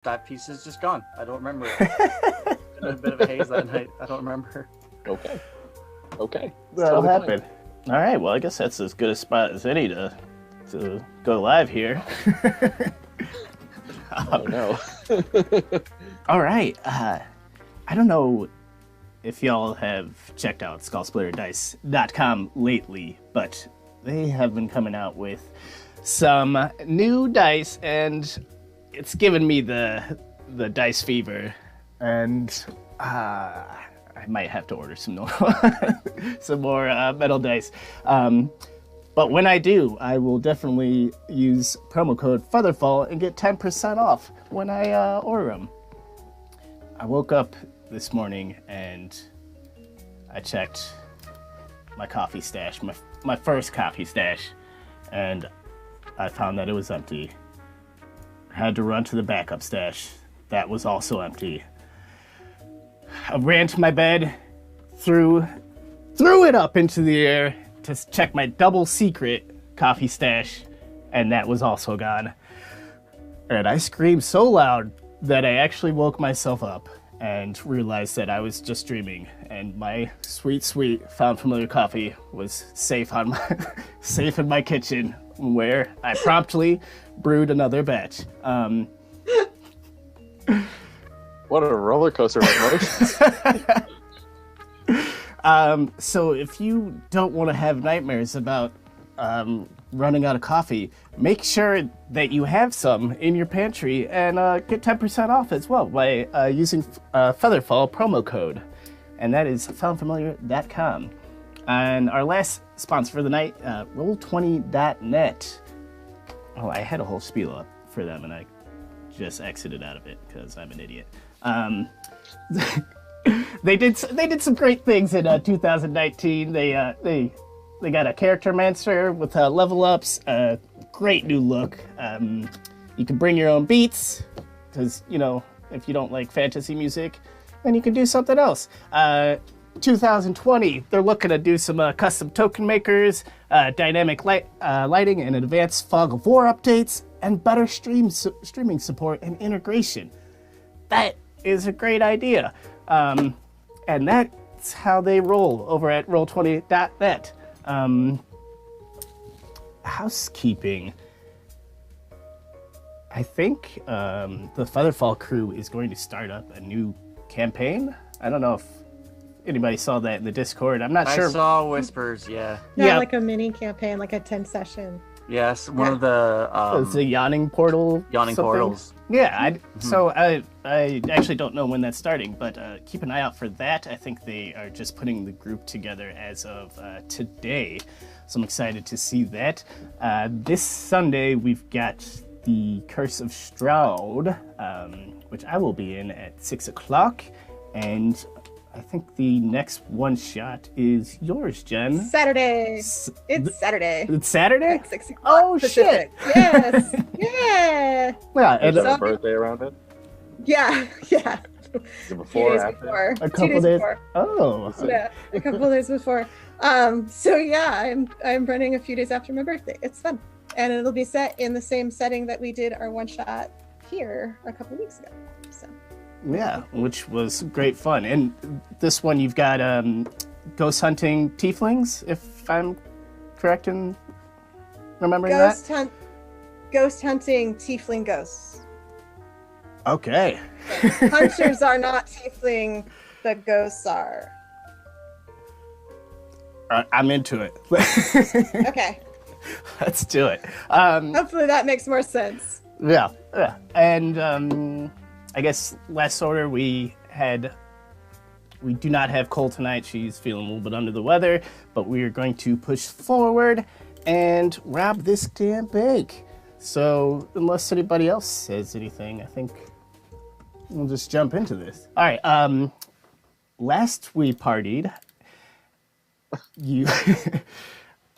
that piece is just gone. I don't remember it. In a bit of a haze that night. I don't remember. Okay. That'll happen. All right. Well, I guess that's as good a spot as any to go live here. Oh no. All right. I don't know if y'all have checked out skullsplitterdice.com lately, but they have been coming out with some new dice, and it's given me the dice fever, and I might have to order some more metal dice. But when I do, I will definitely use promo code Featherfall and get 10% off when I order them. I woke up this morning and I checked my coffee stash, my first coffee stash, and I found that it was empty. I had to run to the backup stash. That was also empty. I ran to my bed, threw it up into the air to check my double secret coffee stash, and that was also gone. And I screamed so loud that I actually woke myself up and realized that I was just dreaming, and my sweet found familiar coffee was safe in my kitchen, where I promptly brewed another batch. What a roller coaster of emotions. So if you don't want to have nightmares about running out of coffee, make sure that you have some in your pantry and get 10% off as well by using Featherfall promo code. And that is foundfamiliar.com. And our last sponsor for the night, Roll20.net. Oh, I had a whole spiel up for them and I just exited out of it because I'm an idiot. They did some great things in 2019. They got a character mancer with level ups, a great new look. You can bring your own beats because if you don't like fantasy music, then you can do something else. 2020, they're looking to do some custom token makers, dynamic lighting, and advanced fog of war updates, and better streaming support and integration. That is a great idea. And that's how they roll over at Roll20.net. Housekeeping. I think the Featherfall crew is going to start up a new campaign. I don't know if anybody saw that in the Discord. I'm not sure. I saw whispers, yeah. Yeah, like a mini campaign, like a 10 session. Yes, one of the... it's a yawning portal. Yawning portals. Yeah, so I actually don't know when that's starting, but keep an eye out for that. I think they are just putting the group together as of today, so I'm excited to see that. This Sunday, we've got the Curse of Stroud, which I will be in at 6 o'clock, and I think the next one shot is yours, Jen. Saturday. It's Saturday. It's Saturday? At 6 o'clock. Oh, Pacific. shit. Yes. Yeah. Yeah. Is there a birthday around it? Yeah. Is it before or after? Before. A couple days before. Oh. Yeah, a couple days before. So yeah, I'm running a few days after my birthday. It's fun. And it'll be set in the same setting that we did our one shot here a couple weeks ago. So yeah, which was great fun. And this one you've got ghost hunting tieflings, if I'm correct in remembering that? Ghost hunting tiefling ghosts. Okay. Hunters are not tiefling, the ghosts are. I'm into it. Okay. Let's do it. Hopefully that makes more sense. Yeah. And I guess last order we do not have Cole tonight. She's feeling a little bit under the weather, but we are going to push forward and rob this damn bank. So unless anybody else says anything, I think we'll just jump into this. All right. Last we partied,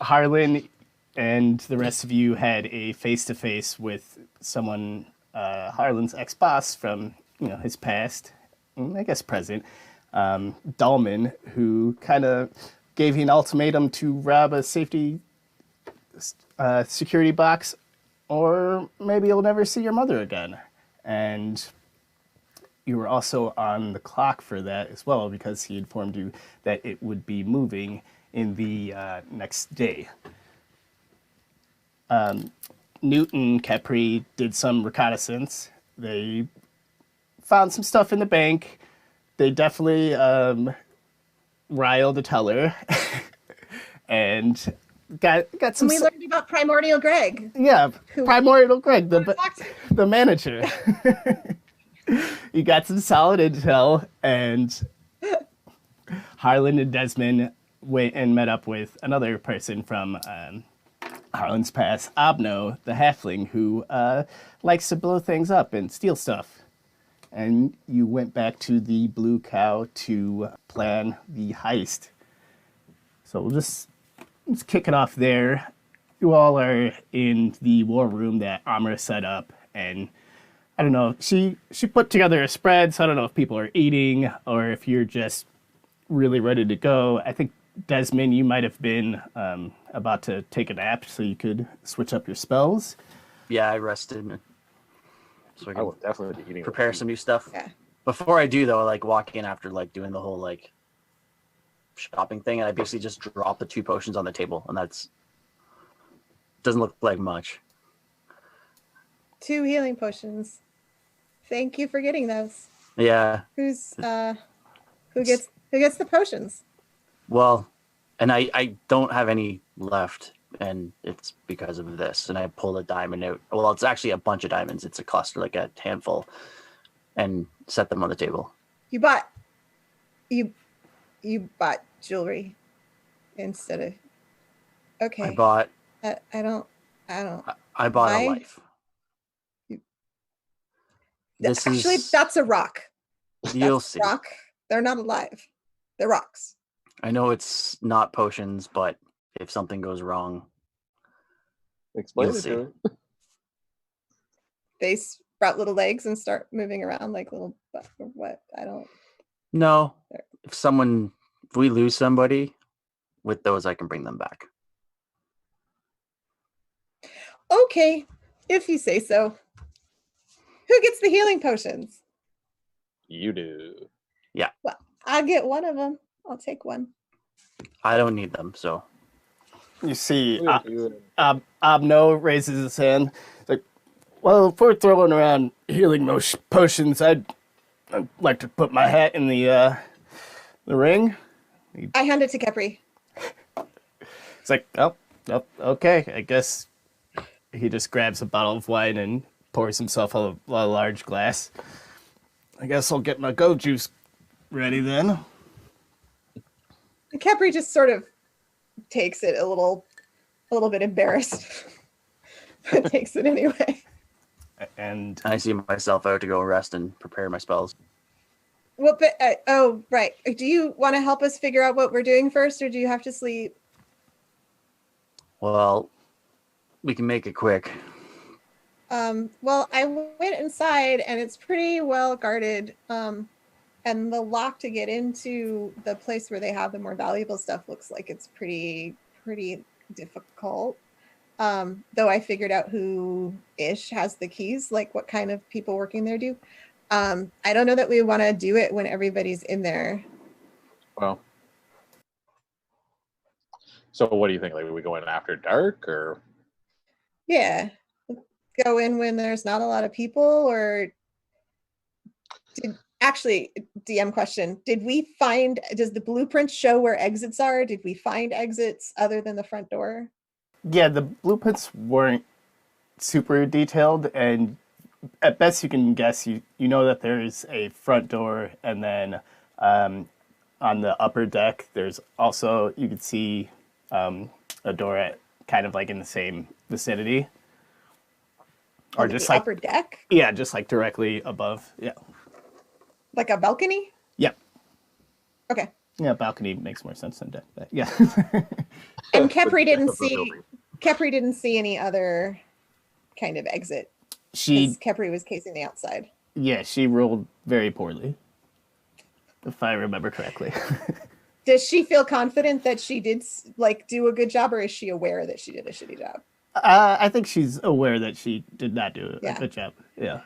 Harlan and the rest of you had a face-to-face with someone, Harlan's ex-boss from his past, I guess present, Dahlman, who kind of gave you an ultimatum to rob a safety security box, or maybe you'll never see your mother again. And you were also on the clock for that as well because he informed you that it would be moving in the next day. Newt and Capri did some reconnaissance. They found some stuff in the bank. They definitely riled the teller and got some. And we learned about Primordial Greg. Yeah, Primordial Greg, the manager. You got some solid intel, and Harlan and Desmond went and met up with another person from Harlan's past, Abno, the halfling, who likes to blow things up and steal stuff. And you went back to the Blue Cow to plan the heist. So let's kick it off there. You all are in the war room that Amra set up, and I don't know, she put together a spread, so I don't know if people are eating or if you're just really ready to go. I think, Desmond, you might have been about to take a nap so you could switch up your spells. Yeah, I rested. So I I will definitely be eating. prepare some new stuff. Yeah. Before I do, though, I like walk in after like doing the whole like shopping thing, and I basically just drop the 2 potions on the table, and that's doesn't look like much. 2 healing potions. Thank you for getting those. Yeah. Who gets the potions? Well, and I don't have any left, and it's because of this. And I pulled a diamond out. Well, it's actually a bunch of diamonds. It's a cluster, like a handful, and set them on the table. You bought jewelry instead of. Okay. I bought I don't. a life. This Actually, is that's a rock. you'll That's see. a rock. They're not alive. They're rocks. I know it's not potions, but if something goes wrong, Explain You'll it see. to me. They sprout little legs and start moving around like little. What? I don't. no. If we lose somebody, with those I can bring them back. Okay, if you say so. Who gets the healing potions? You do. Well, I'll get one of them. I'll take one. I don't need them, so You see, Look at you. Abno raises his hand. Like, well, if we're throwing around healing potions, I'd like to put my hat in the ring. I hand it to Capri. It's like, oh, okay. I guess he just grabs a bottle of wine and pours himself a large glass. I guess I'll get my go juice ready then. And Capri just sort of takes it a little bit embarrassed, but takes it anyway. And I see myself out to go rest and prepare my spells. Well, but oh right. Do you want to help us figure out what we're doing first, or do you have to sleep? Well, we can make it quick. Well, I went inside and it's pretty well guarded. And the lock to get into the place where they have the more valuable stuff looks like it's pretty difficult. Though I figured out who ish has the keys, like what kind of people working there do. I don't know that we want to do it when everybody's in there. Well. So what do you think? Like, are we going after dark or? Yeah. Go in when there's not a lot of people, or actually, DM question, does the blueprint show where exits are? Did we find exits other than the front door? yeah, the blueprints weren't super detailed, and at best you can guess, you know that there's a front door, and then on the upper deck, there's also, you could see a door at kind of like in the same vicinity. Or On just the like, upper deck? yeah, just like directly above. Yeah. Like a balcony? Yep. Okay. Yeah, balcony makes more sense than deck. But yeah. And Capri didn't Of the see building. any other kind of exit. She, 'Cause Capri was casing the outside. yeah, she rolled very poorly, if I remember correctly. Does she feel confident that she did like do a good job, or is she aware that she did a shitty job? I think she's aware that she did not do a Yeah. good job. Yeah.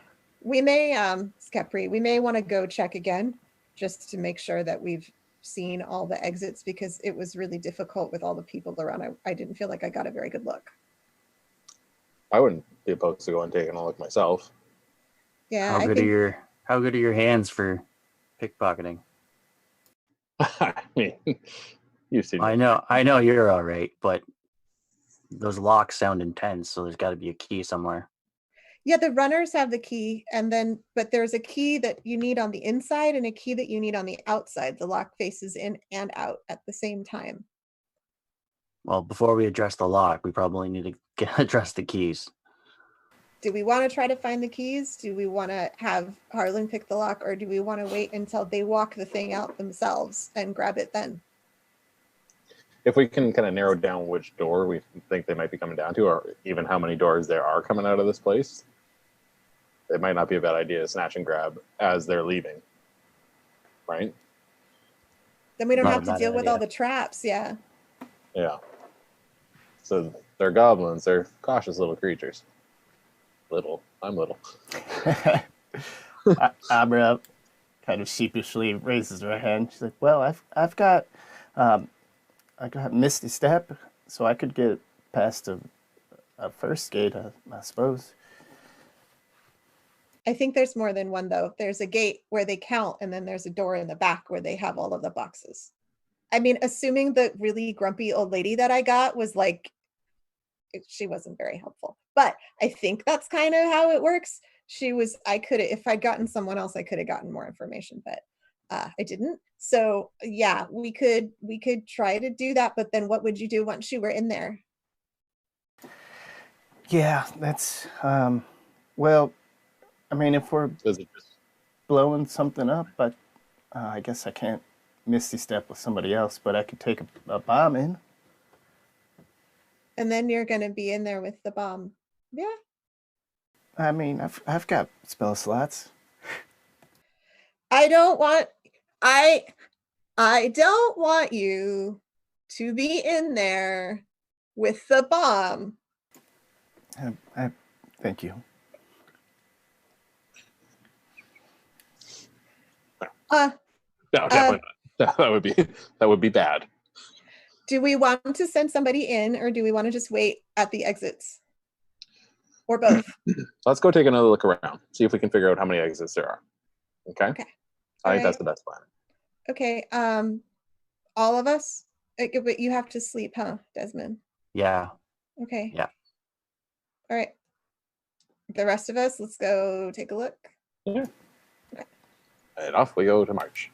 We may, Skepri, we may want to go check again just to make sure that we've seen all the exits because it was really difficult with all the people around. I didn't feel like I got a very good look. I wouldn't be opposed to going and taking a look myself. Yeah, How good are your hands for pickpocketing? I mean, you've seen I know you're all right, but those locks sound intense, so there's got to be a key somewhere. Yeah, the runners have the key, but there's a key that you need on the inside and a key that you need on the outside. The lock faces in and out at the same time. Well, before we address the lock, we probably need to address the keys. Do we want to try to find the keys? Do we want to have Harlan pick the lock, or do we want to wait until they walk the thing out themselves and grab it then? If we can kind of narrow down which door we think they might be coming down to, or even how many doors there are coming out of this place, it might not be a bad idea to snatch and grab as they're leaving. Right? Then we don't Not have a to bad deal with idea. all the traps. Yeah. Yeah. So they're goblins. They're cautious little creatures. Little. I'm little. Abra kind of sheepishly raises her hand. She's like, "Well, I've got Misty Step, so I could get past a first gate, I suppose." I think there's more than one though. There's a gate where they count, and then there's a door in the back where they have all of the boxes. I mean, assuming the really grumpy old lady that I got was like, she wasn't very helpful, but I think that's kind of how it works. If I'd gotten someone else, I could have gotten more information, but I didn't. So yeah, we could try to do that, but then what would you do once you were in there? Yeah, that's well, I mean, if we're Does it just blowing something up, but I guess I can't Misty Step with somebody else, but I could take a bomb in. And then you're going to be in there with the bomb. Yeah. I mean, I've got spell slots. I don't want you to be in there with the bomb. I thank you. no, definitely not. That would be bad. Do we want to send somebody in, or do we want to just wait at the exits? Or both? Let's go take another look around. See if we can figure out how many exits there are. Okay? Okay. I think All that's right. the best plan. Okay. All of us? But you have to sleep, huh, Desmond? Yeah. Okay. Yeah. All right. The rest of us, let's go take a look. Yeah. And off we go to march.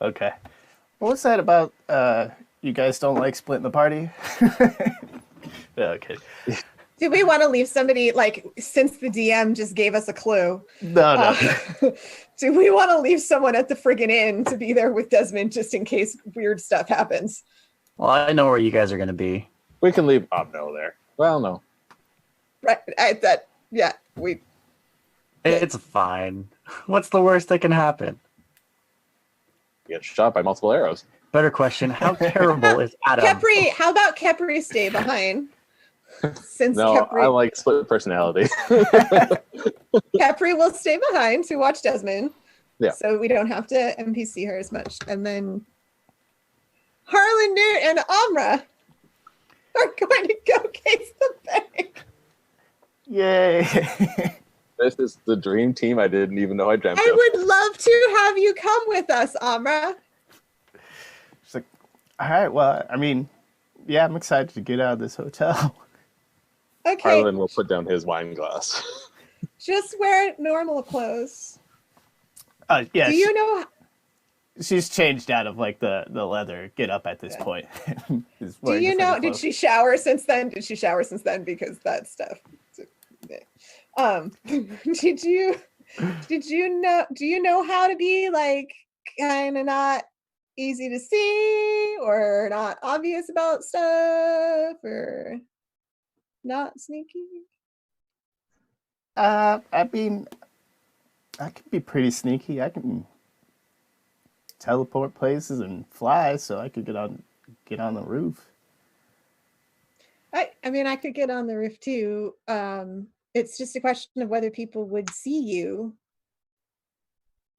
Okay. What was that about? You guys don't like splitting the party? Yeah, okay. Do we want to leave somebody, like, since the DM just gave us a clue? No. Do we want to leave someone at the friggin' inn to be there with Desmond just in case weird stuff happens? Well, I know where you guys are going to be. We can leave no there. Well, no. Right. It's fine. What's the worst that can happen? You get shot by multiple arrows. Better question, how terrible is Adam? Kepri, how about Kepri stay behind? Since No, Kepri, I like split personality. Kepri will stay behind to watch Desmond. Yeah. So we don't have to NPC her as much. And then Harlan, Newt, and Amra are going to go case the bank. Yay. This is the dream team I didn't even know I dreamt I of. would love to have you come with us, Amra. She's like, all right, well, I mean, yeah, I'm excited to get out of this hotel. Okay. Harlan will put down his wine glass. Just wear normal clothes. Yeah. Do you know? She's changed out of like the leather get up at this point. Do you know? Did she shower since then? Because that stuff. Did you know? Do you know how to be like kind of not easy to see or not obvious about stuff or not sneaky? I mean, I can be pretty sneaky. I can teleport places and fly, so I could get on the roof. I mean, I could get on the roof too. It's just a question of whether people would see you.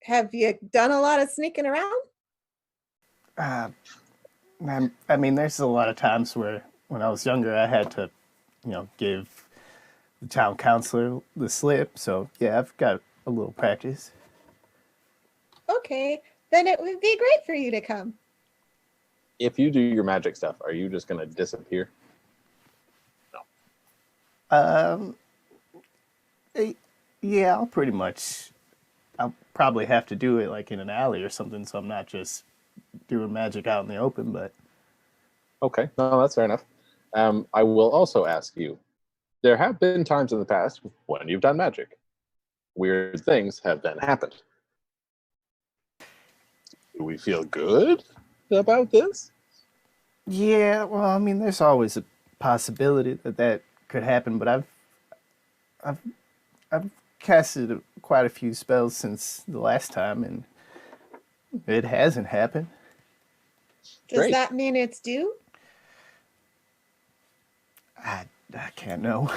Have you done a lot of sneaking around? I mean, there's a lot of times where when I was younger, I had to, give the town councilor the slip. So yeah, I've got a little practice. Okay, then it would be great for you to come. If you do your magic stuff, are you just going to disappear? Um, yeah, I'll probably have to do it like in an alley or something, so I'm not just doing magic out in the open, but Okay, no, that's fair enough. I will also ask you, there have been times in the past when you've done magic. Weird things have then happened. Do we feel good about this? yeah, well, I mean, there's always a possibility that could happen, but I've casted quite a few spells since the last time, and it hasn't happened. Does Great. that mean it's due? I can't know.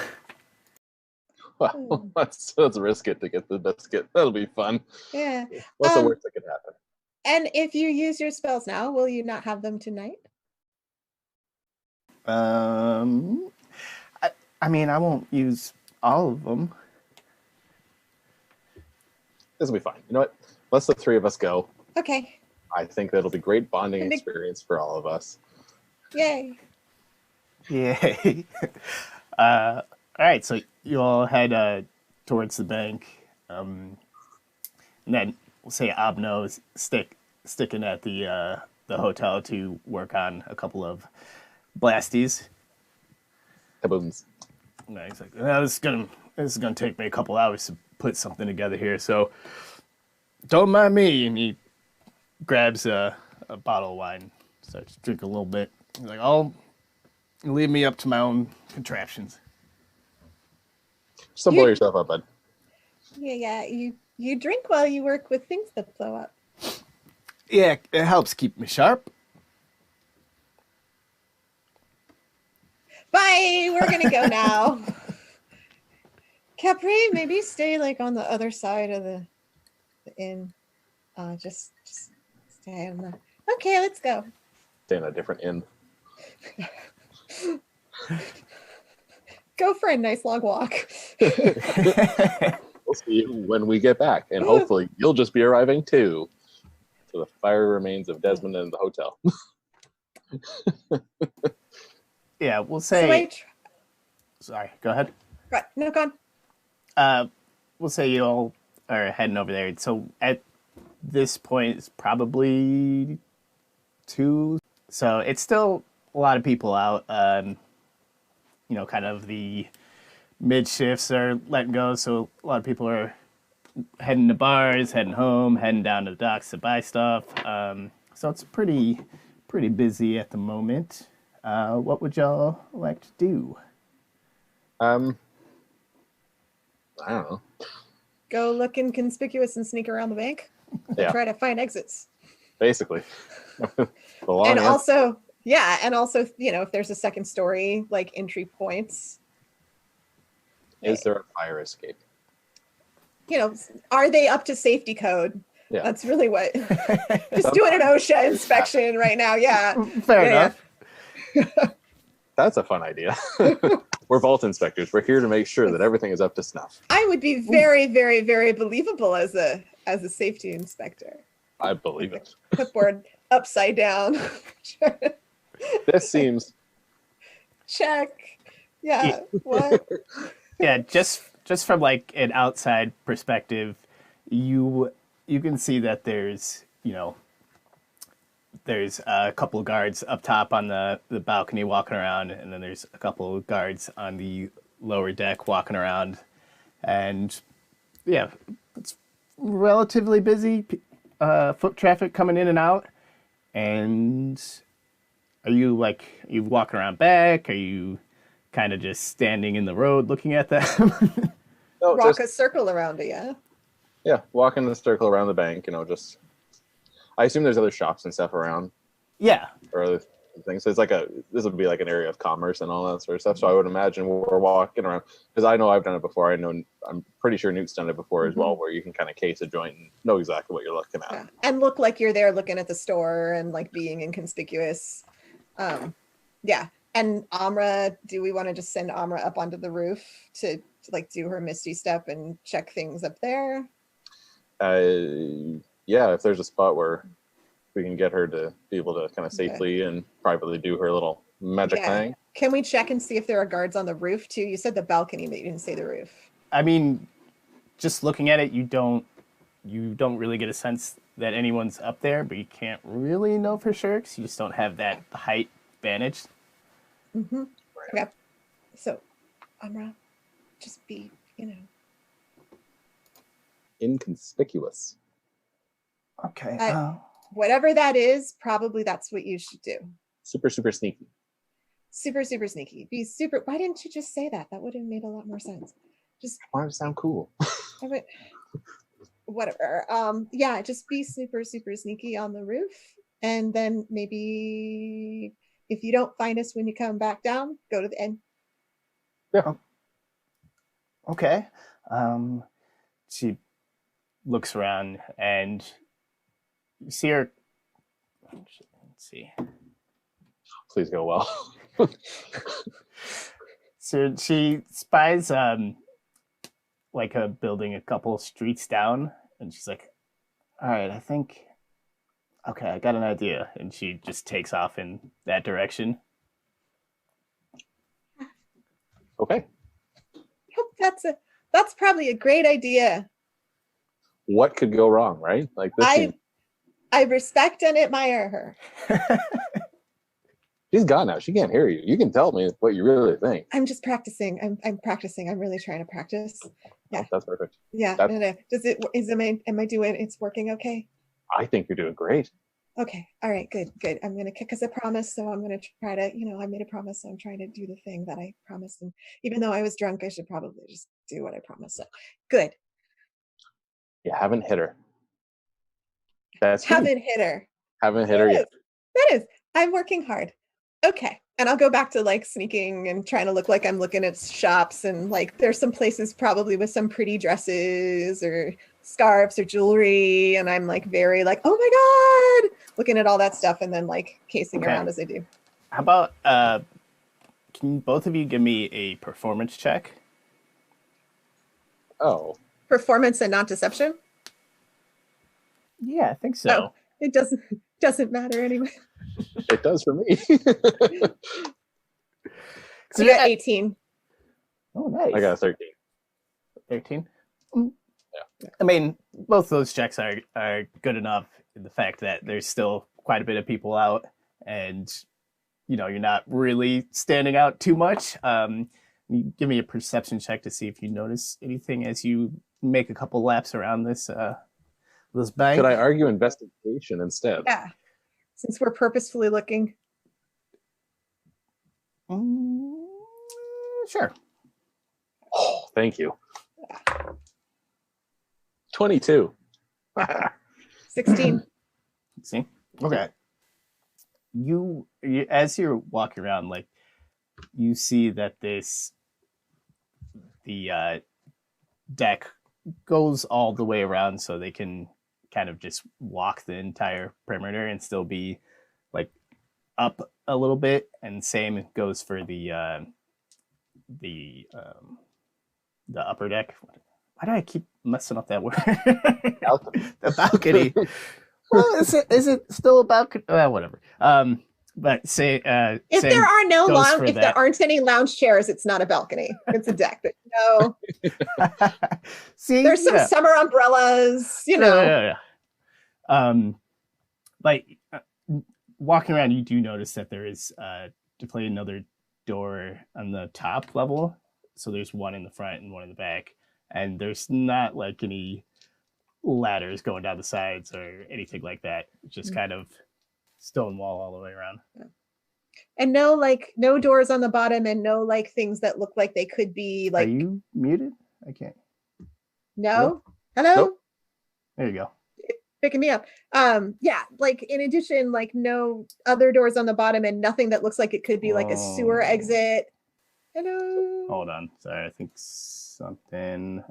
Well, let's risk it to get the biscuit. That'll be fun. Yeah. What's the worst that could happen? And if you use your spells now, will you not have them tonight? I mean, I won't use all of them. This will be fine. You know what? Let's the three of us go. Okay. I think that'll be great bonding And it- experience for all of us. Yay. Yay. All right, so you all head towards the bank. And then we'll say Abno is sticking at the hotel to work on a couple of blasties. Kabooms. And he's like, "Oh, this is gonna take me a couple hours to put something together here, so don't mind me." And he grabs a bottle of wine, starts drinking a little bit. He's like, "I'll leave me up to my own contraptions." Just don't blow yourself up, bud. Yeah. You drink while you work with things that blow up. Yeah, it helps keep me sharp. Bye. We're gonna go now. Capri, maybe stay like on the other side of the inn. Just stay on the. Okay, let's go. Stay in a different inn. Go for a nice long walk. We'll see you when we get back, and hopefully you'll just be arriving too. To the fire remains of Desmond and the hotel. Yeah, we'll So say. wait. Sorry, go ahead. Right, no, go on. We'll say you all are heading over there. So at this point, it's probably 2. So it's still a lot of people out. Kind of the mid shifts are letting go. So a lot of people are heading to bars, heading home, heading down to the docks to buy stuff. So it's pretty busy at the moment. What would y'all like to do? I don't know. Go look inconspicuous and sneak around the bank. Yeah, Try to find exits. basically. The long And answer- also, if there's a second story, like entry points, is there a fire escape? are they up to safety code? Yeah. That's really what. Just doing an OSHA inspection right now. Yeah. Fair Yeah. enough. That's a fun idea. We're vault inspectors. We're here to make sure that everything is up to snuff. I would be very, very, very believable as a safety inspector. I believe it. Clipboard upside down. This seems Check. Yeah. What? Yeah, just from like an outside perspective, you can see that there's a couple of guards up top on the balcony walking around, and then there's a couple of guards on the lower deck walking around, and yeah, it's relatively busy. Foot traffic coming in and out. And are you walking around back? Are you kind of just standing in the road looking at them? no, Rock just a circle around it, yeah. yeah, walk in the circle around the bank. Just I assume there's other shops and stuff around. Yeah. Or other, things. So it's like this would be like an area of commerce and all that sort of stuff. So I would imagine we're walking around, because I know I've done it before. I'm pretty sure Newt's done it before as well, where you can kind of case a joint and know exactly what you're looking at. Yeah. And look like you're there looking at the store and like being inconspicuous. Yeah. And Amra, do we want to just send Amra up onto the roof to like do her Misty Step and check things up there? Yeah, if there's a spot where we can get her to be able to kind of safely and privately do her little magic thing. Can we check and see if there are guards on the roof too? You said the balcony, but you didn't say the roof. I mean, just looking at it, you don't really get a sense that anyone's up there, but you can't really know for sure because you just don't have that height vantage. Mm-hmm. Okay. So, Amra, just be, inconspicuous. Okay. Whatever that is, probably that's what you should do. Super, super sneaky. Super, super sneaky. Be super. Why didn't you just say that? That would have made a lot more sense. Just want to sound cool. Whatever. Yeah, just be super, super sneaky on the roof. And then maybe if you don't find us when you come back down, go to the end. Yeah. Okay. She looks around and you see her. Let's see. Please go well. So she spies like a building a couple streets down, and she's like, all right, I got an idea. And she just takes off in that direction. Okay. That's probably a great idea. What could go wrong, right? Like this. I respect and admire her. She's gone now. She can't hear you. You can tell me what you really think. I'm just practicing. I'm practicing. I'm really trying to practice. Yeah, oh, that's perfect. Yeah. No. Am I doing? It's working okay. I think you're doing great. Okay. All right. Good. I'm gonna kick us a promise. So I'm gonna try to. I made a promise. So I'm trying to do the thing that I promised. And even though I was drunk, I should probably just do what I promised. So good. You haven't hit her. That's haven't hit her. Haven't hit her yet. That is. I'm working hard. Okay. And I'll go back to like sneaking and trying to look like I'm looking at shops, and like there's some places probably with some pretty dresses or scarves or jewelry, and I'm like very like, oh my god, looking at all that stuff and then like casing around as I do. How about can both of you give me a performance check? Oh. Performance and not deception? Yeah, I think so. Oh, it doesn't matter anyway. It does for me. So you got 18. Oh, nice. I got 13. 13? Yeah. I mean, both those checks are good enough in the fact that there's still quite a bit of people out, and you're not really standing out too much. Give me a perception check to see if you notice anything as you make a couple laps around this bank. Could I argue investigation instead? Yeah. Since we're purposefully looking. Sure. Oh, thank you. 22. 16. See? Okay. You as you're walking around, like you see that the deck goes all the way around, so they can kind of just walk the entire perimeter and still be like up a little bit. And same goes for the upper deck. Why do I keep messing up that word? Balcony. The balcony. Well, is it still a balcony? Whatever. But say if there aren't any lounge chairs, it's not a balcony. It's a deck. But See, there's some summer umbrellas. Yeah. Like walking around, you do notice that there is definitely another door on the top level. So there's one in the front and one in the back, and there's not like any ladders going down the sides or anything like that. It's just kind of stone wall all the way around. And no doors on the bottom, and no like things that look like they could be like. Are you muted? I can't. No. Hello. Nope. There you go. picking me up. Yeah, like in addition, like no other doors on the bottom and nothing that looks like it could be like a sewer exit. Hello. Hold on. Sorry, I think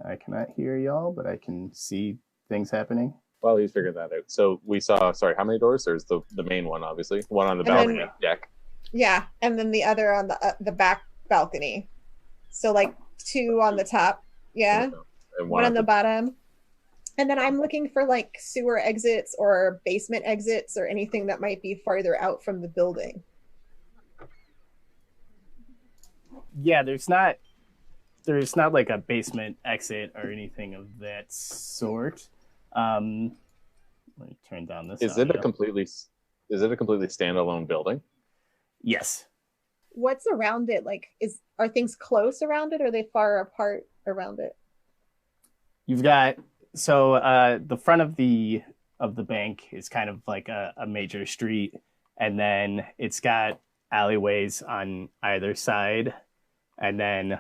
I cannot hear y'all, but I can see things happening. Well, he's figured that out. So we saw, sorry, how many doors? There's the main one, obviously. One on the balcony deck. Yeah, and then the other on the back balcony. So like 2 on the top. Yeah. And one on the bottom. And then I'm looking for like sewer exits or basement exits or anything that might be farther out from the building. Yeah, there's not like a basement exit or anything of that sort. Let me turn down this. Is it a completely standalone building? Yes. What's around it? Like, are things close around it, or are they far apart around it? You've got the front of the bank is kind of like a major street, and then it's got alleyways on either side, and then,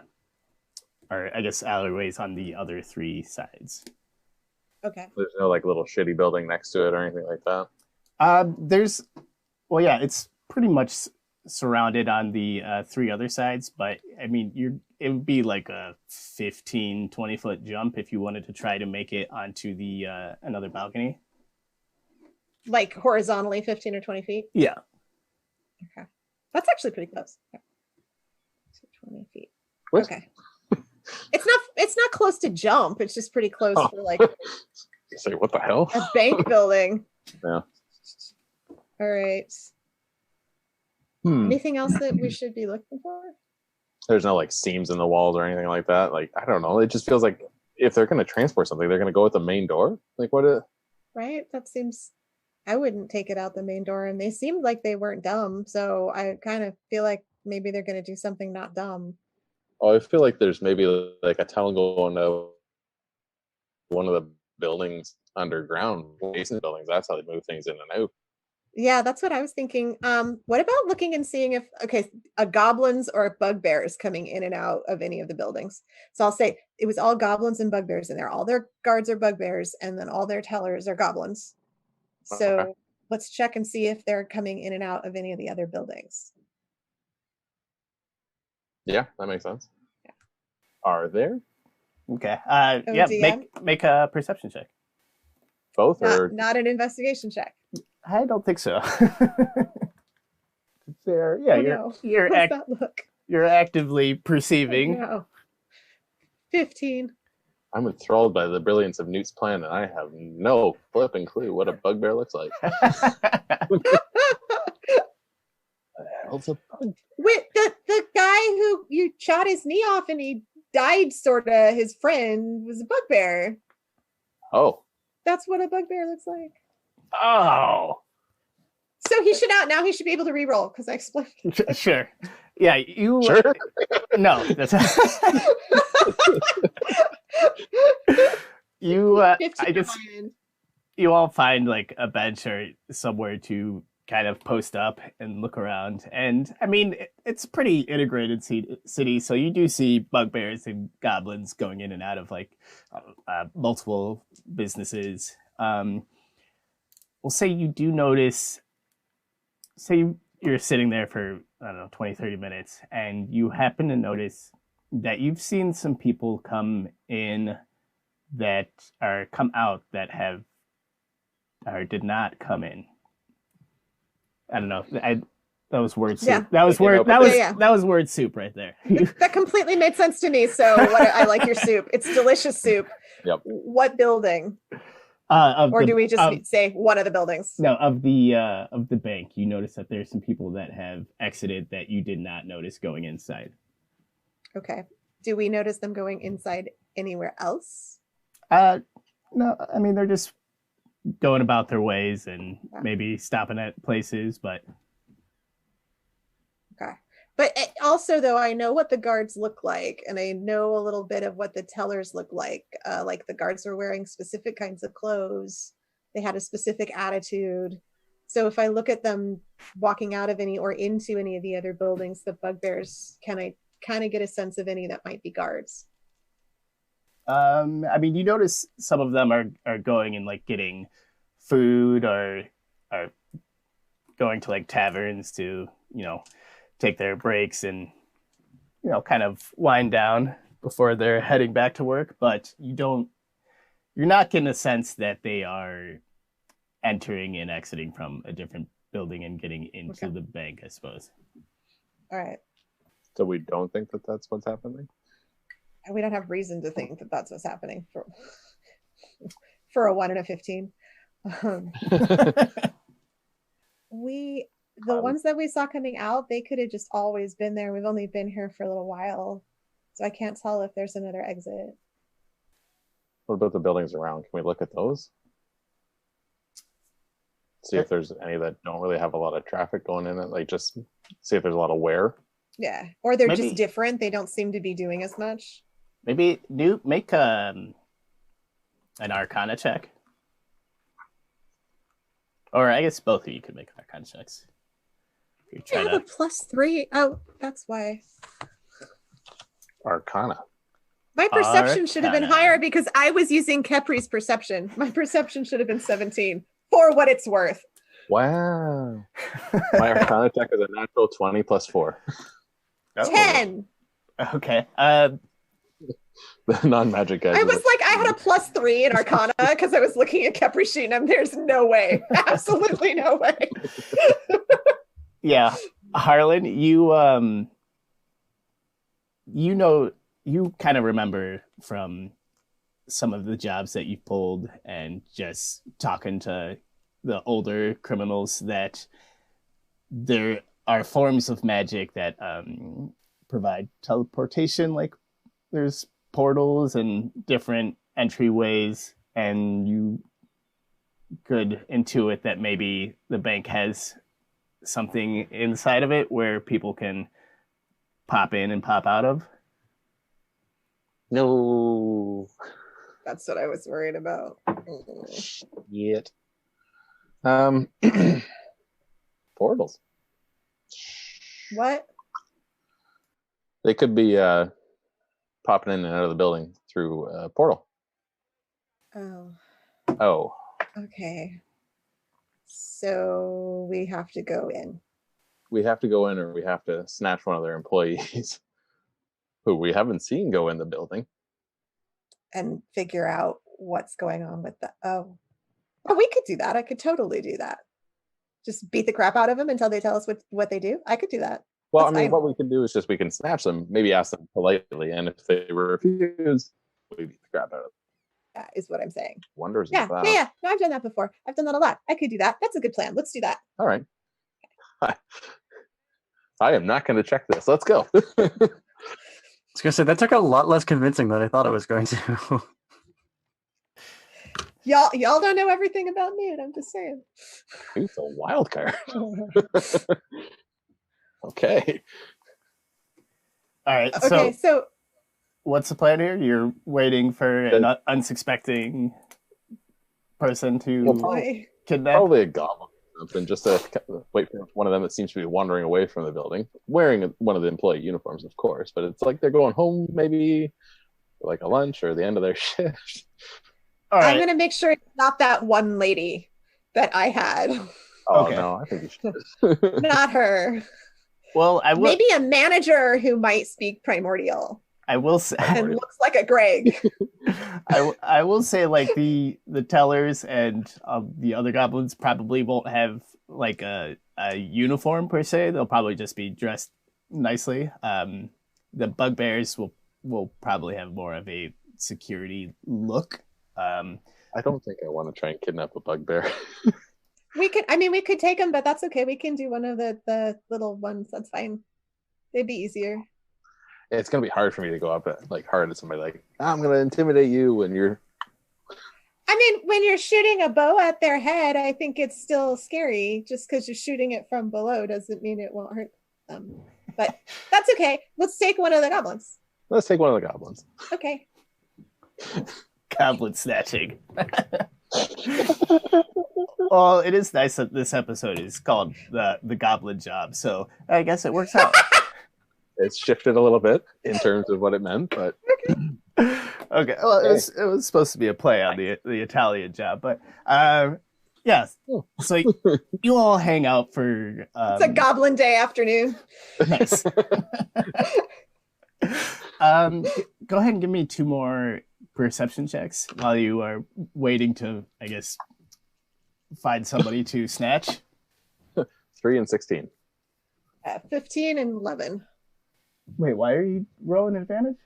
or I guess alleyways on the other 3 sides. Okay. There's no like little shitty building next to it or anything like that? It's pretty much surrounded on the 3 other sides, but I mean, it would be like a 15-20 foot jump if you wanted to try to make it onto the another balcony. Like horizontally 15 or 20 feet? Yeah. Okay. That's actually pretty close. Okay. 20 feet. What? Okay. It's not close to jump. It's just pretty close for like say what the hell? A bank building. Yeah. All right. Anything else that we should be looking for? There's no like seams in the walls or anything like that. Like, I don't know. It just feels like if they're going to transport something, they're going to go with the main door. Like, what? Right. That seems. I wouldn't take it out the main door, and they seemed like they weren't dumb. So I kind of feel like maybe they're going to do something not dumb. Oh, I feel like there's maybe like a tunnel going to one of the buildings underground, basement buildings. That's how they move things in and out. Yeah, that's what I was thinking. What about looking and seeing if a goblins or bugbears coming in and out of any of the buildings? So I'll say it was all goblins and bugbears in there. All their guards are bugbears, and then all their tellers are goblins. So let's check and see if they're coming in and out of any of the other buildings. Yeah, that makes sense. Yeah. Are there? Okay. Yeah, make a perception check. Both not an investigation check. I don't think so. There, yeah, you're actively perceiving. No. 15. I'm enthralled by the brilliance of Newt's plan, and I have no flipping clue what a bugbear looks like. Wait, the guy who you shot his knee off and he died, sorta, his friend was a bugbear. Oh. That's what a bugbear looks like. Oh. So he should be able to re-roll because I explained. Sure. Yeah, you. Sure. No, that's. You. I guess you all find like a bench or somewhere to kind of post up and look around, and I mean it's a pretty integrated city, so you do see bugbears and goblins going in and out of like multiple businesses. We'll say you do notice. Say you're sitting there for, I don't know, 20, 30 minutes, and you happen to notice that you've seen some people come in that are come out that have or did not come in. I don't know. That was word soup. Yeah. That was word. That was word soup right there. That completely made sense to me. So I like your soup. It's delicious soup. Yep. What building? Do we just say one of the buildings? No, of the bank. You notice that there's some people that have exited that you did not notice going inside. Okay. Do we notice them going inside anywhere else? No. I mean, they're just going about their ways and maybe stopping at places, but. Okay. But also, though, I know what the guards look like, and I know a little bit of what the tellers look like. Like the guards were wearing specific kinds of clothes. They had a specific attitude. So if I look at them walking out of any or into any of the other buildings, the bugbears, can I kind of get a sense of any that might be guards? I mean, you notice some of them are going and like getting food or are going to like taverns to, take their breaks and, kind of wind down before they're heading back to work. But you're not getting a sense that they are entering and exiting from a different building and getting into the bank, I suppose. All right. So we don't think that that's what's happening? We don't have reason to think that that's what's happening for a 1 and a 15. The ones that we saw coming out, they could have just always been there. We've only been here for a little while, so I can't tell if there's another exit. What about the buildings around? Can we look at those? See if there's any that don't really have a lot of traffic going in it. Like, just see if there's a lot of wear. Yeah, or they're just different. They don't seem to be doing as much. Maybe make an Arcana check. Or I guess both of you could make Arcana checks. I have a +3. Oh, that's why. Arcana. My perception should have been higher because I was using Kepri's perception. My perception should have been 17 for what it's worth. Wow. My Arcana check is a natural 20 plus 4. 10. Okay. The non-magic guy. I was like, I had a +3 in Arcana because I was looking at Kepri's sheet and there's no way. Absolutely no way. Yeah. Harlan, you kind of remember from some of the jobs that you've pulled and just talking to the older criminals that there are forms of magic that provide teleportation. Like there's portals and different entryways, and you could intuit that maybe the bank has something inside of it where people can pop in and pop out of. No. That's what I was worried about. Yet. Portals. What? They could be popping in and out of the building through a portal. Oh. Okay. So we have to go in. We have to go in, or we have to snatch one of their employees who we haven't seen go in the building. And figure out what's going on with the... Oh, we could do that. I could totally do that. Just beat the crap out of them until they tell us what they do. I could do that. Well, That's fine. what we can do is just we can snatch them, maybe ask them politely, and if they refuse, we beat the crap out of them. That is what I'm saying. Wonders. Yeah. No, I've done that before. I've done that a lot. I could do that. That's a good plan. Let's do that. All right. I am not going to check this. Let's go. I was gonna say that took a lot less convincing than I thought it was going to. Y'all don't know everything about me, and I'm just saying. He's a wild card. Okay. All right. Okay, so what's the plan here? You're waiting for an unsuspecting person to kidnap? Probably a goblin or something, just to wait for one of them that seems to be wandering away from the building, wearing one of the employee uniforms, of course, but it's like they're going home maybe for like a lunch or the end of their shift. All right. I'm going to make sure it's not that one lady that I had. Oh, Okay. no, I think you should. Not her. Well, I will. Maybe a manager who might speak primordial I will say. and looks like a Greg. I will say, like the tellers and the other goblins probably won't have like a uniform per se. They'll probably just be dressed nicely. The bugbears will probably have more of a security look. I don't think I want to try and kidnap a bugbear. We could take them, but that's okay. We can do one of the little ones. That's fine. They'd be easier. It's going to be hard for me to go up hard at somebody like, I'm going to intimidate you when you're... I mean, when you're shooting a bow at their head, I think it's still scary. Just because you're shooting it from below doesn't mean it won't hurt them. But that's okay. Let's take one of the goblins. Let's take one of the goblins. Okay. Goblin snatching. Well, it is nice that this episode is called the Goblin Job, so I guess it works out. It's shifted a little bit in terms of what it meant, but okay. Well, it was supposed to be a play on the Italian job, but Yeah. So you all hang out for. It's a Goblin Day afternoon. Nice. Go ahead and give me 2 more perception checks while you are waiting to, I guess, find somebody to snatch. 3 and 16. 15 and 11. Wait, why are you rolling advantage?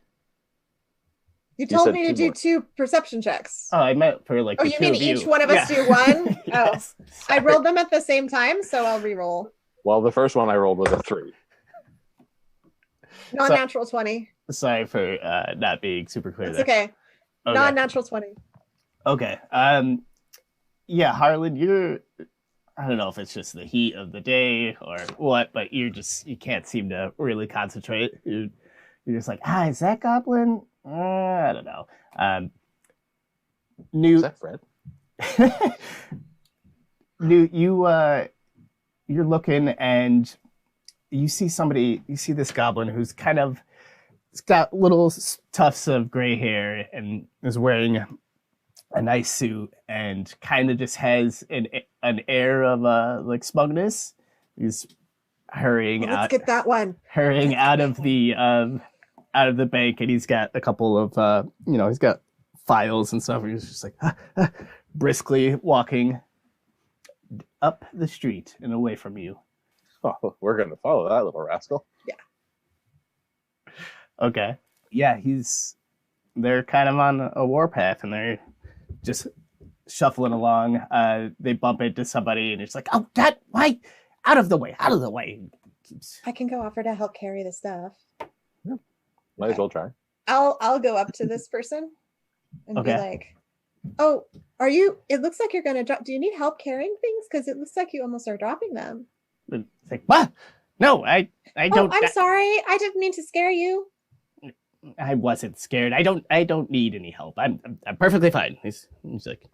You told said me to 2 do more. 2 perception checks. Oh, I meant for like. Oh, the you 2 mean of you. each one of us do one? Yes. Oh, I rolled them at the same time, so I'll re-roll. Well, the first one I rolled was a 3. Non-natural 20. Sorry for not being super clear It's there. okay. Okay. Non-natural 20. Okay. Yeah, Harlan, you're. I don't know if it's just the heat of the day or what, but you can't seem to really concentrate. You're just like, is that Goblin? I don't know. Is that Fred? Newt, you're looking and you see this goblin who's kind of, it's got little tufts of gray hair and is wearing a nice suit and kind of just has an air of like smugness. He's hurrying Let's get that one. hurrying out of the bank, and he's got a couple of he's got files and stuff. And he's just like briskly walking up the street and away from you. Oh, we're going to follow that little rascal. Yeah. Okay. Yeah, they're kind of on a warpath, and they're just shuffling along. They bump into somebody, and it's like, oh, God, why? Out of the way. I can go offer to help carry the stuff. Yeah. Might as well try. I'll go up to this person and be like, oh, are you, it looks like you're going to drop, do you need help carrying things? Because it looks like you almost are dropping them. It's like, what? No, I don't. I'm sorry. I didn't mean to scare you. I wasn't scared. I don't need any help. I'm perfectly fine. He's like,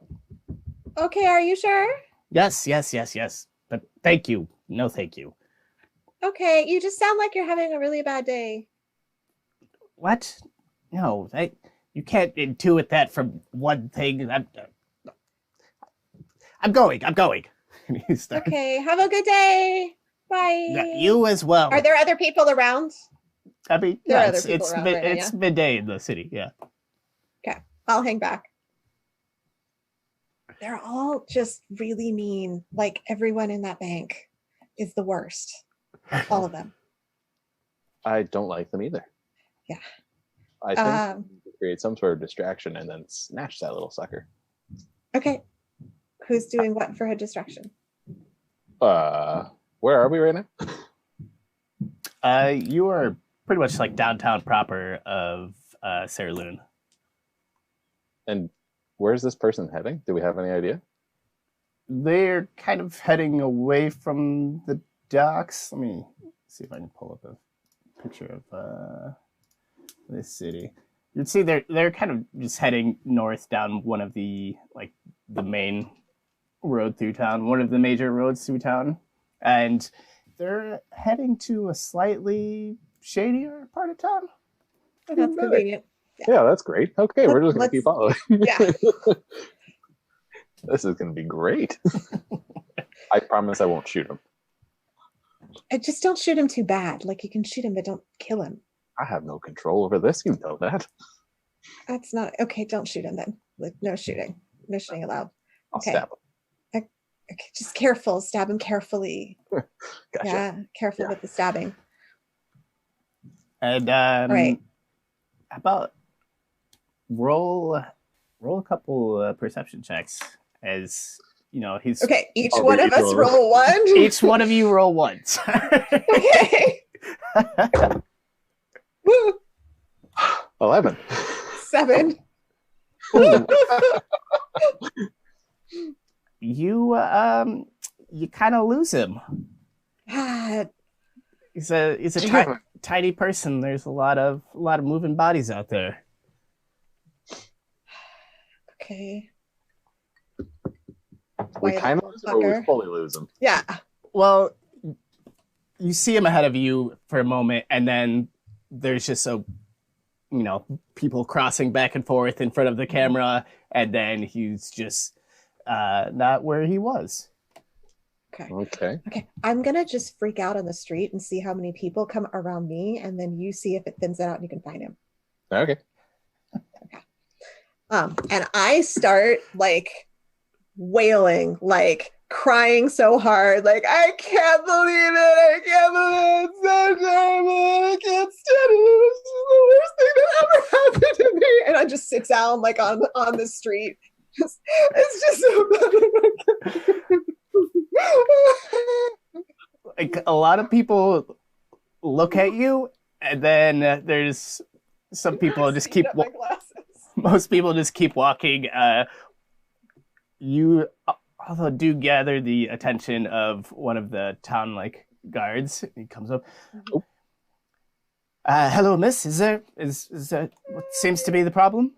okay, are you sure? yes. But thank you. No, thank you. Okay, you just sound like you're having a really bad day. What? No, you can't intuit that from one thing. I'm going. And he starts, Okay, have a good day. Bye. yeah, you as well. Are there other people around? I mean, There are yeah, other people around right now, it's midday in the city. Yeah. Okay, I'll hang back. They're all just really mean. Like everyone in that bank is the worst. All of them. I don't like them either. Yeah. I think we need to create some sort of distraction and then snatch that little sucker. Okay. Who's doing what for a distraction? Where are we right now? You are pretty much like downtown proper of Saraloon. And where's this person heading? Do we have any idea? They're kind of heading away from the docks. Let me see if I can pull up a picture of this city. You'd see they're kind of just heading north down one of the main road through town, one of the major roads through town, and they're heading to a slightly shadier part of town. That's convenient. Yeah, that's great. Okay, we're just going to keep following. Yeah. This is going to be great. I promise I won't shoot him. I just don't shoot him too bad. Like you can shoot him, but don't kill him. I have no control over this. You know that. That's not okay. Don't shoot him then. Like, no shooting. No shooting allowed. I'll Okay. stab him. Okay, just careful. Stab him carefully. Gotcha. Yeah, careful with the stabbing. And Right. how about roll a couple perception checks as he's Okay, each Oh, one we of each us roll. roll one. each one of you roll once. Okay. Woo. 11. 7. You kind of lose him. Ah, He's a tiny person. There's a lot of moving bodies out there. okay. We Quiet kind little of lose him or fucker. we fully lose him. Yeah. Well, you see him ahead of you for a moment, and then there's just people crossing back and forth in front of the camera, and then he's just not where he was. Okay. Okay, I'm gonna just freak out on the street and see how many people come around me, and then you see if it thins it out and you can find him. Okay. And I start like wailing, like crying so hard, like I can't believe it, I can't believe it, it's so terrible, I can't stand it, this is the worst thing that ever happened to me. And I just sit down like on the street. It's just so bad. Like a lot of people look at you, and then there's some people just keep. Most people just keep walking. You although do gather the attention of one of the town like guards. He comes up. Hello, miss. Is that what seems to be the problem?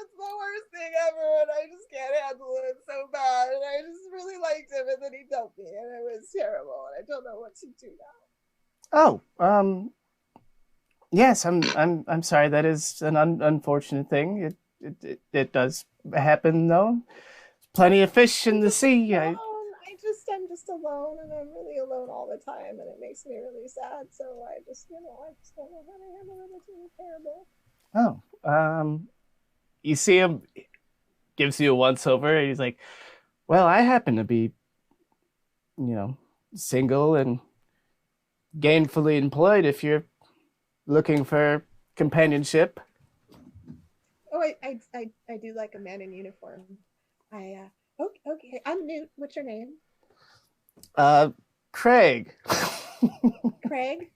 It's the worst thing ever, and I just can't handle it. It's so bad, and I just really liked him, and then he dumped me, and it was terrible, and I don't know what to do now. Oh, yes. I'm sorry. That is an unfortunate thing. It does happen, though. Plenty of fish in the sea. I'm just alone, and I'm really alone all the time, and it makes me really sad. So I just don't know how to handle it. It's really terrible. Oh, you see him, gives you a once over, and he's like, well, I happen to be, single and gainfully employed if you're looking for companionship. Oh, I do like a man in uniform. Okay, I'm Newt. What's your name? Craig. Craig?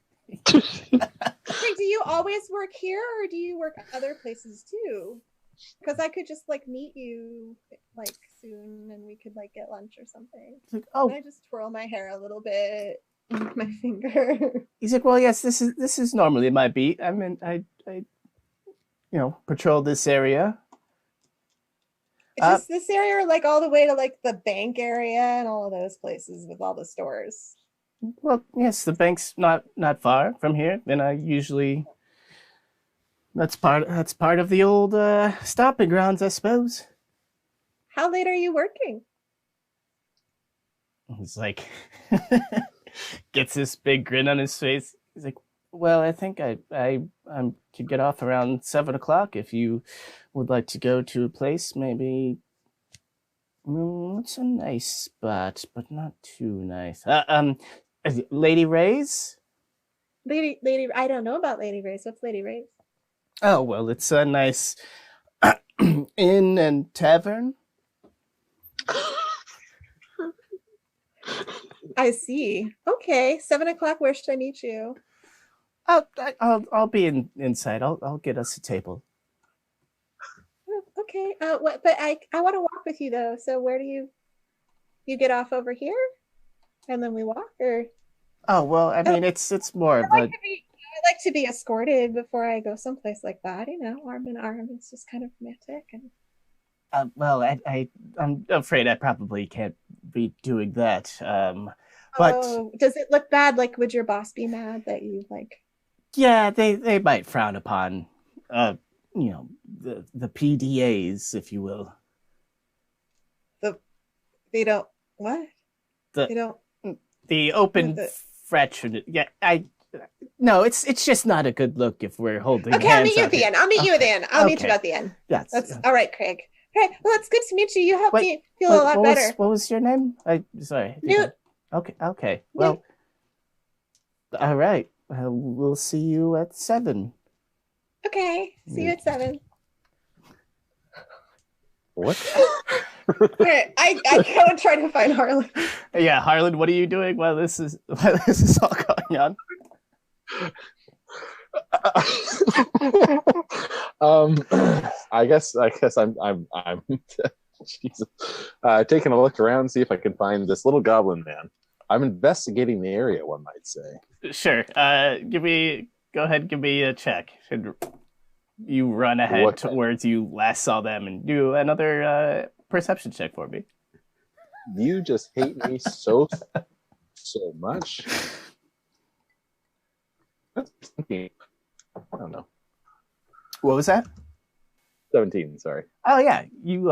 Craig, do you always work here, or do you work other places too? Because I could just like meet you like soon, and we could like get lunch or something. Like, oh, can I just twirl my hair a little bit with my finger? He's like, well, yes, this is normally my beat. I mean, I patrol this area. Is this area like all the way to like the bank area and all of those places with all the stores? Well, yes, the bank's not far from here. And I usually that's part of the old stomping grounds, I suppose. How late are you working? He's like, gets this big grin on his face. He's like, well, I think I could get off around 7 o'clock if you would like to go to a place. Maybe it's a nice spot, but not too nice. Lady Ray's? Lady, I don't know about Lady Ray's. What's Lady Ray's? Oh, well, it's a nice inn and tavern. I see. Okay, 7 o'clock. Where should I meet you? I'll be inside. I'll get us a table. Okay. But I want to walk with you though. So where do you get off over here, and then we walk, or? Oh well, I mean it's more of a. I like to be escorted before I go someplace like that. Arm in arm. It's just kind of romantic. And well, I'm afraid I probably can't be doing that. But does it look bad? Like, would your boss be mad that you like? Yeah, they might frown upon, the PDAs, if you will. They don't what? They don't. The open fraternity. Yeah, no, it's just not a good look if we're holding. Okay, I'll meet you at the end. I'll meet you at the end. I'll meet you at the end. That's all right, Craig. Craig, well, it's good to meet you. You helped me feel a lot better. What was your name? Sorry. Newt. Okay. Well, all right. We'll see you at 7. Okay. See you at 7. What? All right. I gotta try to find Harlan. Yeah, Harlan, what are you doing while this is all going on? I guess I'm Jesus. Taking a look around, see if I can find this little goblin man. I'm investigating the area, one might say. Sure. Go ahead, give me a check. You run ahead towards you last saw them and do another perception check for me. You just hate me so much. I don't know. What was that? 17, sorry. Oh yeah, you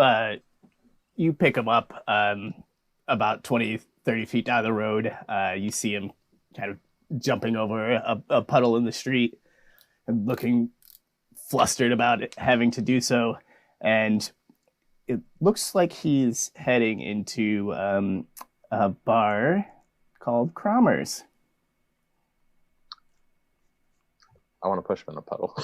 you pick him up about 20, 30 feet down the road. You see him kind of jumping over a puddle in the street and looking flustered about it, having to do so. And it looks like he's heading into a bar called Cromer's. I want to push him in a puddle.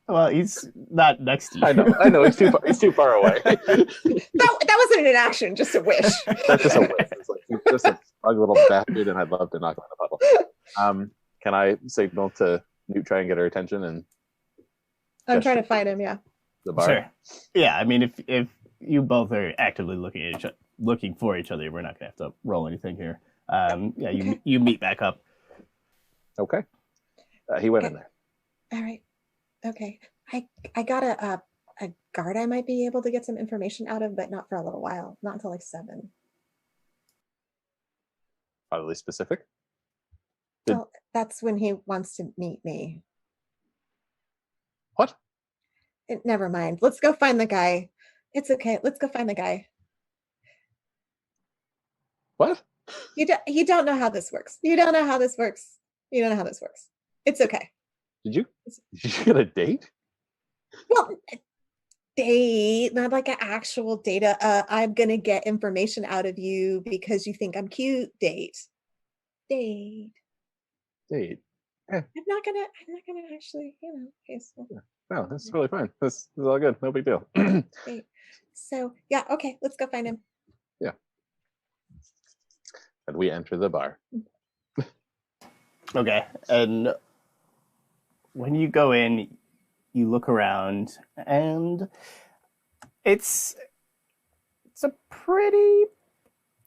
Well, he's not next to you. I know. He's too far away. That wasn't an action, just a wish. That's just a wish. It's like, he's just a smug little bastard, and I'd love to knock him in a puddle. Can I signal to Newt, try and get her attention? And I'm trying to find him. Yeah. The bar. Sure. Yeah, I mean, if you both are actively looking for each other, we're not gonna have to roll anything here. Okay. You meet back up. Okay. He went in there. All right. Okay. I got a guard I might be able to get some information out of, but not for a little while. Not until like 7. Oddly specific. Well, that's when he wants to meet me. What? Never mind. Let's go find the guy. It's okay. Let's go find the guy. What? You don't know how this works. You don't know how this works. You don't know how this works. It's okay. Did you get a date? Well, date, not like an actual date. I'm gonna get information out of you because you think I'm cute. Date. Date. I'm not gonna actually, okay, so. No, that's totally fine. This is all good. No big deal. Date. So yeah, okay, let's go find him. Yeah. And we enter the bar. Okay, and when you go in, you look around, and it's a pretty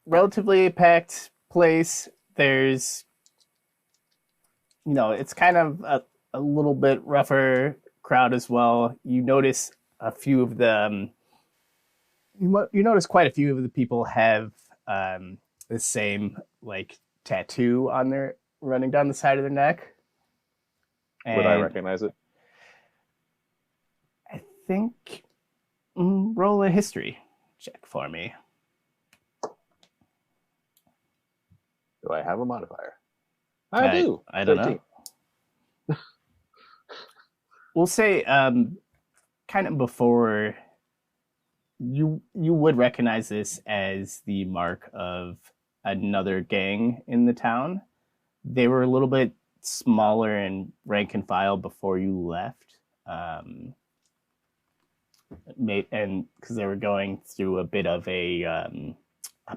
relatively packed place. There's, it's kind of a little bit rougher crowd as well. You notice a few of them. You notice quite a few of the people have the same like tattoo on their running down the side of their neck. Would I recognize it? I think roll a history check for me. Do I have a modifier? I do. I don't 13. know. We'll say kind of before you would recognize this as the mark of another gang in the town. They were a little bit smaller and rank and file before you left, and because they were going through a bit of a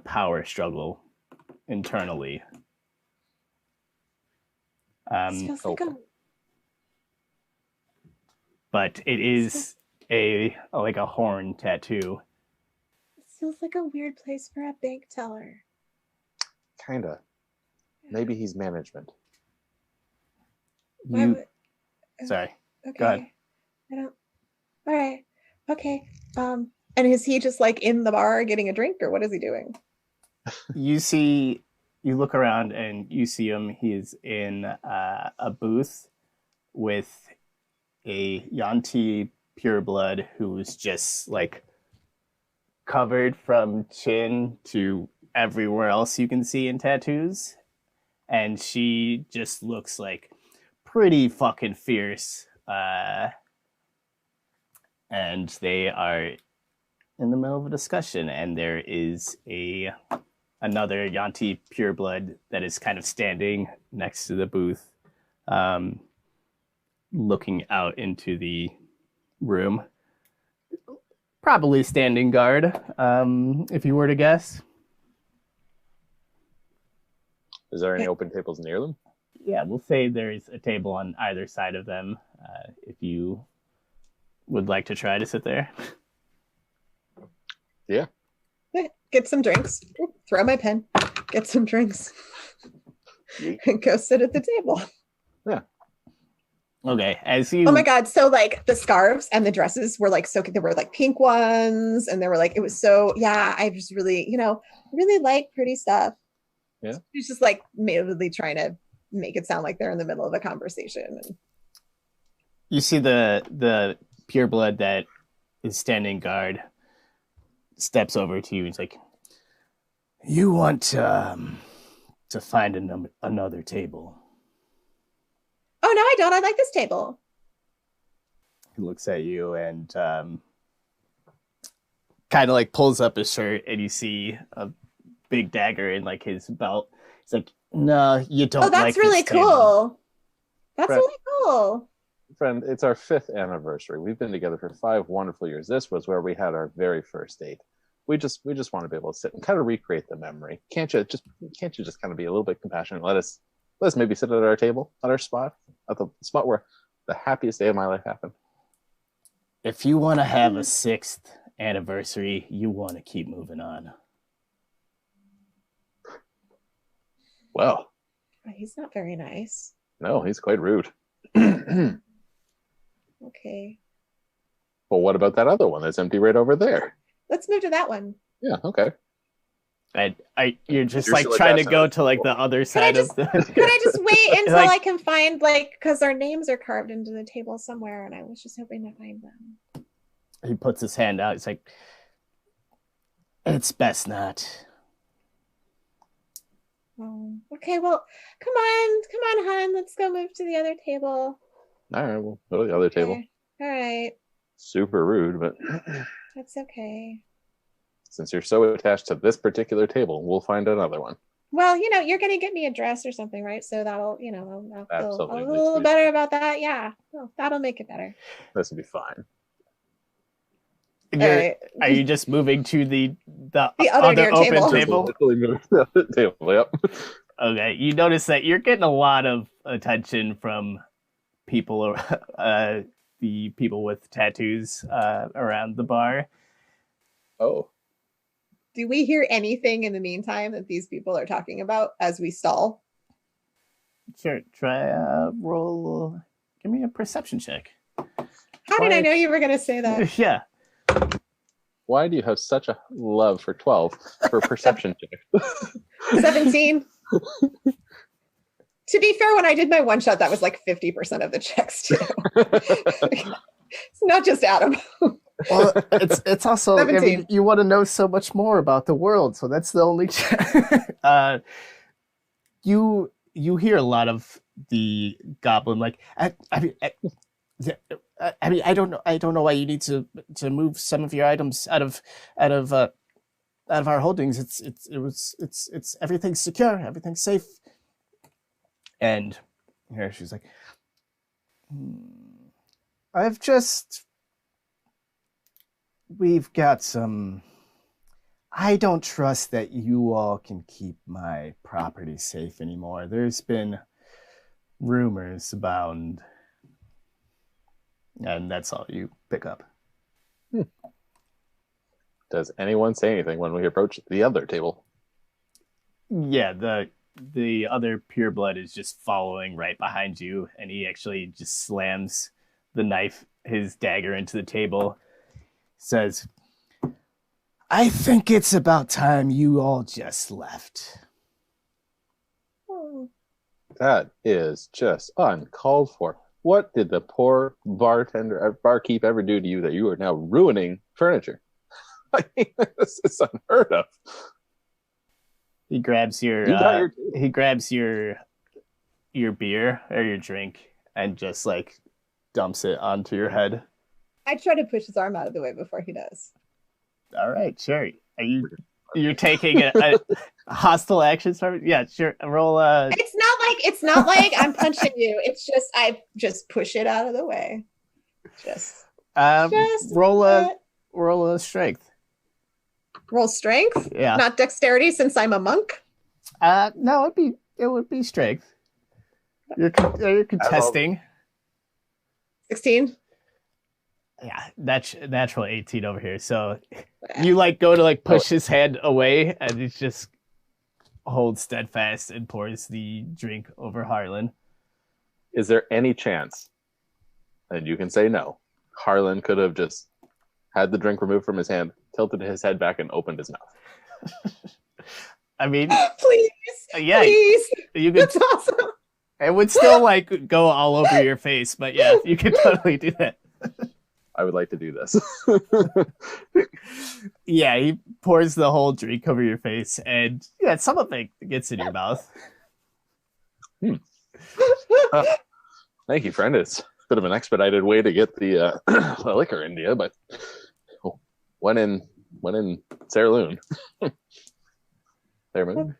power struggle internally. Feels like But it is a horn tattoo. it feels like a weird place for a bank teller. Kinda. Maybe he's management. Sorry. Okay. Go ahead. I don't. All right. Okay. And is he just like in the bar getting a drink, or what is he doing? You look around and you see him. He's in a booth with a Yanti pureblood who is just like covered from chin to everywhere else you can see in tattoos. And she just looks like pretty fucking fierce. And they are in the middle of a discussion, and there is another Yanti pureblood that is kind of standing next to the booth, looking out into the room. Probably standing guard, if you were to guess. Is there any open tables near them? Yeah, we'll say there's a table on either side of them, if you would like to try to sit there. Yeah. Get some drinks. Throw my pen. Get some drinks. And go sit at the table. Yeah. Okay, as you... Oh my god, so like the scarves and the dresses were like so, there were like pink ones, and there were like, it was so, yeah, I just really, really like pretty stuff. Yeah. He's just like really trying to make it sound like they're in the middle of a conversation. You see the pureblood that is standing guard steps over to you and he's like, "You want to find another table?" Oh no, I don't. I like this table. He looks at you and kind of like pulls up his shirt, and you see a big dagger in like his belt. He's like, "No, you don't." Oh, that's like really this table." cool. That's Friend, really cool. friend, it's our 5th anniversary. We've been together for 5 wonderful years. This was where we had our very first date. We just want to be able to sit and kind of recreate the memory. Can't you just kind of be a little bit compassionate? Let us maybe sit at our table, at our spot, at the spot where the happiest day of my life happened. If you want to have a 6th anniversary, you want to keep moving on. Well, He's not very nice. no, he's quite rude. Okay. Well, what about that other one that's empty right over there? Let's move to that one. Yeah, okay. And you're just You're like still trying to attached go to to like the other Could I side just of the. could I just wait until Like- I can find because our names are carved into the table somewhere, and I was just hoping to find them. He puts his hand out. He's like, "It's best not." Oh, okay. Well, come on, hon. Let's go move to the other table. All right, we'll go to the other table. Okay. All right. Super rude, but That's okay. since you're so attached to this particular table, we'll find another one. Well, you're gonna get me a dress or something, right? So that'll, I'll feel Absolutely. a little better about that. Yeah, well, that'll make it better. This will be fine. All right. Are you just moving to the other near open table. table? Literally move to the other table. Yep. Okay, you notice that you're getting a lot of attention from people, the people with tattoos around the bar. Oh, Do we hear anything in the meantime that these people are talking about as we stall? Sure, try roll. Give me a perception check. How did I know you were gonna say that? Yeah. why do you have such a love for 12 for perception check? 17. To be fair, when I did my one shot, that was like 50% of the checks too. It's not just Adam. Well, it's also. I 17. mean, you want to know so much more about the world, so that's the only. You hear a lot of the goblin like. I mean, I don't know why you need to move some of your items out of our holdings. It's everything's secure, everything's safe. And here she's like, we've got some. I don't trust that you all can keep my property safe anymore. There's been rumors abound. And that's all you pick up. Does anyone say anything when we approach the other table? Yeah, the other pureblood is just following right behind you, and he actually just slams the knife, his dagger, into the table. Says, "I think it's about time you all just left." That is just uncalled for. What did the poor barkeep ever do to you that you are now ruining furniture? I mean, this is unheard of. He grabs your your beer or your drink and just like dumps it onto your head. I try to push his arm out of the way before he does. All right, sure. You're taking a hostile action? Yeah, sure. Roll. It's not like I'm punching you. It's just I just push it out of the way. Just roll a strength. Roll strength. Yeah. Not dexterity, since I'm a monk. No, it would be strength. You're contesting. 16. Yeah, that's natural 18 over here. So you like go to like push his hand away, and it just holds steadfast and pours the drink over Harlan. Is there any chance, and you can say no, Harlan could have just had the drink removed from his hand, tilted his head back, and opened his mouth? I mean, Please. yeah, Please. you could. That's awesome. It would still like go all over your face, but yeah, you could totally do that. I would like to do this. Yeah, he pours the whole drink over your face, and yeah, some of it gets in your mouth. Thank you, friend. It's a bit of an expedited way to get the liquor into you, but when in Saraloon. Saraloon?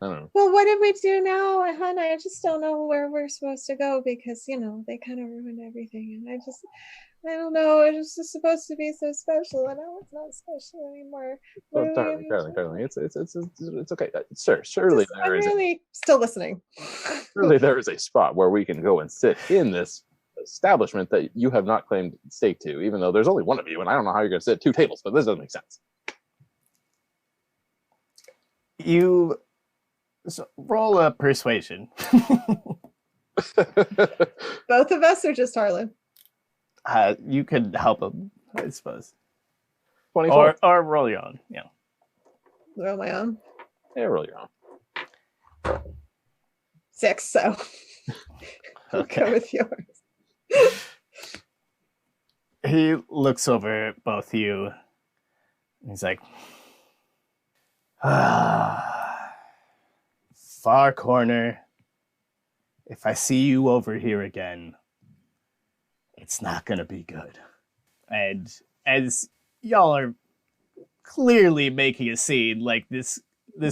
I don't know. Well, what did we do now, hon? I just don't know where we're supposed to go because, you know, they kind of ruined everything. And I don't know. It was just supposed to be so special, and now it's not special anymore. Oh, darling, it's okay, sir. Surely I'm really still listening. surely there is a spot where we can go and sit in this establishment that you have not claimed stake to, even though there's only one of you, and I don't know how you're going to sit at two tables, but this doesn't make sense. You roll a persuasion. Both of us, or just Harlan? You could help him, I suppose. 24. Or roll your own. Yeah. Roll my own. Yeah, roll your own. 6, so I'll go with yours. He looks over at both of you. And he's like, far corner. If I see you over here again, it's not going to be good. And as y'all are clearly making a scene, like this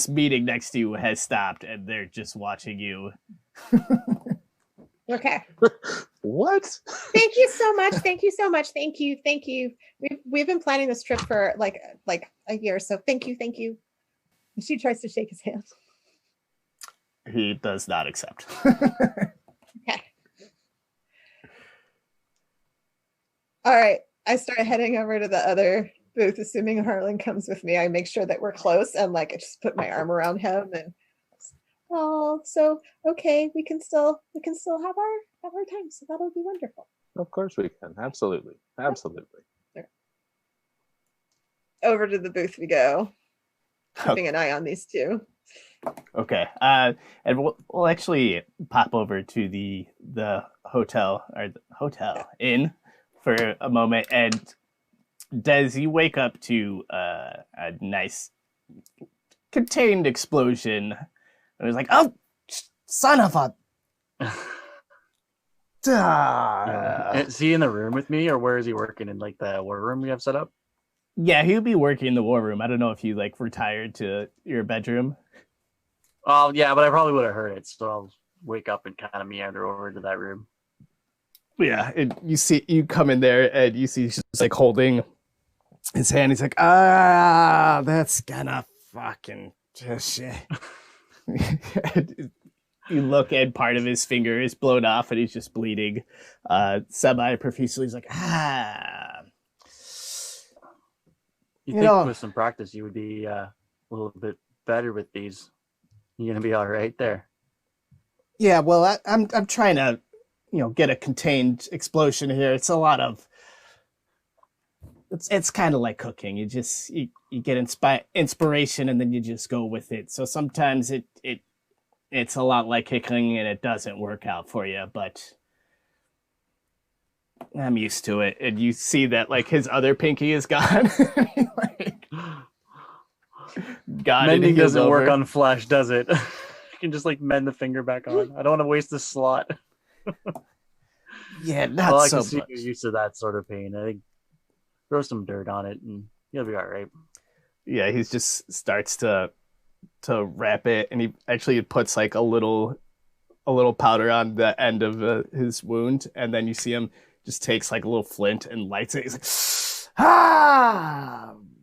meeting next to you has stopped and they're just watching you. Okay. What? Thank you so much. Thank you so much. Thank you. Thank you. We've been planning this trip for like a year, so thank you. Thank you. And she tries to shake his hand. He does not accept. Okay. All right. I start heading over to the other booth, assuming Harlan comes with me. I make sure that we're close and like I just put my arm around him and so okay, we can still have our time. So that'll be wonderful. Of course we can. Absolutely. Over to the booth we go. Keeping an eye on these two. Okay. And we'll actually pop over to the hotel or the hotel inn for a moment. And Des, you wake up to a nice contained explosion. It was like, oh, son of a. Is he in the room with me, or where is he working? In like the war room we have set up? Yeah, he'll be working in the war room. I don't know if you like retired to your bedroom. Oh yeah, but I probably would have heard it, so I'll wake up and kind of meander over to that room. Yeah, and you come in there and you see he's just like holding his hand. He's like, that's gonna fucking just shit. You look and part of his finger is blown off and he's just bleeding semi-profusely. He's like, You think with some practice you would be a little bit better with these? You're gonna be all right there. Yeah, well, I'm trying to, get a contained explosion here. It's a lot of. It's kind of like cooking. You just you get inspiration and then you just go with it. So sometimes it's a lot like cooking and it doesn't work out for you, but I'm used to it. And you see that like his other pinky is gone. Like, mending doesn't work on flesh, does it? You can just like mend the finger back on. I don't want to waste the slot. Yeah, not so much. You're used to that sort of pain. I think throw some dirt on it and you'll be all right. Yeah, he just starts to wrap it, and he actually puts like a little powder on the end of his wound, and then you see him just takes like a little flint and lights it. He's like,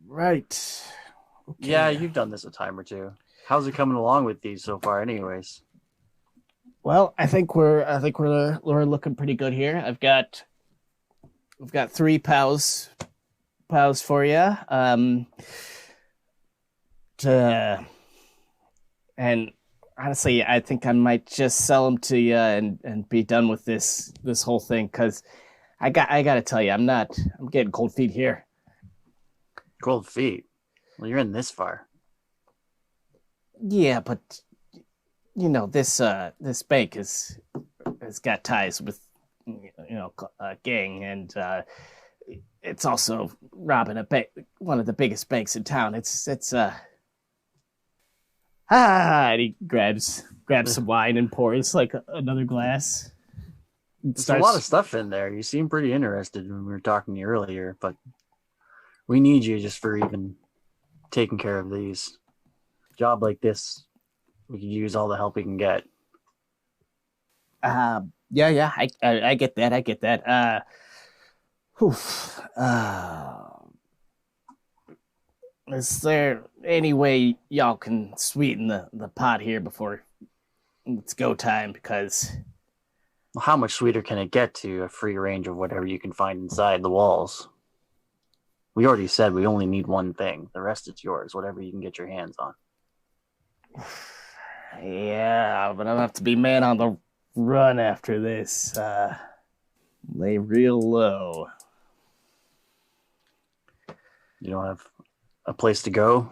right. Okay. Yeah, you've done this a time or two. How's it coming along with these so far, anyways? Well, I think we're looking pretty good here. We've got 3 pals for you. And honestly, I think I might just sell them to you and be done with this whole thing, because I got to tell you, I'm getting cold feet here. Cold feet? Well, you're in this far. Yeah, but this bank has got ties with a gang, and it's also robbing a bank, one of the biggest banks in town. And he grabs some wine and pours like another glass. There's a lot of stuff in there. You seem pretty interested when we were talking to you earlier, but we need you just for even taking care of these. Job like this, we could use all the help we can get. Yeah, I get that. I get that. Is there any way y'all can sweeten the pot here before it's go time? Because Well, how much sweeter can it get to a free range of whatever you can find inside the walls? We already said we only need one thing. The rest is yours, whatever you can get your hands on. yeah, but I'll have to be man on the run after this. Lay real low. You don't have a place to go?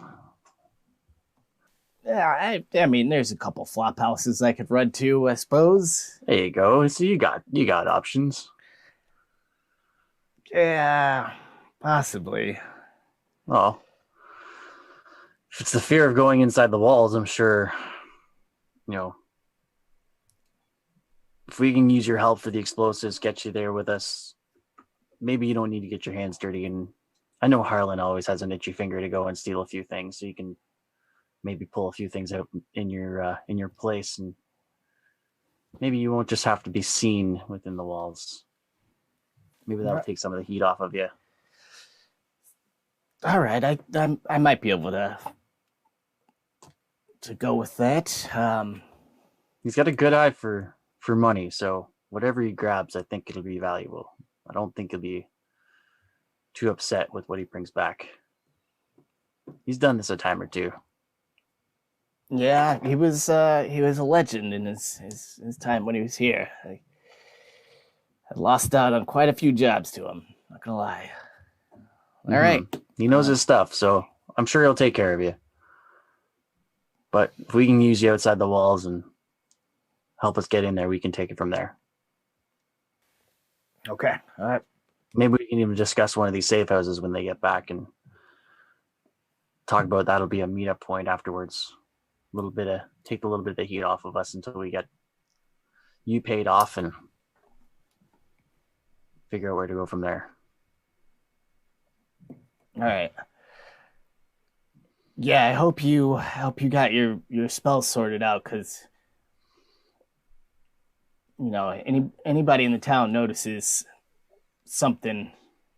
Yeah, I mean, there's a couple flop houses I could run to, I suppose. There you go. So you got options. Yeah, possibly. Oh. If it's the fear of going inside the walls, I'm sure, if we can use your help for the explosives, get you there with us, maybe you don't need to get your hands dirty. And I know Harlan always has an itchy finger to go and steal a few things, so you can maybe pull a few things out in your place, and maybe you won't just have to be seen within the walls. Maybe that'll take some of the heat off of you. All right, I might be able to go with that. He's got a good eye for money, so whatever he grabs, I think it'll be valuable. I don't think he'll be too upset with what he brings back. He's done this a time or two. Yeah, he was a legend in his time when he was here. I lost out on quite a few jobs to him, not gonna lie. All right. He knows his stuff, so I'm sure he'll take care of you. But if we can use you outside the walls and help us get in there, we can take it from there. Okay. All right. Maybe we can even discuss one of these safe houses when they get back and talk about that'll be a meetup point afterwards. Take a little bit of the heat off of us until we get you paid off and figure out where to go from there. All right. Yeah, I hope you got your spells sorted out, because anybody in the town notices something,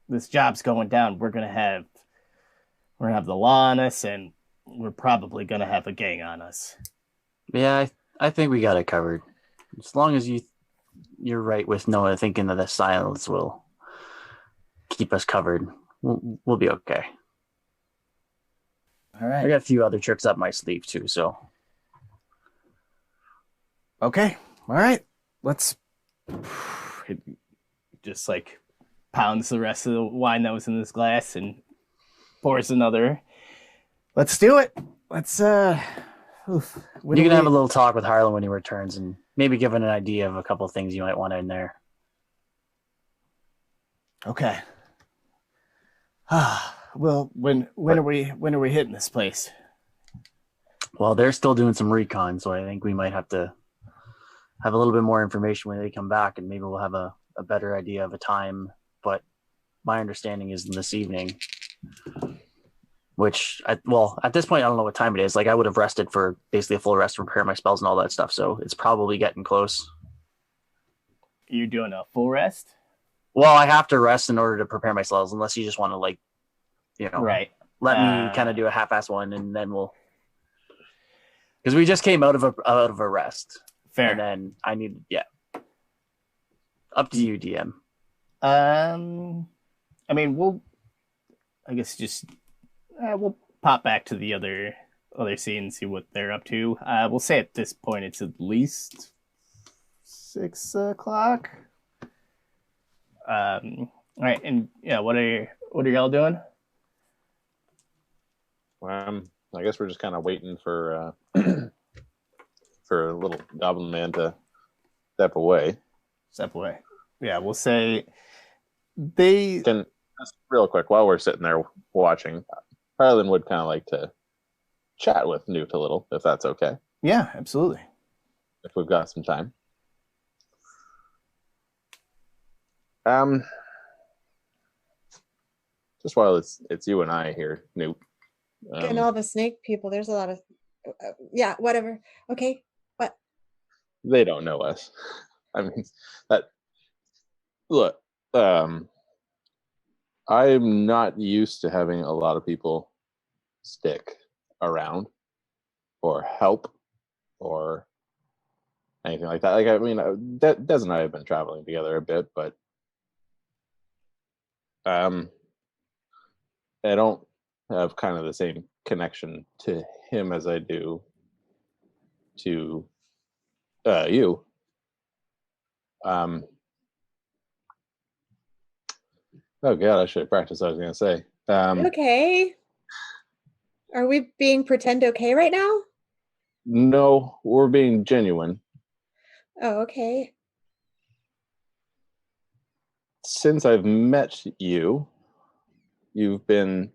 this job's going down, we're gonna have the law on us, and we're probably gonna have a gang on us. Yeah, I think we got it covered. As long as you're right with Noah thinking that the silence will keep us covered, we'll be okay. All right. I got a few other tricks up my sleeve too, so. Okay. All right. Let's just like pounds the rest of the wine that was in this glass and pours another. Let's do it. Let's you can have a little talk with Harlan when he returns and maybe give him an idea of a couple of things you might want in there. Okay. Well, when are we hitting this place? Well, they're still doing some recon, so I think we might have to have a little bit more information when they come back, and maybe we'll have a better idea of a time. But my understanding is this evening, which at this point I don't know what time it is. Like, I would have rested for basically a full rest to prepare my spells and all that stuff, so it's probably getting close. You doing a full rest? Well, I have to rest in order to prepare my spells, unless you just want to right. Let me kind of do a half-ass one, and then because we just came out of a rest. Fair. And then I need up to you, DM. I mean, we'll pop back to the other scene and see what they're up to. We'll say at this point it's at least 6 o'clock. All right, and yeah, what are y'all doing? I guess we're just kind of waiting for for a little goblin man to step away. Yeah, we'll say they. Just real quick, while we're sitting there watching, Harlan would kind of like to chat with Newt a little, if that's okay, Yeah, absolutely. if we've got some time. Um, just while it's you and I here, Newt. And all the snake people, there's a lot of yeah, whatever. Okay, what? They don't know us. I mean, that look. I'm not used to having a lot of people stick around or help or anything like that. Like, I mean, Des and I have been traveling together a bit, but I don't have kind of the same connection to him as I do to you. Oh god, I should have practiced what I was going to say. Okay. Are we being pretend okay right now? No, we're being genuine. Oh, okay. Since I've met you, you've been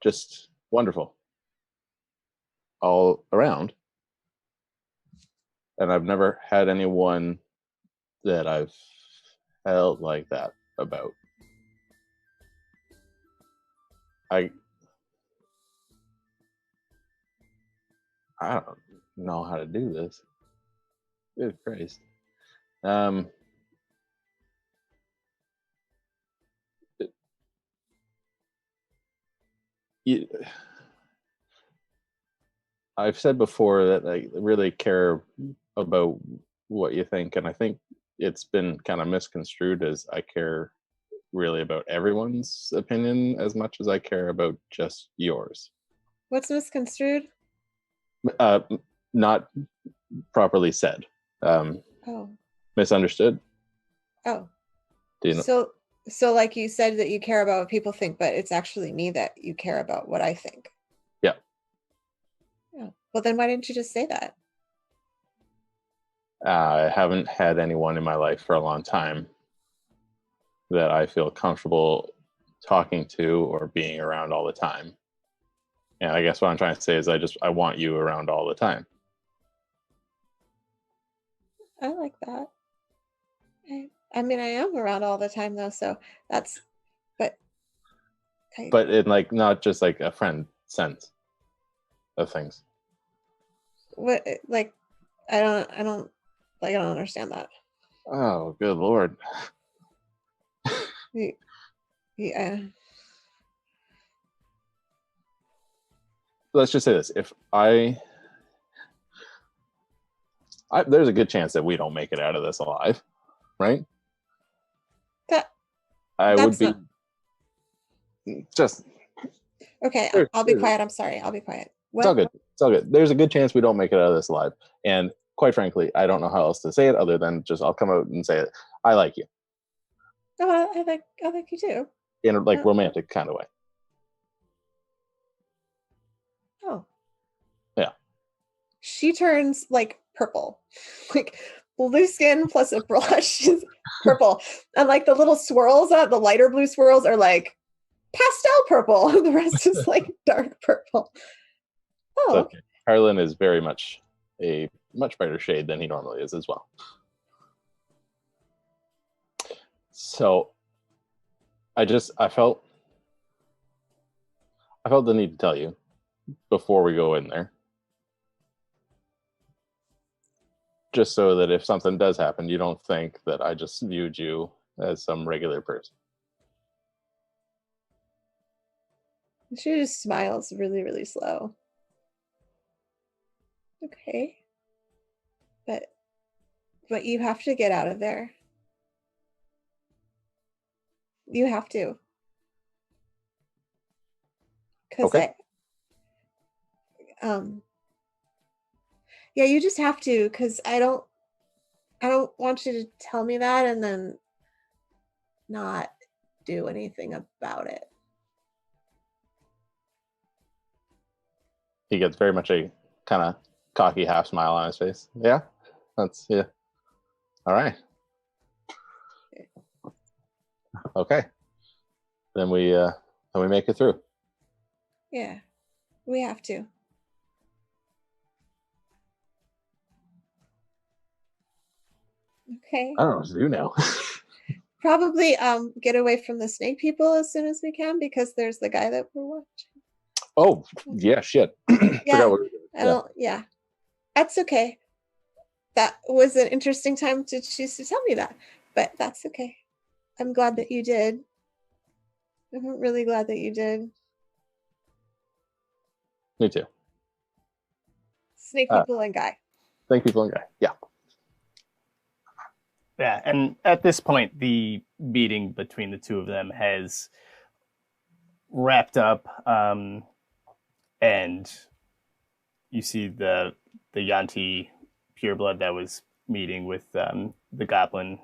just wonderful all around. And I've never had anyone that I've felt like that about. I don't know how to do this. Good Christ. I've said before that I really care about what you think, and I think it's been kind of misconstrued as I care really about everyone's opinion as much as I care about just yours. What's misconstrued? Not properly said. Oh. Misunderstood. Oh. Do you know? So like you said that you care about what people think, but it's actually me that you care about what I think. Yeah. Yeah. Well, then why didn't you just say that? I haven't had anyone in my life for a long time that I feel comfortable talking to or being around all the time. And I guess what I'm trying to say is I want you around all the time. I like that. I mean, I am around all the time though, so that's, but in like not just like a friend sense of things. what, like, I don't understand that. Oh, good Lord. Yeah. Let's just say this: if I there's a good chance that we don't make it out of this alive, right? I would be just okay. I'll be quiet. I'm sorry. I'll be quiet. What? It's all good. It's all good. There's a good chance we don't make it out of this alive, and quite frankly, I don't know how else to say it other than just I'll come out and say it. I like you. Oh, I like you too. In a like romantic kind of way. Oh. Yeah. She turns like purple, like blue skin plus a blush is purple, and like the little swirls, the lighter blue swirls are like pastel purple. The rest is like dark purple. Oh. Okay. Harlan is very much a much brighter shade than he normally is as well. So I felt the need to tell you before we go in there. Just so that if something does happen, you don't think that I just viewed you as some regular person. She just smiles really, really slow. Okay. But you have to get out of there. You have to. Because okay. Yeah, you just have to, because I don't want you to tell me that and then not do anything about it. He gets very much a kind of cocky half smile on his face. Yeah, that's yeah. All right. Okay. Then we make it through. Yeah, we have to. Okay. I don't know what to do now. Probably get away from the snake people as soon as we can because there's the guy that we're watching. Oh, yeah, shit. Yeah. Forgot Yeah. That's okay. That was an interesting time to choose to tell me that, but that's okay. I'm glad that you did. I'm really glad that you did. Me too. Snake people and guy. Thank people and guy. Yeah. Yeah, and at this point, the meeting between the two of them has wrapped up, and you see the Yanti pureblood that was meeting with the Goblin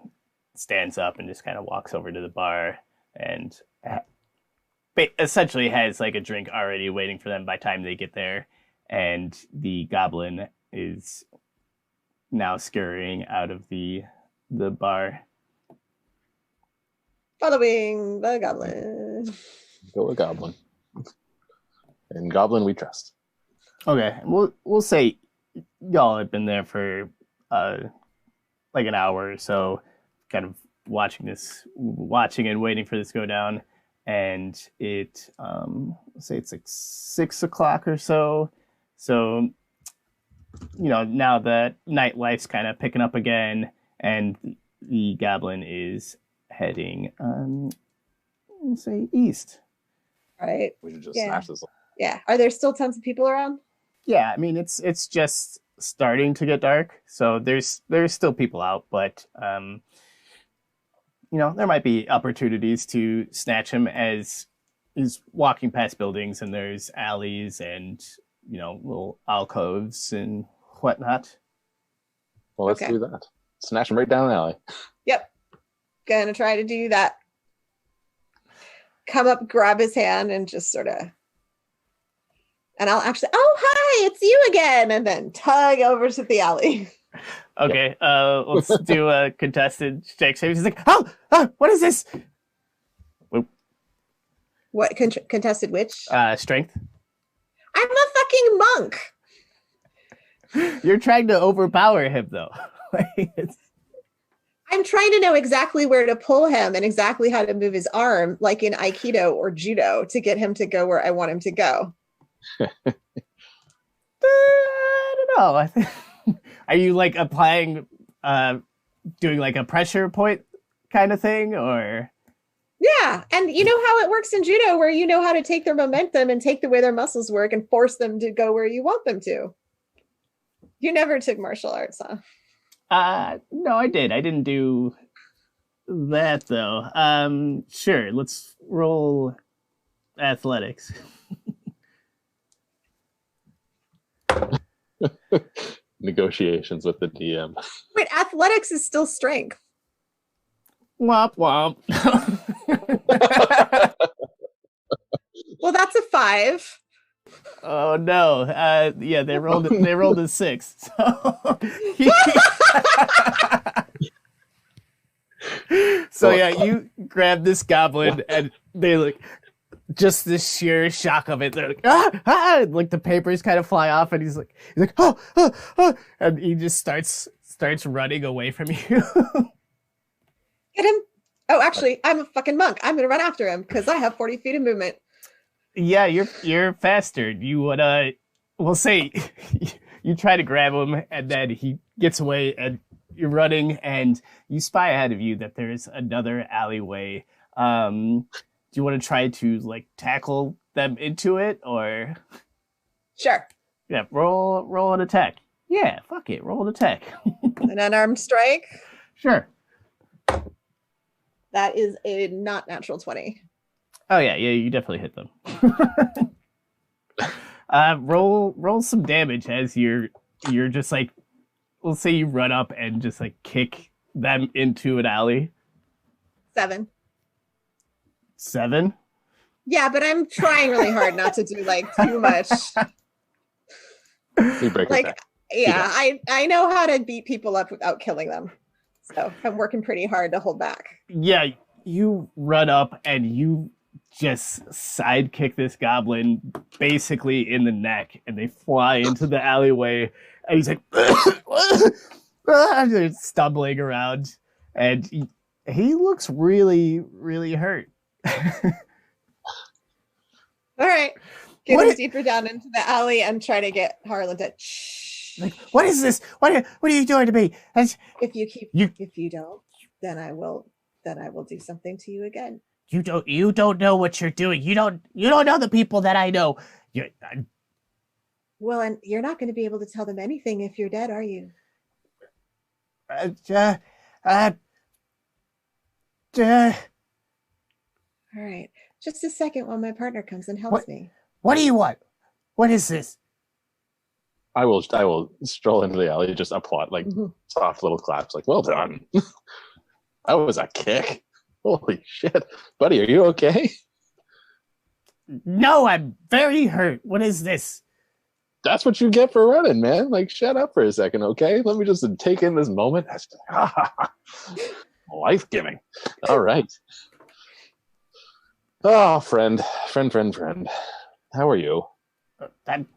stands up and just kind of walks over to the bar and essentially has like a drink already waiting for them by the time they get there, and the Goblin is now scurrying out of the bar. Following the Goblin. Go with Goblin. And Goblin we trust. Okay, we'll say y'all have been there for like an hour or so, kind of watching and waiting for this to go down, and it let's say it's like 6 o'clock or so. So now that nightlife's kind of picking up again, and the Goblin is heading we'll say east. Right. We should just smash this. Yeah. Are there still tons of people around? Yeah, I mean it's just starting to get dark, so there's still people out, but there might be opportunities to snatch him as he's walking past buildings, and there's alleys and little alcoves and whatnot. Well, let's do that. Snatch him right down the alley. Yep. Gonna try to do that. Come up, grab his hand, and just sort of. And I'll actually, oh, hi, it's you again. And then tug over to the alley. Okay, let's do a contested check. He's like, oh, what is this? What, contested which? Strength. I'm a fucking monk. You're trying to overpower him, though. I'm trying to know exactly where to pull him and exactly how to move his arm, like in Aikido or Judo, to get him to go where I want him to go. I don't know. Are you like applying, doing like a pressure point kind of thing, or? Yeah, and you know how it works in Judo, where you know how to take their momentum and take the way their muscles work and force them to go where you want them to. You never took martial arts, huh? No, I did. I didn't do that though. Sure. Let's roll athletics. Negotiations with the DM. Wait, athletics is still strength. Womp womp. Well, that's a 5. Oh no! Yeah, they rolled a 6. So yeah, you grab this goblin, and they like just the sheer shock of it. They're like like the papers kind of fly off, and he's like oh, and he just starts running away from you. Get him! Oh, actually, I'm a fucking monk. I'm gonna run after him because I have 40 feet of movement. Yeah, you're faster. You would we'll say you try to grab him, and then he gets away, and you're running, and you spy ahead of you that there's another alleyway. Do you want to try to like tackle them into it, or? Sure. Yeah, roll an attack. Yeah, fuck it, roll an attack. An unarmed strike. Sure. That is a not natural 20. Oh yeah, you definitely hit them. Roll some damage as you're just like, we'll say you run up and just like kick them into an alley. 7. 7? Yeah, but I'm trying really hard not to do like too much. You break like, yeah, I know how to beat people up without killing them. So I'm working pretty hard to hold back. Yeah, you run up and you just sidekick this goblin basically in the neck, and they fly into the alleyway, and he's like they're stumbling around, and he looks really, really hurt. All right. Get him deeper down into the alley and try to get Harlan to shh. Like, what is this? What are you doing to me? If you don't, then I will do something to you again. You don't know what you're doing. You don't know the people that I know. Well, and you're not going to be able to tell them anything if you're dead, are you? All right. Just a second while my partner comes and helps me. What do you want? What is this? I will stroll into the alley, just applaud, like soft little claps, like, well done. That was a kick. Holy shit. Buddy, are you okay? No, I'm very hurt. What is this? That's what you get for running, man. Like, shut up for a second, okay? Let me just take in this moment. That's life-giving. All right. Oh, friend. How are you? I'm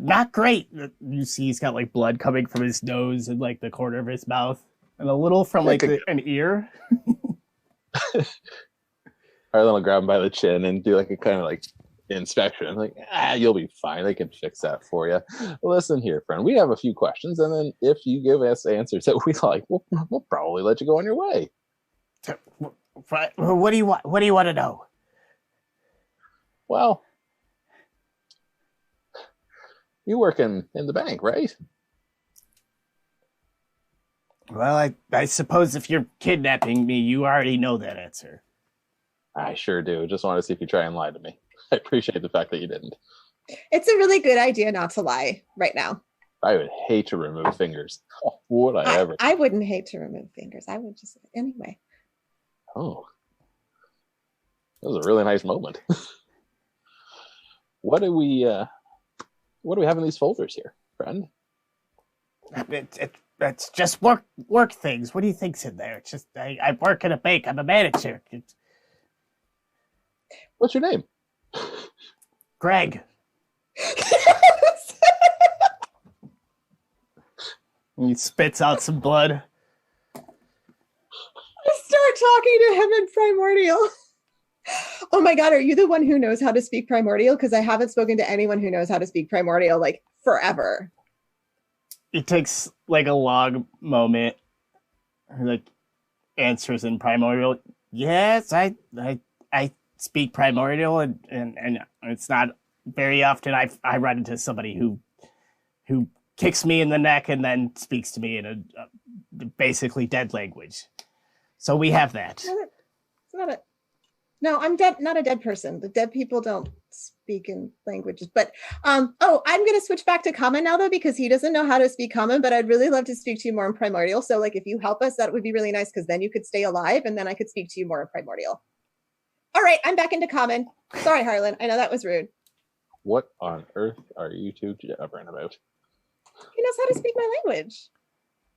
not great. You see he's got like blood coming from his nose and like the corner of his mouth and a little from like an ear. Harlan will grab him by the chin and do like a kind of like inspection. Like, you'll be fine. I can fix that for you. Listen here, friend. We have a few questions, and then if you give us answers that we like, we'll probably let you go on your way. What do you want? What do you want to know? Well, you work in the bank, right? Well, I suppose if you're kidnapping me, you already know that answer. I sure do. Just wanted to see if you try and lie to me. I appreciate the fact that you didn't. It's a really good idea not to lie right now. I would hate to remove fingers. Oh, would I ever? I wouldn't hate to remove fingers. I would just anyway. Oh, that was a really nice moment. What do we have in these folders here, friend? It's just work things. What do you think's in there? It's just I work in a bank. I'm a manager. What's your name? Greg. He spits out some blood. I start talking to him in Primordial. Oh my god, are you the one who knows how to speak Primordial? Because I haven't spoken to anyone who knows how to speak Primordial like forever. It takes like a long moment. Like answers in Primordial. Yes, I speak Primordial, and it's not very often I run into somebody who kicks me in the neck and then speaks to me in a basically dead language. So we have that. It's not a. No, I'm dead. Not a dead person. The dead people don't speak in languages. But I'm going to switch back to Common now though, because he doesn't know how to speak Common. But I'd really love to speak to you more in Primordial. So like, if you help us, that would be really nice because then you could stay alive, and then I could speak to you more in Primordial. All right, I'm back into Common. Sorry, Harlan. I know that was rude. What on earth are you two jabbering about? He knows how to speak my language.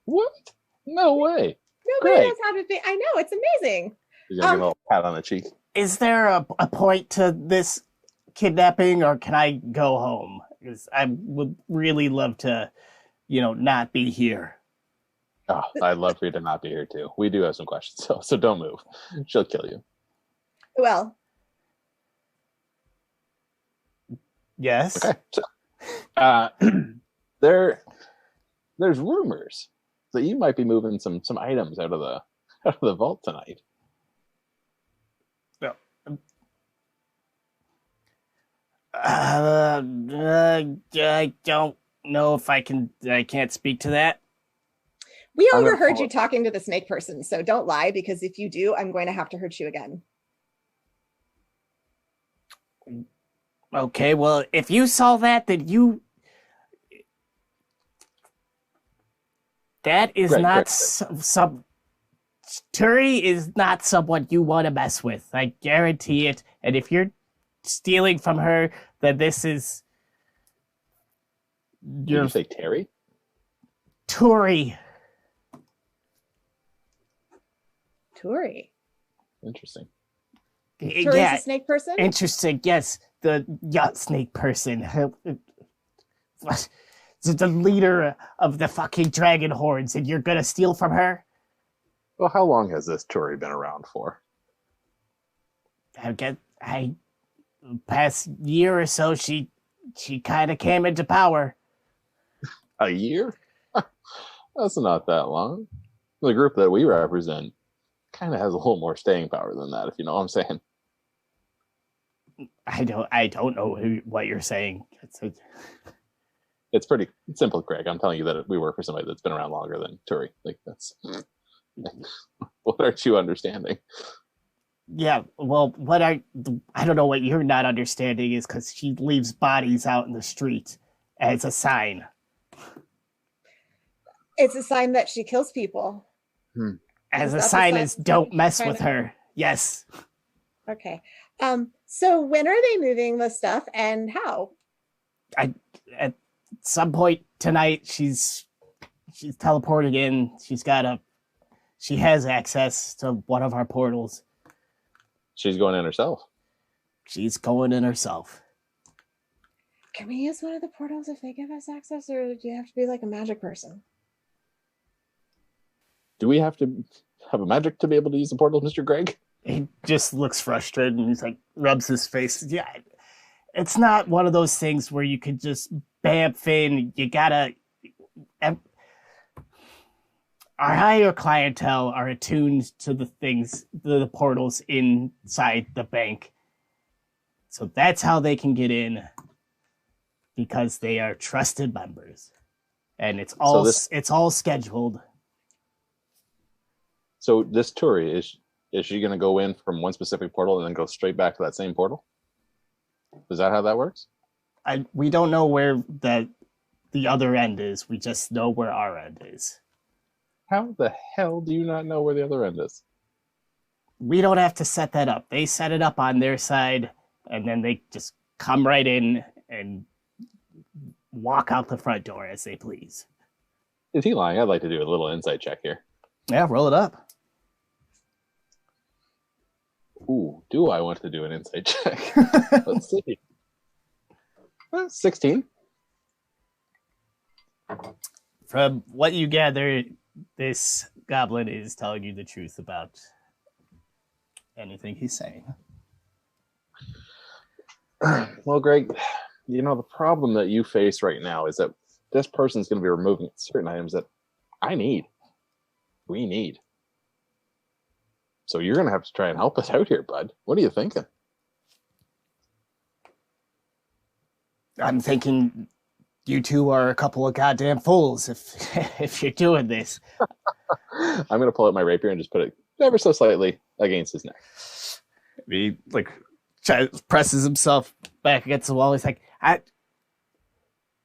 What? No way. Nobody knows how to speak. I know, it's amazing. He's gonna give him a little pat on the cheek. Is there a point to this kidnapping, or can I go home? Because I would really love to, not be here. Oh, I'd love for you to not be here too. We do have some questions, so don't move. She'll kill you. Well. Yes. Okay. So, there's rumors that you might be moving some items out of the vault tonight. I don't know if I can't speak to that. We overheard you talking to the snake person, so don't lie, because if you do, I'm going to have to hurt you again. Okay, well, if you saw that, then that is not some Turi is not someone you want to mess with. I guarantee it. And if you're stealing from her, then this is. Did you say Terry? Turi. Turi. Interesting. Turi's Yeah, a snake person? interesting. Yes, the yacht snake person. The leader of the fucking dragon hordes, and you're gonna steal from her? Well, how long has this Tory been around for? I past year or so, she kind of came into power. A year? That's not that long. The group that we represent kind of has a little more staying power than that, if you know what I'm saying. I don't know what you're saying. It's pretty simple, Greg. I'm telling you that we work for somebody that's been around longer than Turi. Like, that's what aren't you understanding? Yeah, well, I don't know what you're not understanding is because she leaves bodies out in the street as a sign. It's a sign that she kills people. As Is a that the sign sign is don't mess kind with of- her. Yes. Okay. So when are they moving the stuff and how? At some point tonight, she's teleporting in. She has access to one of our portals. She's going in herself. She's going in herself. Can we use one of the portals if they give us access, or do you have to be like a magic person? Do we have to have a magic to be able to use the portal, Mr. Greg? He just looks frustrated and he's like rubs his face. Yeah, it's not one of those things where you could just bamf in. You gotta. Our higher clientele are attuned to the things, the portals inside the bank. So that's how they can get in, because they are trusted members, and it's all scheduled. So this Turi, is she going to go in from one specific portal and then go straight back to that same portal? Is that how that works? We don't know where the other end is. We just know where our end is. How the hell do you not know where the other end is? We don't have to set that up. They set it up on their side, and then they just come right in and walk out the front door as they please. Is he lying? I'd like to do a little insight check here. Yeah, roll it up. Ooh, do I want to do an insight check? Let's see. 16. From what you gather, this goblin is telling you the truth about anything he's saying. Well, Greg, you know, the problem that you face right now is that this person's going to be removing certain items that we need. So you're going to have to try and help us out here, bud. What are you thinking? I'm thinking you two are a couple of goddamn fools if you're doing this. I'm going to pull out my rapier and just put it ever so slightly against his neck. He presses himself back against the wall. He's like,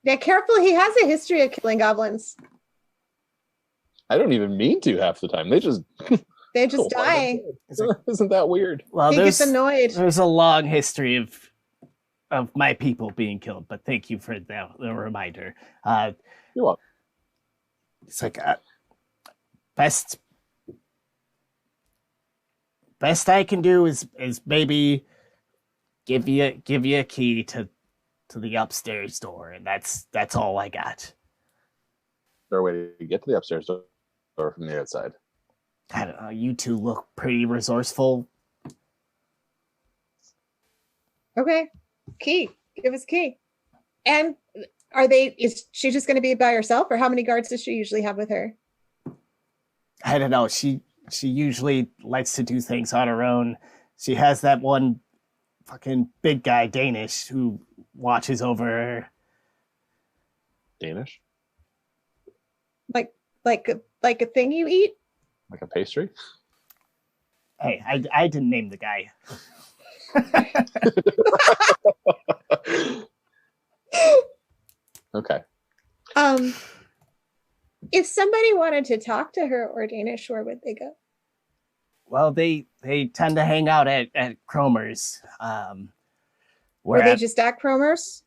Yeah, careful. He has a history of killing goblins. I don't even mean to half the time. They just die. Isn't that weird? Well, He gets annoyed. There's a long history of my people being killed, but thank you for the reminder. You're welcome. It's like best I can do is maybe give you a key to the upstairs door, and that's all I got. Is there a way to get to the upstairs door from the outside? I don't know. You two look pretty resourceful. Okay. Key. Give us key. And is she just going to be by herself, or how many guards does she usually have with her? I don't know. She usually likes to do things on her own. She has that one fucking big guy, Danish, who watches over her. Danish? Like a thing you eat? Like a pastry? Hey, I didn't name the guy. Okay. If somebody wanted to talk to her or Danish, where would they go? Well, they tend to hang out at Cromer's. Were they just at Cromer's?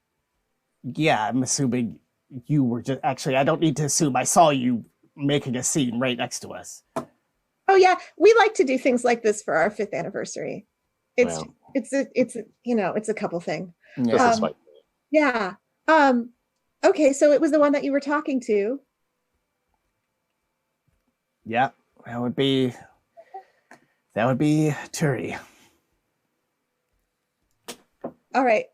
Yeah, I'm assuming you were just... Actually, I don't need to assume. I saw you making a scene right next to us. Oh yeah, we like to do things like this for our 5th anniversary. It's Well. it's a couple thing. Just Yeah. a spite. Yeah. Okay, so it was the one that you were talking to. Yeah, that would be Turi. All right.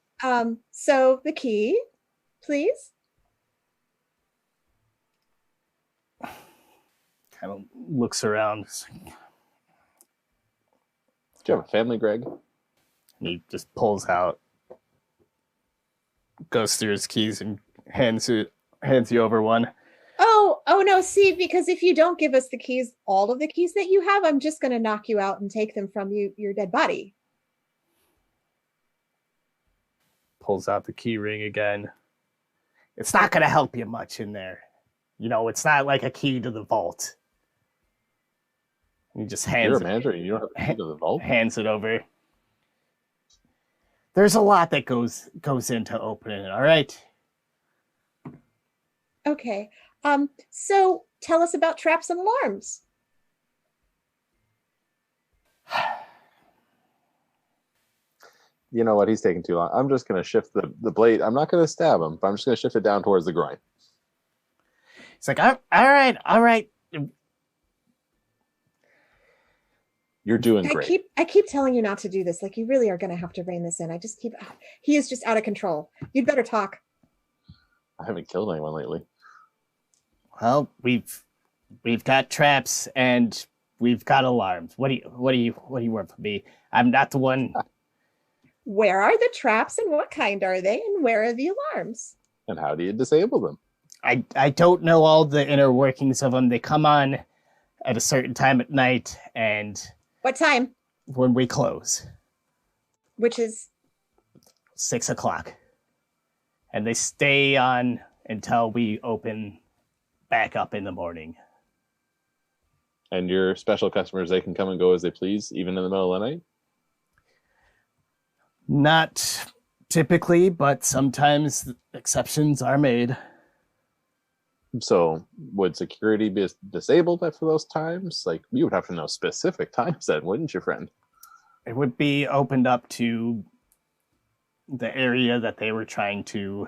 So the key, please. Kind of looks around. Do you have a family, Greg? He just pulls out, goes through his keys, and hands you over one. Oh no, see, because if you don't give us the keys, all of the keys that you have, I'm just gonna knock you out and take them from your dead body. Pulls out the key ring again. It's not going to help you much in there. You know, it's not like a key to the vault. He just hands You're a manager. You don't have a key to the vault. Hands it over. There's a lot that goes into opening it. All right. Okay. So tell us about traps and alarms. You know what? He's taking too long. I'm just going to shift the blade. I'm not going to stab him, but I'm just going to shift it down towards the groin. It's like, all right. You're doing great. I keep telling you not to do this. Like, you really are going to have to rein this in. He is just out of control. You'd better talk. I haven't killed anyone lately. Well, we've got traps and we've got alarms. What do you want from me? I'm not the one. Where are the traps and what kind are they? And where are the alarms? And how do you disable them? I don't know all the inner workings of them. They come on at a certain time at night and What time? when we close, Which is 6 o'clock. And they stay on until we open back up in the morning. And your special customers, they can come and go as they please, even in the middle of the night? Not typically, but sometimes exceptions are made. So would security be disabled for those times? Like, you would have to know specific times then, wouldn't you, friend? It would be opened up to the area that they were trying to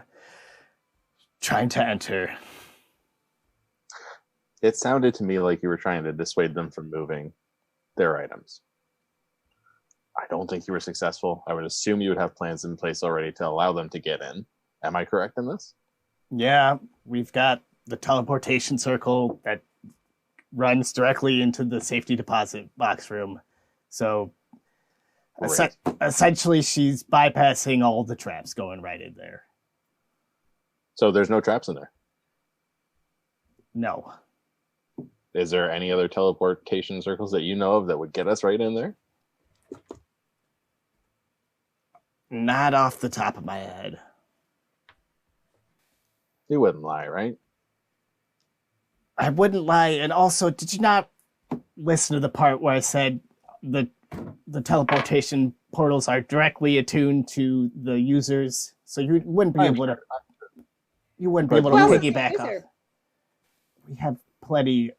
enter. It sounded to me like you were trying to dissuade them from moving their items. I don't think you were successful. I would assume you would have plans in place already to allow them to get in. Am I correct in this? Yeah, we've got the teleportation circle that runs directly into the safety deposit box room. So essentially, she's bypassing all the traps going right in there. So there's no traps in there? No. Is there any other teleportation circles that you know of that would get us right in there? Not off the top of my head. You wouldn't lie, right? I wouldn't lie. And also, did you not listen to the part where I said the teleportation portals are directly attuned to the users? So you wouldn't be able to piggyback off. We have plenty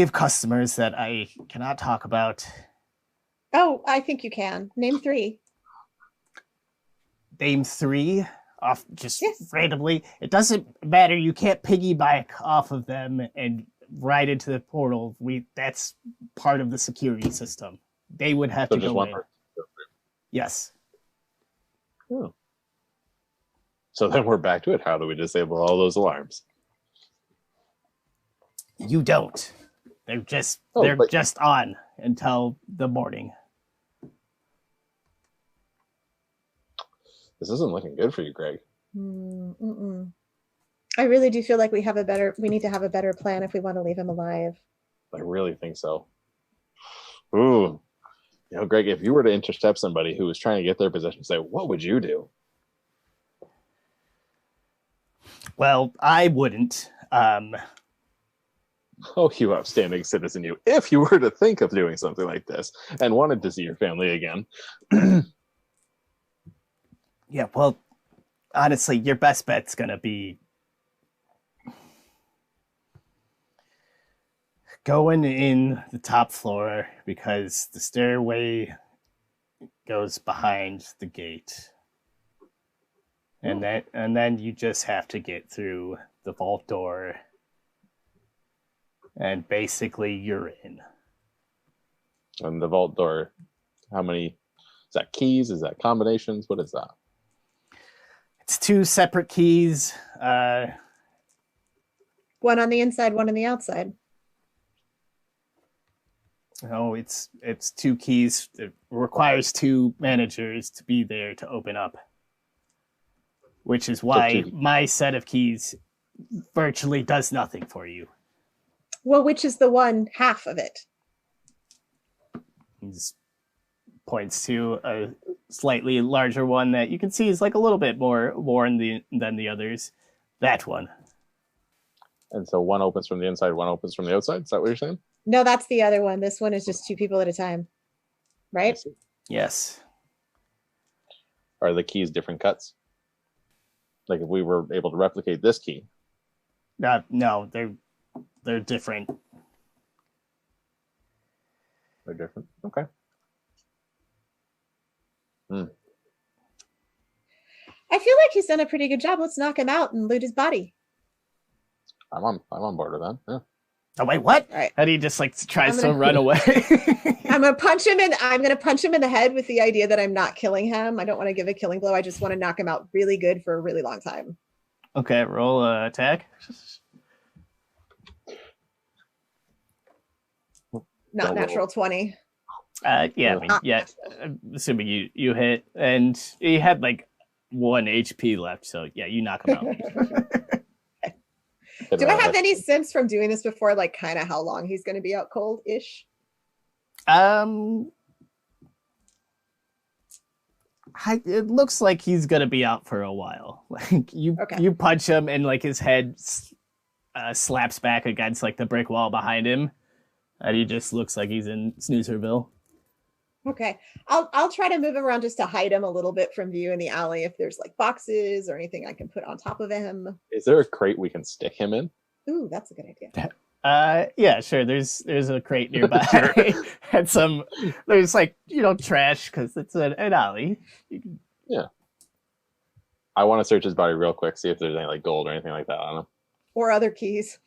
of customers that I cannot talk about. Oh, I think you can. Name 3. Name 3 off just Yes. randomly. It doesn't matter. You can't piggyback off of them and right into the portal. That's part of the security system. They would have to go in. Yes. Oh. So then we're back to it. How do we disable all those alarms? You don't. They're just just on until the morning. This isn't looking good for you, Greg. I really do feel like we need to have a better plan if we want to leave him alive. I really think so. Ooh. You know, Greg, if you were to intercept somebody who was trying to get their position, say, what would you do? Well, I wouldn't. Oh, you outstanding citizen, you. If you were to think of doing something like this and wanted to see your family again. Yeah, well, honestly, your best bet's going to be going in the top floor because the stairway goes behind the gate. And then you just have to get through the vault door. And basically you're in. And the vault door, how many? Is that keys? Is that combinations? What is that? It's 2 separate keys. One on the inside, one on the outside. No, it's 2 keys. It requires 2 managers to be there to open up. Which is why my set of keys virtually does nothing for you. Well, which is the one half of it? He just points to a slightly larger one that you can see is like a little bit more worn than the others. That one. And so one opens from the inside, one opens from the outside. Is that what you're saying? No, that's the other one. This one is just 2 people at a time. Right? Yes. Are the keys different cuts? Like if we were able to replicate this key. No, they're different. They're different. Okay. I feel like he's done a pretty good job. Let's knock him out and loot his body. I'm on board with that. Yeah. Oh wait, what? All right. And he just like tries to run away. I'm gonna punch him in the head with the idea that I'm not killing him. I don't want to give a killing blow. I just want to knock him out really good for a really long time. Okay, roll attack. Not natural 20. Yeah, I'm assuming you hit, and he had like 1 HP left, so yeah, you knock him out. Do I have any sense from doing this before, like kind of how long he's going to be out cold-ish? It looks like he's gonna be out for a while. Like you punch him, and like his head slaps back against like the brick wall behind him, and he just looks like he's in Snoozerville. Okay, I'll try to move him around just to hide him a little bit from view in the alley. If there's like boxes or anything I can put on top of him. Is there a crate we can stick him in? Ooh, that's a good idea. Yeah, sure. There's a crate nearby, and there's like trash because it's an alley. Yeah. I want to search his body real quick, see if there's any like gold or anything like that on him, Or other keys.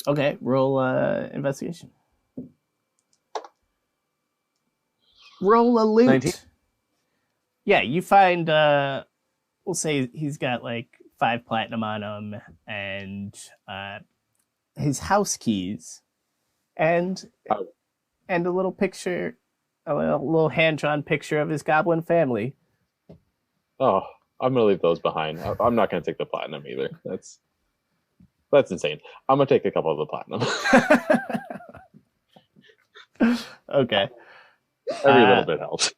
Okay, roll investigation. Roll a loot. 19. Yeah, you find we'll say he's got like 5 platinum on him, and his house keys, and a little picture, a little hand-drawn picture of his goblin family. Oh, I'm gonna leave those behind. I'm not gonna take the platinum either. That's insane. I'm gonna take a couple of the platinum. Okay. Every little bit helps.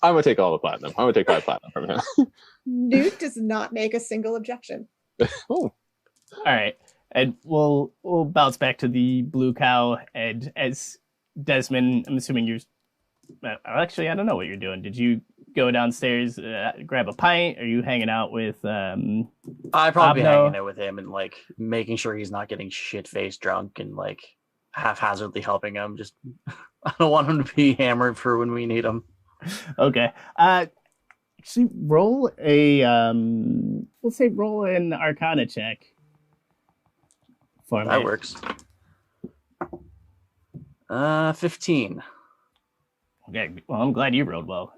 I'm gonna take all the platinum. I'm gonna take 5 platinum from him. Newt does not make a single objection. Oh. All right. And we'll bounce back to the blue cow. And as Desmond, I'm assuming you're. Actually, I don't know what you're doing. Did you go downstairs, grab a pint? Are you hanging out with? I'd probably be hanging out with him and like making sure he's not getting shit-faced drunk and like haphazardly helping him. Just I don't want him to be hammered for when we need him. Okay. Actually, roll a we'll say roll an Arcana check. For me. That works. 15. Okay. Well, I'm glad you rolled well.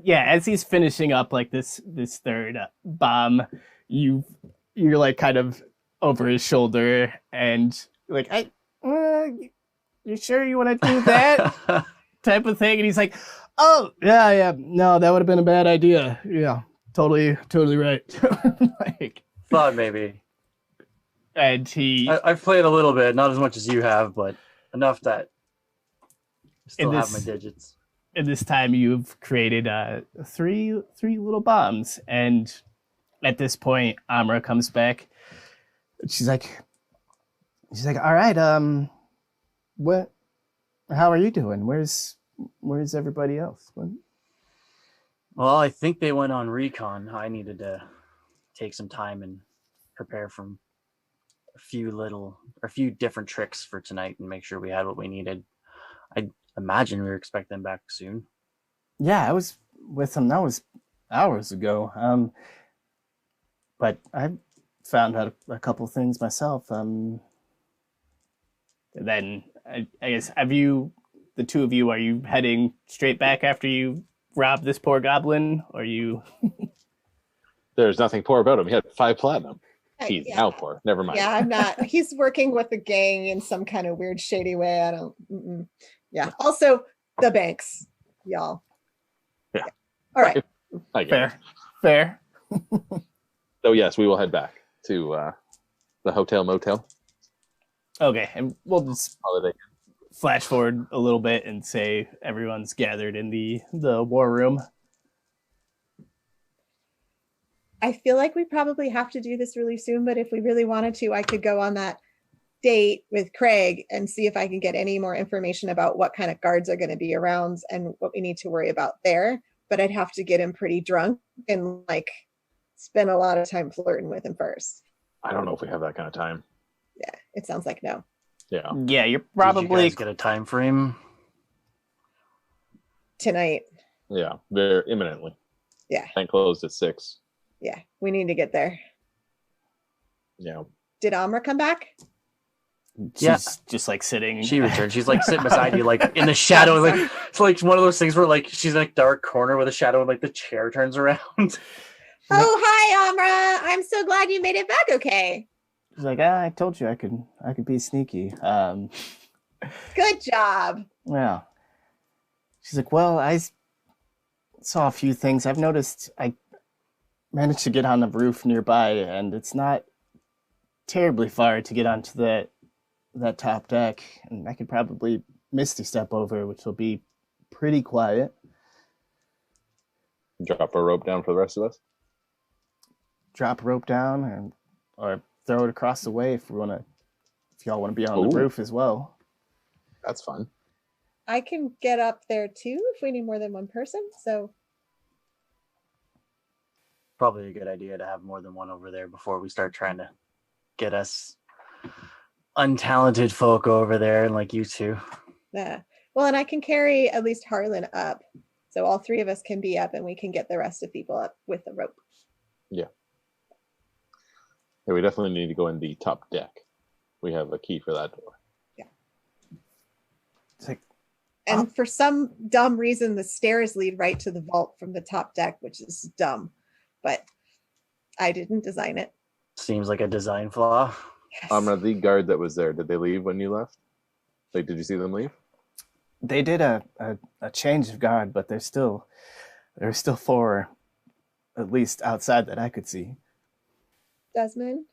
Yeah, as he's finishing up like this third bomb, you're like kind of over his shoulder and you're like, you sure you want to do that type of thing? And he's like, oh yeah, no, that would have been a bad idea. Yeah, totally right. Like, thought maybe. And I've played a little bit, not as much as you have, but enough that I still have my digits. In this time, you've created three little bombs, and at this point, Amra comes back. She's like, all right, what? How are you doing? Where's everybody else? What? Well, I think they went on recon. I needed to take some time and prepare from a few different tricks for tonight and make sure we had what we needed. I imagine we were expecting them back soon. Yeah, I was with them. That was hours ago. But I found out a couple things myself. Then I guess the two of you, are you heading straight back after you rob this poor goblin? Or you? There's nothing poor about him. He had 5 platinum. He's Yeah. now poor. Never mind. Yeah, I'm not. He's working with the gang in some kind of weird, shady way. I don't. Yeah. Also, the banks, y'all. Yeah. All right. I get it. Fair. So yes, we will head back to the hotel motel. Okay, and we'll just Holiday. flash forward a little bit and say everyone's gathered in the war room. I feel like we probably have to do this really soon, but if we really wanted to, I could go on that date with Craig and see if I can get any more information about what kind of guards are going to be around and what we need to worry about there. But I'd have to get him pretty drunk and like spend a lot of time flirting with him first. I don't know if we have that kind of time. Yeah, it sounds like no. Yeah. Yeah, you're Did you probably guys get a time frame? Tonight. Yeah. Very imminently. Yeah. Bank closed at 6. Yeah, we need to get there. Yeah. Did Amra come back? she's just like sitting. She returned. She's like sitting beside you, like in the shadow. Like it's like one of those things where like she's like dark corner with a shadow, and like the chair turns around. Oh, hi, Amra. I'm so glad you made it back okay. She's like, I told you I could be sneaky. Good job. Well, she's like, well, I saw a few things. I've noticed I managed to get on the roof nearby, and it's not terribly far to get onto that top deck, and I could probably misty step over, which will be pretty quiet. Drop a rope down for the rest of us. Drop a rope down, or throw it across the way if y'all want to be on Ooh. the roof as well. That's fun. I can get up there too if we need more than one person. So Probably a good idea to have more than one over there before we start trying to get us untalented folk over there, and like you two. yeah. Well, and I can carry at least Harlan up. So all 3 of us can be up and we can get the rest of people up with the rope. Yeah, we definitely need to go in the top deck. We have a key for that door. It's like, And for some dumb reason, the stairs lead right to the vault from the top deck, which is dumb. But I didn't design it. Seems like a design flaw. Yes. The guard that was there, did they leave when you left? Like, did you see them leave? they did a change of guard, but there's still 4, at least outside that I could see. Desmond,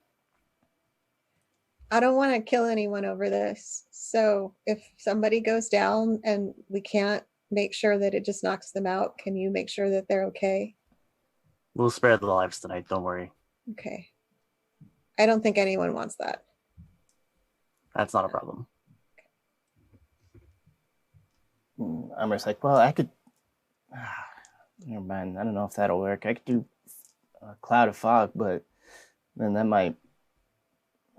I don't want to kill anyone over this. So if somebody goes down and we can't make sure that it just knocks them out, can you make sure that they're okay? We'll spare the lives tonight. Don't worry. Okay. I don't think anyone wants that. That's not a problem. I'm just like, well, I could. Never mind. I don't know if that'll work. I could do a cloud of fog, but then that might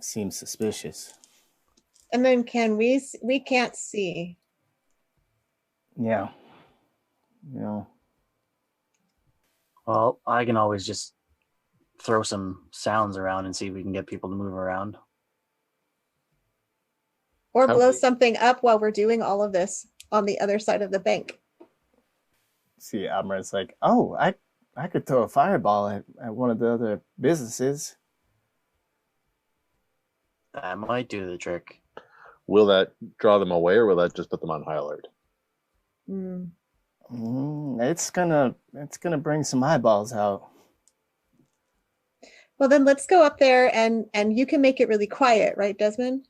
seem suspicious. And then we can't see. Yeah. Well, I can always just throw some sounds around and see if we can get people to move around. Or blow something up while we're doing all of this on the other side of the bank. See, Amra's like, oh, I could throw a fireball at one of the other businesses. That might do the trick. Will that draw them away, or will that just put them on high alert? It's gonna bring some eyeballs out. Well, then let's go up there and you can make it really quiet, right, Desmond?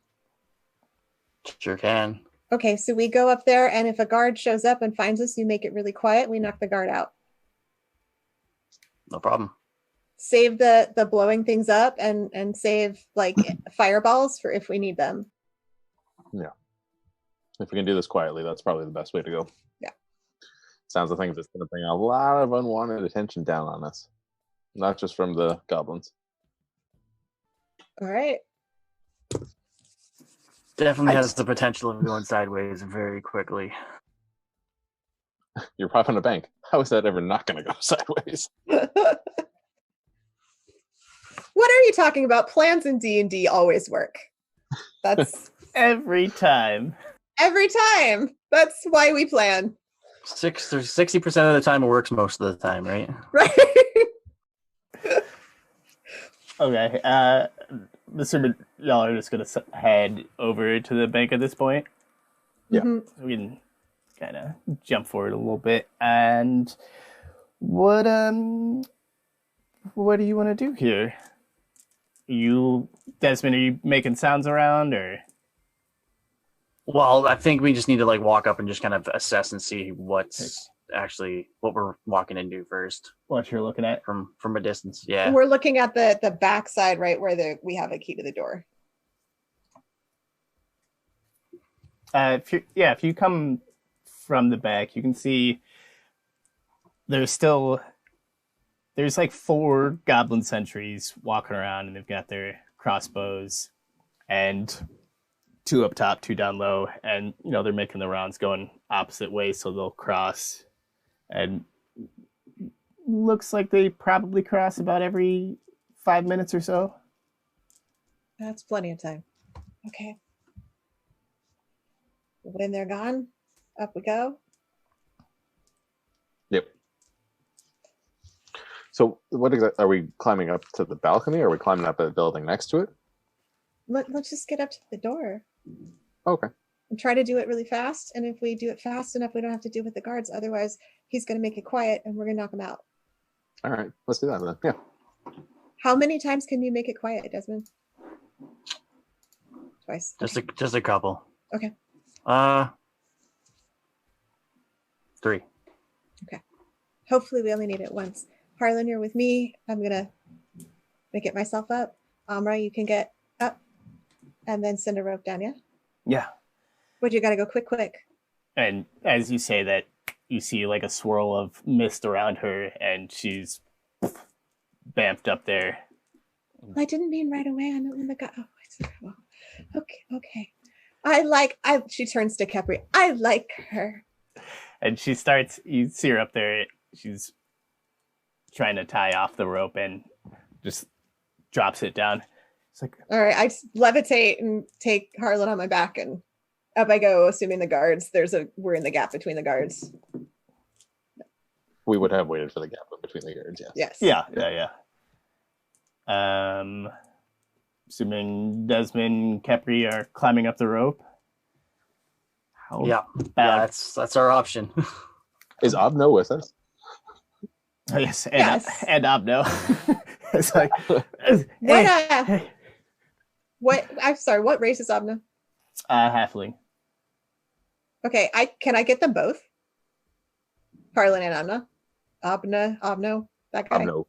Sure can. Okay, so we go up there, and if a guard shows up and finds us, you make it really quiet. We knock the guard out. No problem. Save the blowing things up and save like fireballs for if we need them. Yeah. If we can do this quietly, that's probably the best way to go. Yeah. Sounds like it's going to bring a lot of unwanted attention down on us. Not just from the goblins. All right. Definitely has the potential of going sideways very quickly. You're robbing a bank. How is that ever not going to go sideways? What are you talking about? Plans in D&D always work. That's Every time. every time. That's why we plan. 60% of the time it works most of the time, right? Right? Okay. Assuming y'all are just gonna head over to the bank at this point. Yeah. Mhm. We can kind of jump forward a little bit. And what do you want to do here? Desmond, are you making sounds around or? Well, I think we just need to like walk up and just kind of assess and see what we're walking into first What you're looking at? from a distance. Yeah. We're looking at the back side, right where we have a key to the door. If you come from the back, you can see there's like 4 goblin sentries walking around, and they've got their crossbows, and 2 up top, 2 down low, and they're making the rounds going opposite ways, so they'll cross, and looks like they probably cross about every 5 minutes or so. That's plenty of time. Okay. When they're gone, up we go. Yep. So what exactly, are we climbing up to the balcony, or are we climbing up a building next to it? Let's just get up to the door Okay. and try to do it really fast. And if we do it fast enough, we don't have to deal with the guards. Otherwise, he's going to make it quiet and we're going to knock him out. All right. Let's do that then. Yeah. How many times can you make it quiet, Desmond? Twice. Just a couple. Okay. 3. Hopefully we only need it once. Harlan, you're with me. I'm going to make it myself up. Amra, you can get up and then send a rope down, yeah? Yeah. But you got to go quick. And as you say that, you see like a swirl of mist around her, and she's bamped up there. I didn't mean right away. I meant when the guy. Oh, okay. She turns to Kepri. I like her. And you see her up there, she's trying to tie off the rope and just drops it down. It's like, All right, I levitate and take Harlan on my back, and up I go, assuming the guards. We're in the gap between the guards. We would have waited for the gap between the guards, yes. Yes. yeah. Assuming Desmond and Kepri are climbing up the rope. Yeah, that's our option. Is Obno with us? Oh, yes, Yes. and Obno. It's like, What? What? I'm sorry. What race is Abna? halfling. Okay, can I get them both? Harlan and Abno, that guy. Obno.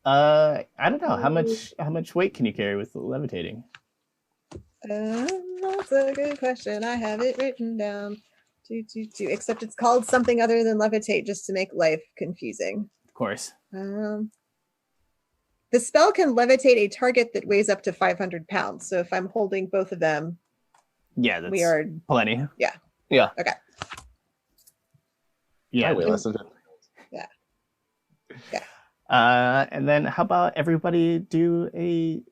I don't know how much weight can you carry with levitating. That's a good question. I have it written down. Except it's called something other than levitate, just to make life confusing. Of course. The spell can levitate a target that weighs up to 500 pounds. So if I'm holding both of them, Yeah, that's we are. plenty. Yeah. Yeah. Okay. Yeah. I weigh less than 50. And then how about everybody do a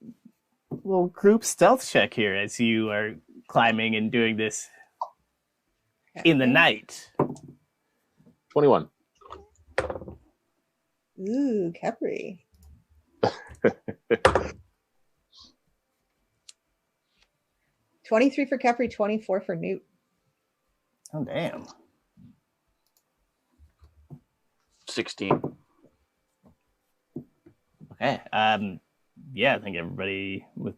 little group stealth check here as you are climbing and doing this in the night. 21. Ooh, Kepri. 23 for Kepri, 24 for Newt. Oh, damn. 16. Okay. Yeah, I think everybody with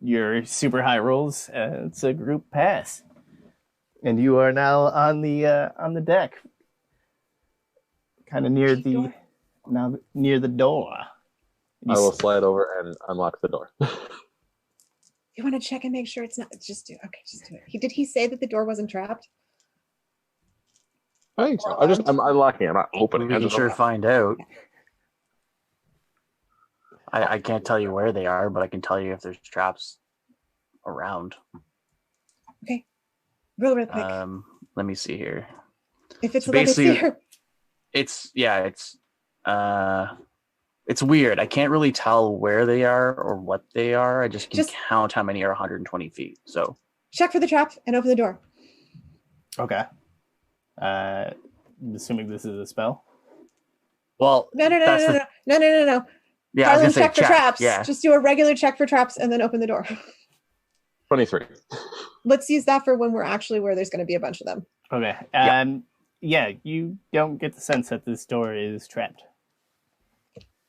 your super high rolls, it's a group pass. And you are now on the deck. Kind of near the door. I will slide over and unlock the door. You want to check and make sure it's not. Just do it. Did he say that the door wasn't trapped? I think so. I'm unlocking. I'm not opening. We can sure find out. I can't tell you where they are, but I can tell you if there's traps. around. Okay. Real quick. Let me see here. If it's so like a basically- seer. It's weird. I can't really tell where they are or what they are. I just can Just- count how many are 120 feet. So Check for the trap and open the door. Okay. I'm assuming this is a spell. well, No. that's the- No. Yeah, I was Harlan, gonna say check for traps. Yeah. Just do a regular check for traps and then open the door. 23. Let's use that for when we're actually where there's going to be a bunch of them. Okay. Yeah, you don't get the sense that this door is trapped.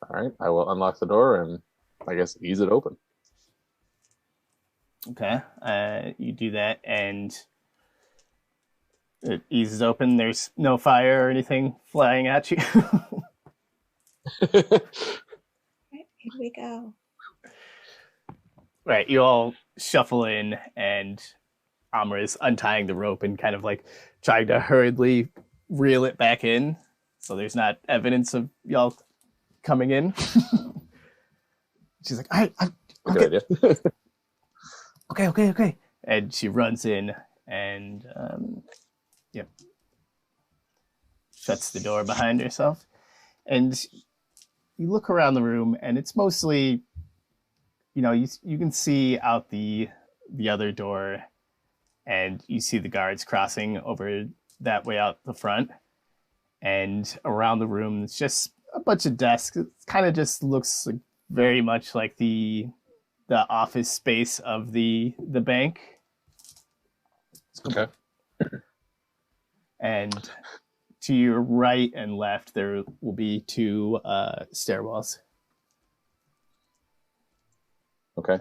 All right, I will unlock the door and I guess ease it open. Okay. You do that, and it eases open. There's no fire or anything flying at you. Right, here we go. Right. You all shuffle in, and Amra is untying the rope and kind of like trying to hurriedly reel it back in, so there's not evidence of y'all coming in. She's like, Good idea. okay. And she runs in and, shuts the door behind herself. And you look around the room, and it's mostly, you can see out the other door, and you see the guards crossing over that way out the front. And around the room, it's just a bunch of desks. It kind of just looks like very much like the office space of the bank. Okay. And to your right and left, there will be two stairwells. Okay.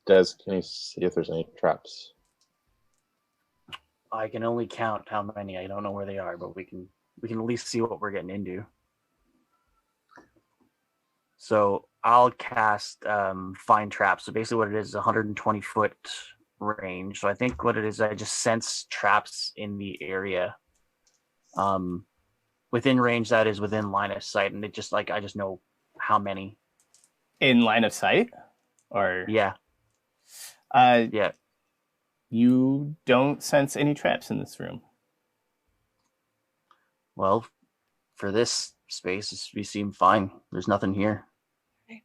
Des, can you see if there's any traps? I can only count how many. I don't know where they are, but we can at least see what we're getting into. So I'll cast find traps. So basically what it is 120 foot range. So I think what it is, I just sense traps in the area. Within range, that is within line of sight, and it just I just know how many. In line of sight? Or Yeah. Yeah. You don't sense any traps in this room. Well, for this space, we seem fine. There's nothing here. Right.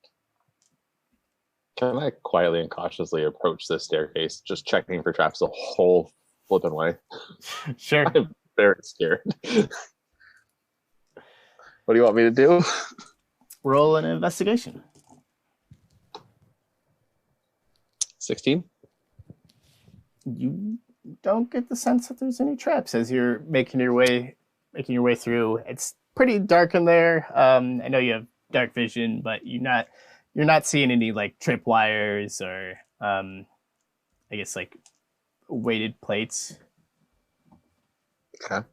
Can I quietly and cautiously approach this staircase, just checking for traps the whole flipping way? Sure. I'm very scared. What do you want me to do? Roll an investigation. 16? You don't get the sense that there's any traps as you're making your way through. It's pretty dark in there. I know you have dark vision, but you're not seeing any like trip wires or I guess like weighted plates. Okay.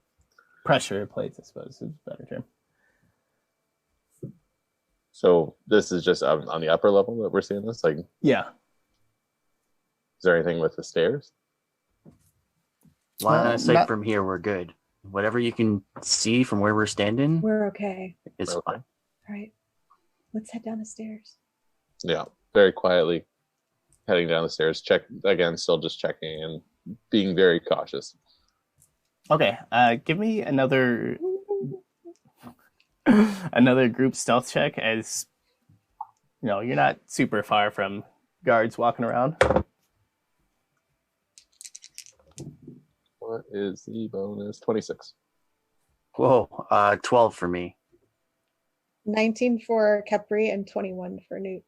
Pressure plates, I suppose, is a better term. So this is just on the upper level that we're seeing this? Like, is Yeah. there anything with the stairs? Line of sight not- from here, we're good. Whatever you can see from where we're standing We're okay. is Okay. fine. All right. Let's head down the stairs. Yeah. Very quietly heading down the stairs. Check again, still just checking and being very cautious. Okay. Give me another group stealth check, as you're not super far from guards walking around. What is the bonus? 26. Whoa, 12 for me. 19 for Capri and 21 for Newt.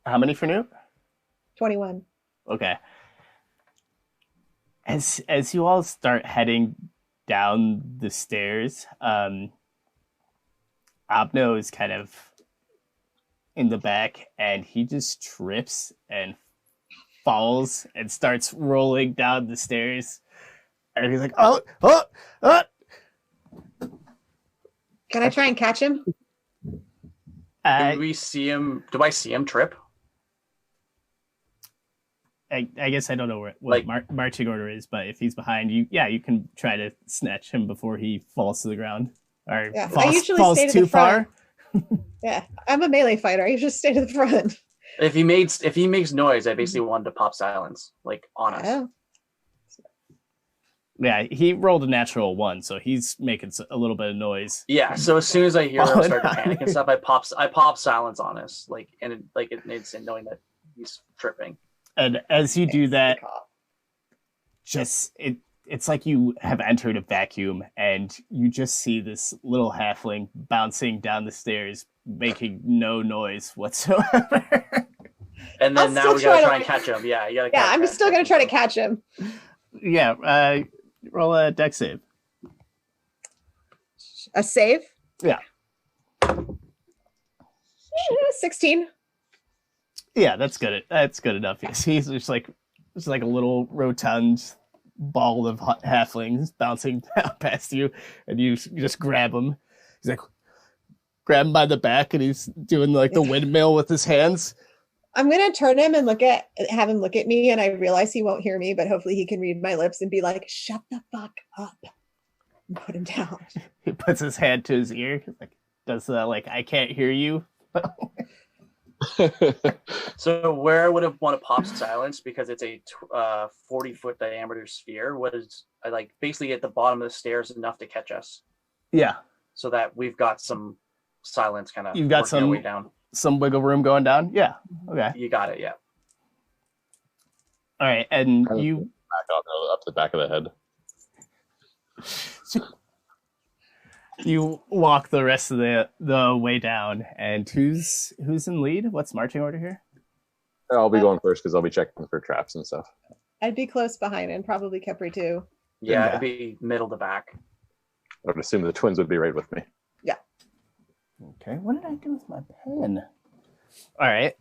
How many for Newt? 21. Okay. As you all start heading down the stairs, Abno is kind of in the back, and he just trips and falls and starts rolling down the stairs. And he's like, oh. Can I try and catch him? Do we see him? Do I see him trip? I guess I don't know what marching order is, but if he's behind you, yeah, you can try to snatch him before he falls to the ground. Or Yeah, I usually falls stay to too the front. far. Yeah, I'm a melee fighter. I usually stay to the front. If he makes noise, I basically wanted to pop silence, like on us. Oh. Yeah, he rolled a natural 1, so he's making a little bit of noise. Yeah. So as soon as I hear him Falling start to on panic and you. stuff, I pop silence on us, like it's knowing that he's tripping. And as you do It's the that, cop. it's like you have entered a vacuum, and you just see this little halfling bouncing down the stairs, making no noise whatsoever. And I'll then now still we gotta try try to- and catch him. Yeah, you gotta. Yeah, I'm still gonna try to catch him. Yeah, roll a dex save. A save? Yeah. 16. Yeah, that's good. That's good enough. Yes, he's just like a little rotund ball of halflings bouncing past you, and you just grab him. He's like, grab him by the back, and he's doing like the windmill with his hands. I'm gonna turn him and have him look at me, and I realize he won't hear me, but hopefully he can read my lips and be like, "Shut the fuck up," and put him down. He puts his hand to his ear, like does the like I can't hear you. So where I would have want to pop silence because it's a 40-foot diameter sphere. What is like basically at the bottom of the stairs enough to catch us, Yeah, so that we've got some silence kind of. You've got working our way down. some wiggle room going down. Yeah, okay, You got it. Yeah. all right, and you Back up the back of the head. you walk the rest of the way down, and who's in lead? What's marching order here? I'll be going first because I'll be checking for traps and stuff. I'd be close behind, and probably Kepri too. Yeah, Yeah. it'd be middle to back. I would assume the twins would be right with me. Okay, what did I do with my pen? All right.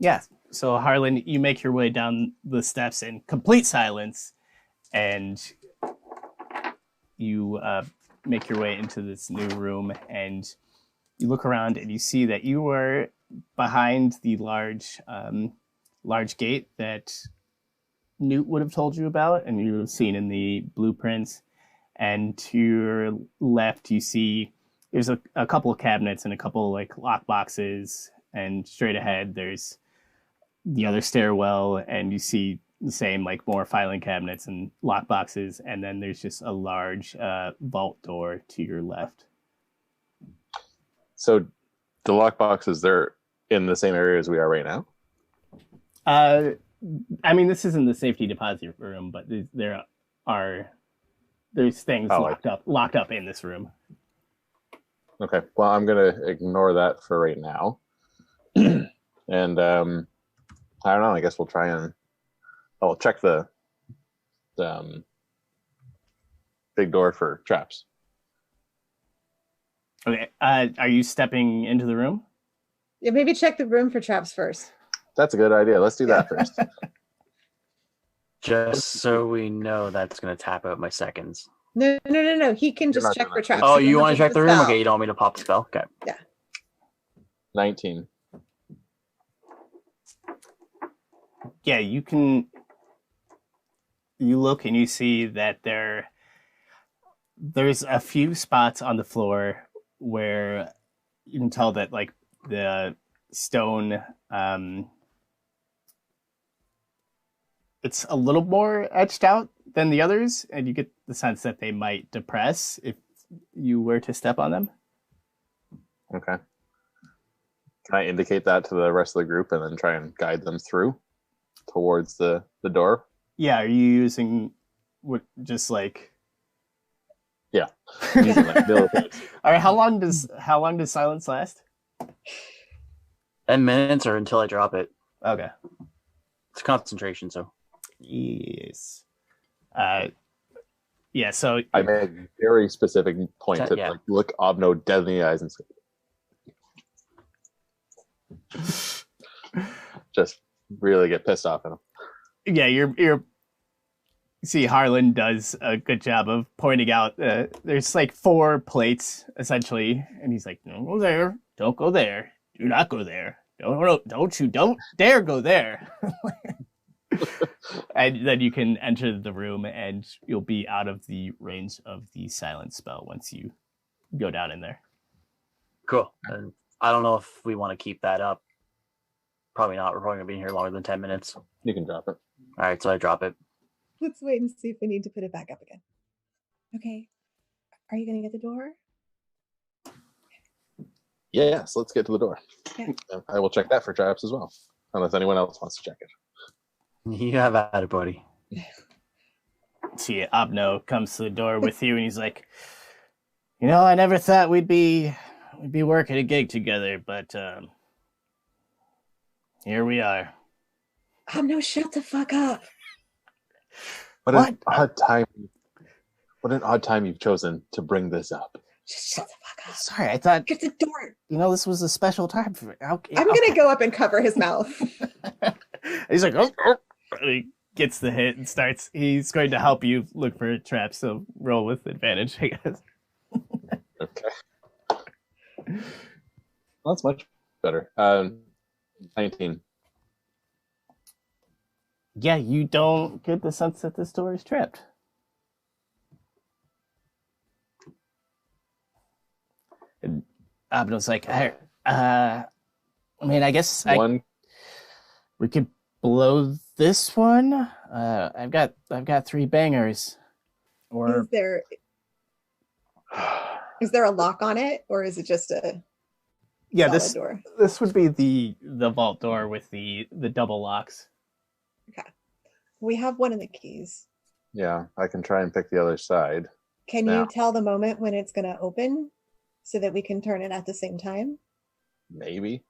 Yeah. So Harlan, you make your way down the steps in complete silence, and you make your way into this new room, and you look around, and you see that you are behind the large gate that Newt would have told you about, and you would have seen in the blueprints. And to your left, you see there's a couple of cabinets and a couple like lock boxes, and straight ahead there's the other stairwell, and you see the same like more filing cabinets and lock boxes, and then there's just a large vault door to your left. So the lockboxes, they're in the same area as we are right now? I mean, this isn't the safety deposit room, but there's things locked up in this room. Okay. Well, I'm going to ignore that for right now. And I don't know. I guess we'll try and I'll check the big door for traps. Okay. Are you stepping into the room? Yeah, maybe check the room for traps first. That's a good idea. Let's do that first. Just so we know that's going to tap out my seconds. No. He can just not check doing for traps. Oh, He you can want to just check the use room? spell. Okay, you don't want me to pop the spell? Okay. 19. Yeah, you can. You look and you see that there's a few spots on the floor where you can tell that like the stone it's a little more etched out than the others, and you get the sense that they might depress if you were to step on them. Okay. Can I indicate that to the rest of the group and then try and guide them through towards the door? Yeah, are you using just like Yeah. Using like millipedes. all right, how long does silence last? 10 minutes or until I drop it. Okay. It's concentration, so. Yes. Yeah, so I made a very specific point to Yeah. like look Obno dead in the eyes and just really get pissed off at him. yeah, you're see Harlan does a good job of pointing out there's like 4 plates essentially, and he's like, don't go there, don't go there, do not go there, don't dare go there. And then you can enter the room and you'll be out of the range of the silence spell once you go down in there. Cool. And I don't know if we want to keep that up. Probably not. We're probably gonna be here longer than 10 minutes. All You can drop it. right, so I drop it. Let's wait and see if we need to put it back up again. Okay. Are you going to get the door? Yeah, so let's get to the door. Yeah. I will check that for traps as well, unless anyone else wants to check it. You have at it, buddy. See, Abno comes to the door with you, and he's like, I never thought we'd be working a gig together, but here we are. No, shut the fuck up. What an odd time! What an odd time you've chosen to bring this up. Just shut the fuck up. Sorry, I thought Get the door. this was a special time for me. Okay, I'm going to go up and cover his mouth. He's like, oh. He gets the hit and starts. He's going to help you look for traps, so roll with advantage, I guess. Okay. Well, that's much better. 19. Yeah, you don't get the sense that this door is trapped. And Abno's like, I guess we could blow this one. I've got 3 bangers. Or is there a lock on it, or is it just a solid door? This would be the vault door with the double locks. Okay. We have one of the keys. Yeah, I can try and pick the other side. Can you tell the moment when it's going to open so that we can turn it at the same time? Maybe.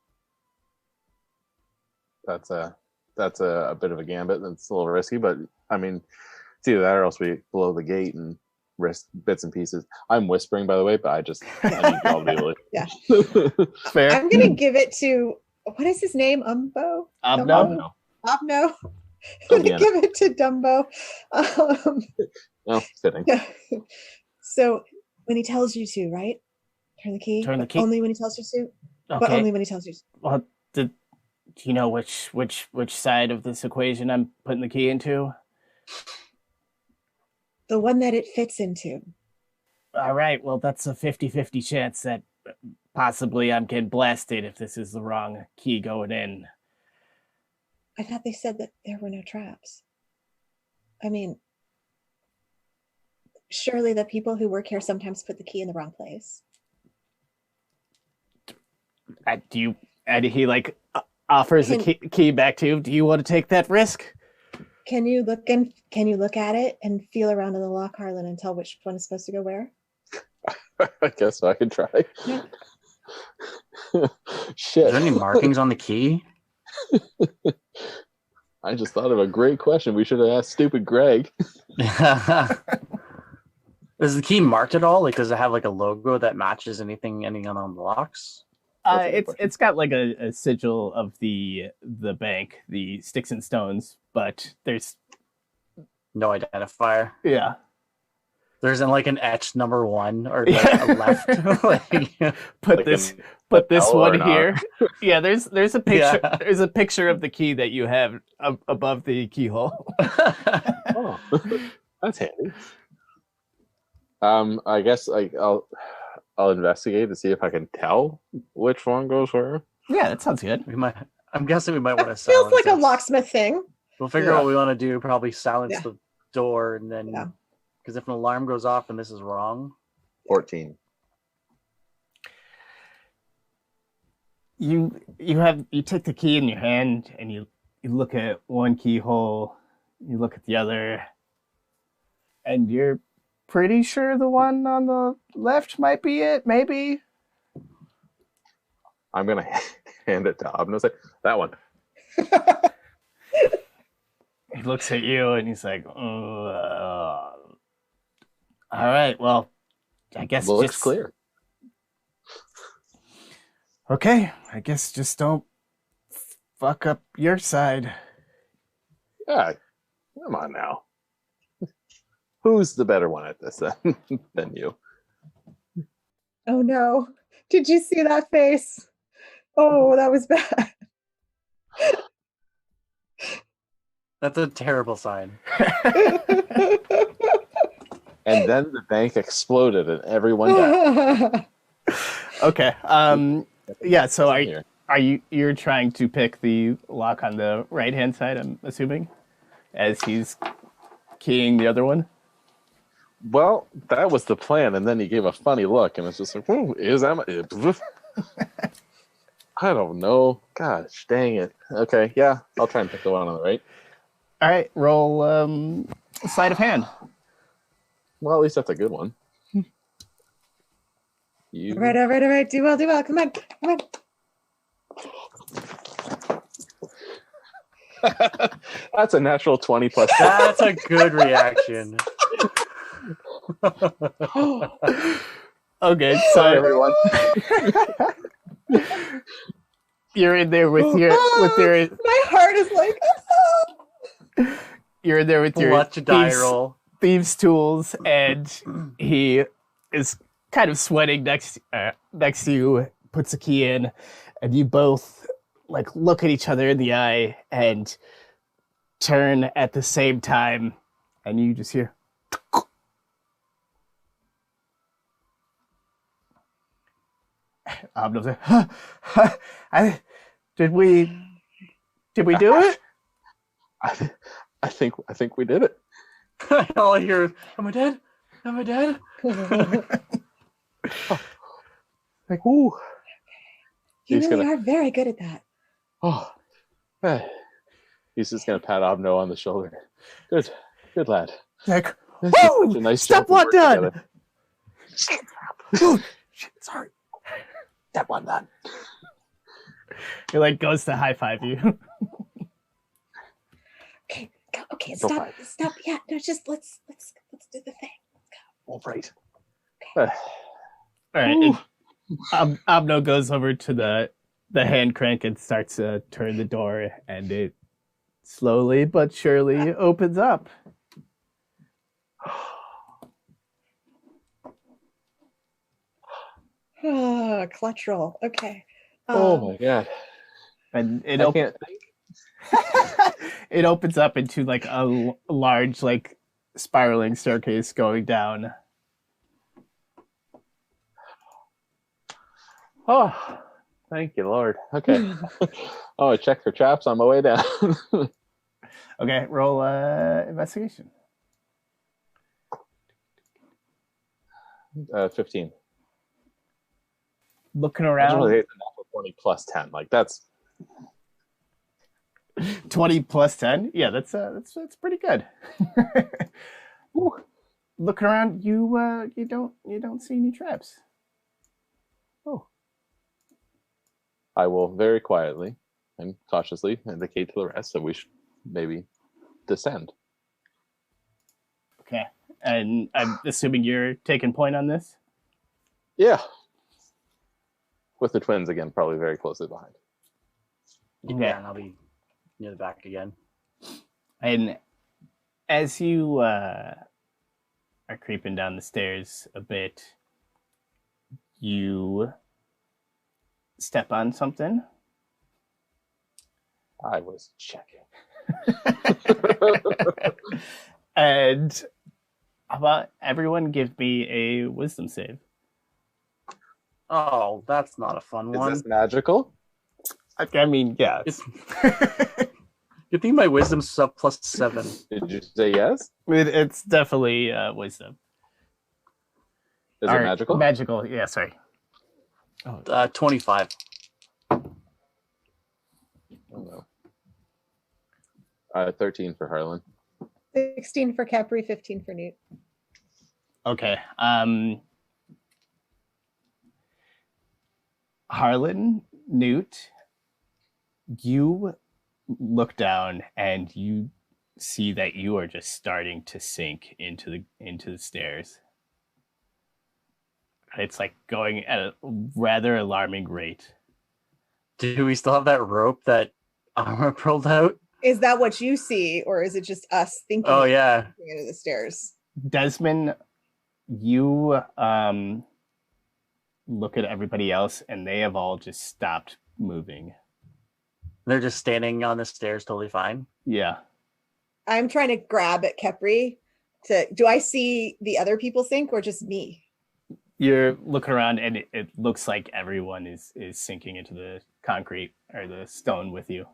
That's a bit of a gambit. That's a little risky, but I mean, it's either that or else we blow the gate and risk bits and pieces. I'm whispering, by the way, but I need you all to be able to. Yeah. Fair. I'm going to give it to, what is his name? Abno? Abno. I'm going to give it to Dumbo. Fitting. Yeah. So when he tells you to, right? Turn the key. Turn the key. Only when he tells you to. Okay. But only when he tells you to. Well, do you know which side of this equation I'm putting the key into? The one that it fits into. All right. Well, that's a 50-50 chance that possibly I'm getting blasted if this is the wrong key going in. I thought they said that there were no traps. I mean, surely the people who work here sometimes put the key in the wrong place. And he offers the key back to you. Do you want to take that risk? Can you look at it and feel around in the lock, Harlan, and tell which one is supposed to go where? I guess I could try. Yeah. Shit. Are there any markings on the key? I just thought of a great question. We should have asked stupid Greg. Is the key marked at all? Like, does it have like a logo that matches anything on the locks? It's got like a sigil of the bank, the Sticks and Stones, but there's no identifier. Yeah. There isn't like an etched number 1 or a left. Put this one here. Yeah, there's a picture. Yeah. There's a picture of the key that you have above the keyhole. Oh, that's handy. I guess I'll investigate to see if I can tell which one goes where. Yeah, that sounds good. I'm guessing we might want to silence. Feels like a locksmith thing. We'll figure out what we want to do. Probably silence the door, and then because if an alarm goes off and this is wrong. 14. You take the key in your hand and you look at one keyhole, you look at the other, and you're pretty sure the one on the left might be it, maybe. I'm gonna hand it to Abno and say, that one. He looks at you and he's like, all right, well, I guess looks clear. Okay, I guess just don't fuck up your side. Yeah, come on now. Who's the better one at this than you? Oh no. Did you see that face? Oh, that was bad. That's a terrible sign. And then the bank exploded and everyone died. Okay. Yeah, so Here. you're trying to pick the lock on the right hand side, I'm assuming, as he's keying the other one? Well, that was the plan, and then he gave a funny look, and it's just like, is that I don't know. Gosh, dang it. Okay, yeah, I'll try and pick the one on the right. All right, roll sleight of hand. Well, at least that's a good one. You... All right. Do well. Come on. That's a natural 20 plus. That's a good reaction. Okay, Sorry, so everyone. you're in there with your My heart is like. you're in there with your Watch a die roll. thieves' tools, and he is kind of sweating next to you, puts a key in, and you both like look at each other in the eye and turn at the same time, and you just hear. Did we do it? I think we did it. All I hear is, am I dead? Am I dead? Like, Ooh. You He's really gonna- are very good at that. Oh, he's just gonna pat Obno on the shoulder. Good lad. like, This is whoa! such a nice Step job we one worked done. together. Oh, shit, sorry. Step one done. He like goes to high five you. Okay, go. Okay, Go stop. for Stop. Yeah, no, just let's do the thing. All right. All right, and Abno goes over to the hand crank and starts to turn the door, and it slowly but surely opens up. Clutch roll. Okay. Oh my god. And it I can't. it opens up into like a large like spiraling staircase going down. Oh, thank you, Lord. Okay. Oh, I checked for traps on my way down. Okay, roll investigation. 15. Looking I just around, really hate the natural 20 plus 10. Like that's 20 plus 10. Yeah, that's pretty good. Ooh. Looking around, you don't see any traps. Oh. I will very quietly and cautiously indicate to the rest that we should maybe descend. Okay, and I'm assuming you're taking point on this. Yeah. With the twins again, probably very closely behind. Okay. Yeah, and I'll be near the back again. And as you are creeping down the stairs a bit, you step on something. I was checking. And how about everyone give me a wisdom save? Oh, that's not a fun Is one. this magical? I mean, yeah. Good thing my wisdom's up plus 7. Did you say yes? It's definitely wisdom. Is All it right, magical? Magical, yeah, sorry. 25. Oh, no. 13 for Harlan. 16 for Capri, 15 for Newt. Okay. Harlan, Newt, you look down and you see that you are just starting to sink into the stairs. It's like going at a rather alarming rate. Do we still have that rope that Armor pulled out? Is that what you see, or is it just us thinking? Oh, yeah. Into the stairs. Desmond, you look at everybody else and they have all just stopped moving. They're just standing on the stairs totally fine. Yeah. I'm trying to grab at Capri. Do I see the other people sink or just me? You're looking around, and it looks like everyone is sinking into the concrete or the stone with you.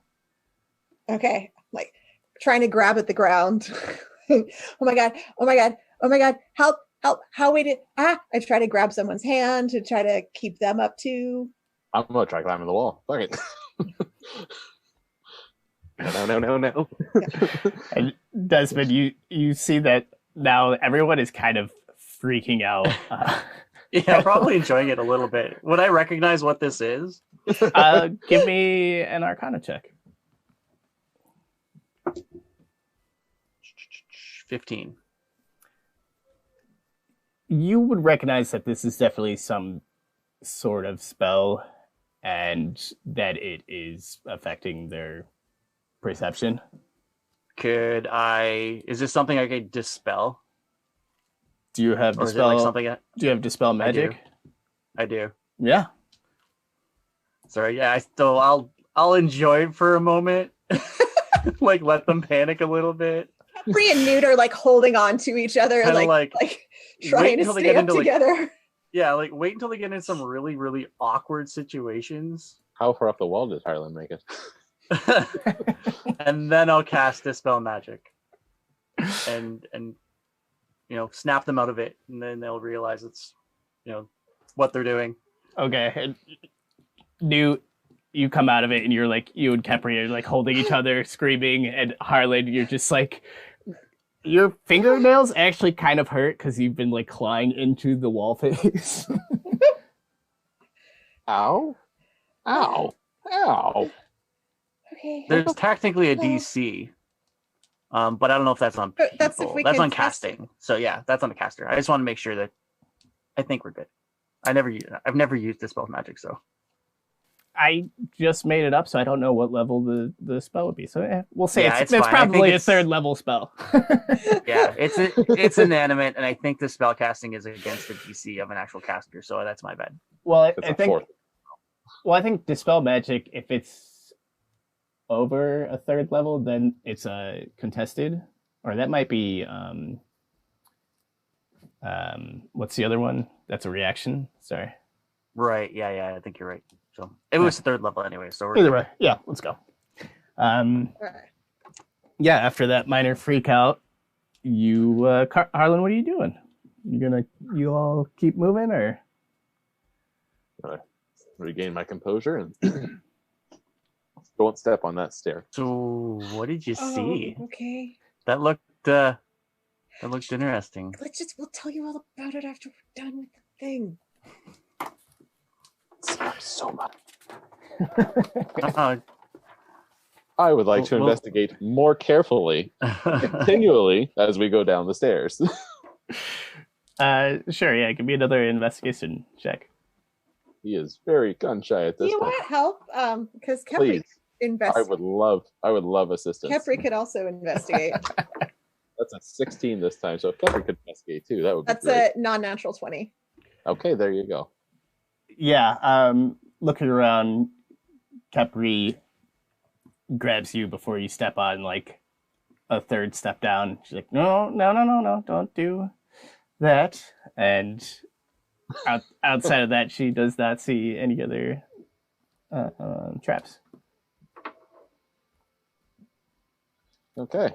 Okay, like trying to grab at the ground. Oh my god! Oh my god! Oh my god! Help! Help! How we did? I try to grab someone's hand to try to keep them up too. I'm gonna try climbing the wall. Fuck it. No. And Desmond, you see that now everyone is kind of freaking out. Yeah, probably enjoying it a little bit. Would I recognize what this is? Give me an Arcana check. 15. You would recognize that this is definitely some sort of spell, and that it is affecting their perception. Is this something I could dispel? Do you have Or is it dispel? like something Do you have dispel magic? I do. Yeah. Sorry, yeah, I'll enjoy it for a moment. Like let them panic a little bit. Capri and Newt are like holding on to each other, Kinda like trying to stay up together. Yeah, like wait until they get in some really, really awkward situations. How far off the wall does Harlan make it? And then I'll cast Dispel Magic. And snap them out of it, and then they'll realize it's what they're doing. Okay. And Newt, you come out of it, and you're like, you and Capri are like holding each other, screaming, and Harlan, you're just like, your fingernails actually kind of hurt because you've been like clawing into the wall face. Ow. Okay. There's technically a DC, but I don't know if that's on people. That's if we that's can on cast- casting. So yeah, that's on the caster. I just want to make sure that I think we're good. I've never used Dispel Magic, so I just made it up, so I don't know what level the spell would be. So we'll say Yeah, it's it's fine. I think probably a it's- third level spell. yeah, it's inanimate, and I think the spell casting is against the DC of an actual caster. So that's my bad. Well, It's I a think. fourth. Well, I think dispel magic, if it's over a third level, then it's contested, or that might be what's the other one? That's a reaction. Sorry. Right? Yeah. I think you're right. So it was third level anyway. So Either way, yeah. Let's go. Alright. Yeah. After that minor freak out, you Harlan, what are you doing? You all keep moving, or? Regain my composure and don't step on that stair. So what did you see? Oh, okay. That looked interesting. We'll tell you all about it after we're done with the thing. So much. Uh, I would like to Well- investigate more carefully, continually, as we go down the stairs. Sure. Yeah. Give me another investigation check. He is very gun shy at this You point. want help? Because Capri Please, I would love assistance. Capri could also investigate. That's a 16 this time, so if Capri could investigate too, that would be That's great. a non-natural 20. Okay, there you go. Yeah. Looking around, Capri grabs you before you step on like a third step down. She's like, no, don't do that. And outside of that, she does not see any other traps. Okay.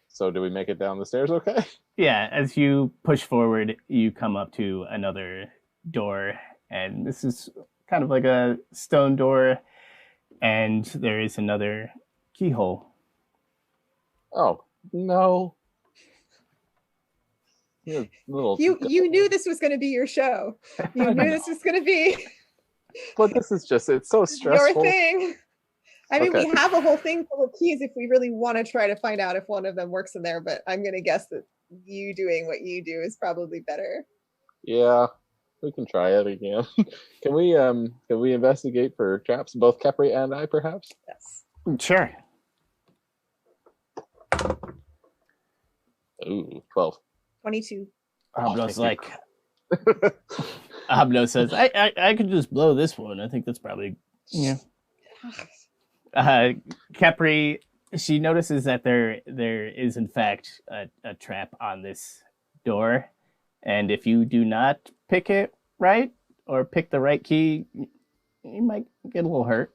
So do we make it down the stairs okay? Yeah, as you push forward, you come up to another door, and this is kind of like a stone door, and there is another keyhole. Oh, no. You little You knew this was going to be your show. You knew this was going to be But this is just, it's so your stressful. thing. I mean, Okay. we have a whole thing full of keys if we really want to try to find out if one of them works in there, but I'm going to guess that you doing what you do is probably better. Yeah, we can try it again. Can we investigate for traps, both Capri and I, perhaps? Yes. Sure. Ooh, 12. 22. Abno's thank like, Abno says, I could just blow this one. I think that's probably, yeah. Capri, she notices that there is in fact a trap on this door, and if you do not pick it right or pick the right key, you might get a little hurt.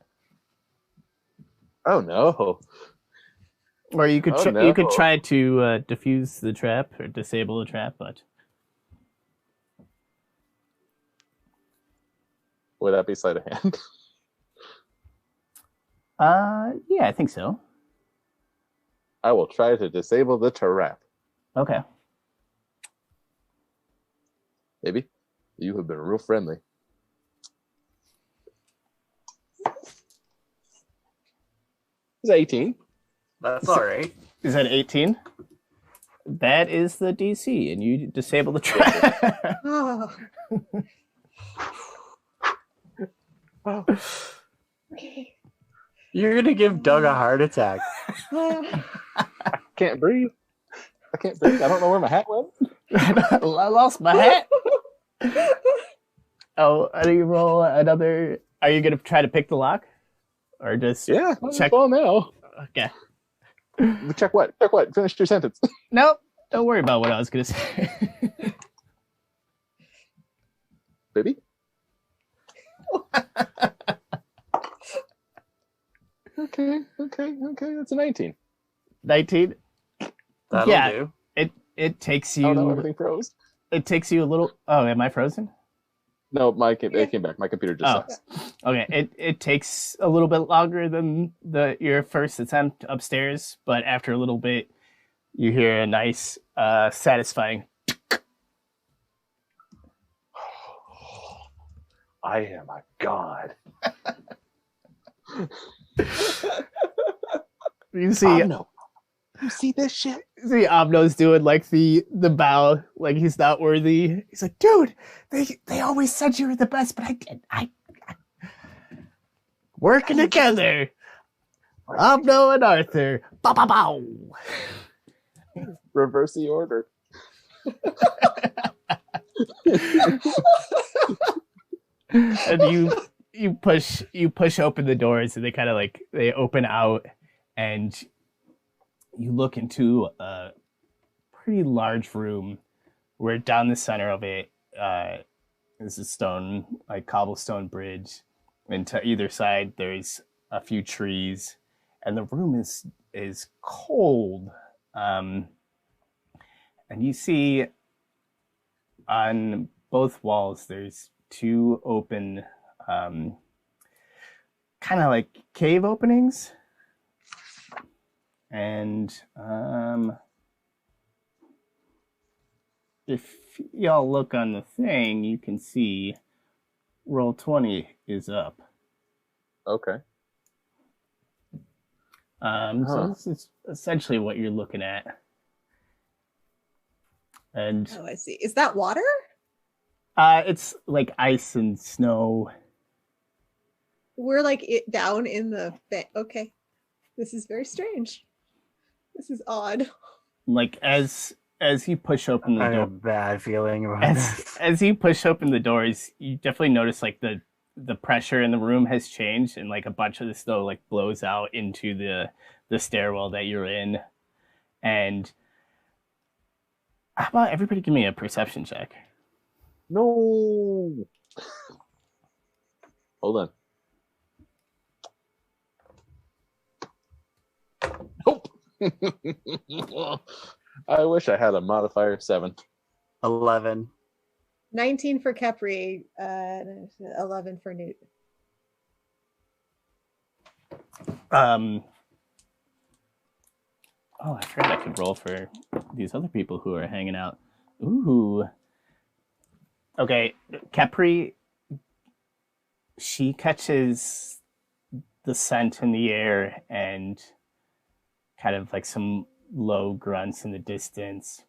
Oh no. Or you could Oh, you could no. try to defuse the trap or disable the trap, but Would that be sleight of hand? yeah, I think so. I will try to disable the trap. Okay. Maybe. You have been real friendly. It's 18. That's all right. Is that 18? That is the DC, and you disable the trap. Oh. Oh. You're gonna give Doug a heart attack. I can't breathe. I can't breathe. I don't know where my hat went. I lost my hat. Oh, do you roll another? Are you gonna try to pick the lock, or just Yeah. check? Well, now. Okay. Check what? Check what? Finish your sentence. Nope. Don't worry about what I was gonna say. Baby. Okay. That's a 19. 19. That'll Yeah. do. It takes Oh no, you. everything froze. It takes you a little. Oh, am I frozen? No, it came back. My computer just sucks. Okay. It takes a little bit longer than your first attempt upstairs, but after a little bit, you hear a nice, satisfying. I am a god. You see, no. You see this shit? see Omno's doing like the bow, like he's not worthy. He's like, dude, they always said you were the best, but I working together. Omno and Arthur. Bow bow bow. Reverse the order. And you push open the doors, and they kind of like they open out, and you look into a pretty large room where down the center of it is a stone, like cobblestone bridge, and to either side there's a few trees, and the room is cold, and you see on both walls there's two open kind of like cave openings, and if y'all look on the thing, you can see roll 20 is up. Okay. So this is essentially what you're looking at. And Oh, I see. Is that water? it's like ice and snow. We're like it down in the okay. This is very strange. This is odd. Like as you push open the I have a door, bad feeling about this. as you push open the doors, you definitely notice like the pressure in the room has changed, and like a bunch of the snow like blows out into the stairwell that you're in. And how about everybody give me a perception check? No. Hold on. Nope. I wish I had a modifier of 7. 11. 19 for Kepri, 11 for Newt. Oh, I forgot I could roll for these other people who are hanging out. Ooh. Okay, Capri, she catches the scent in the air and kind of like some low grunts in the distance.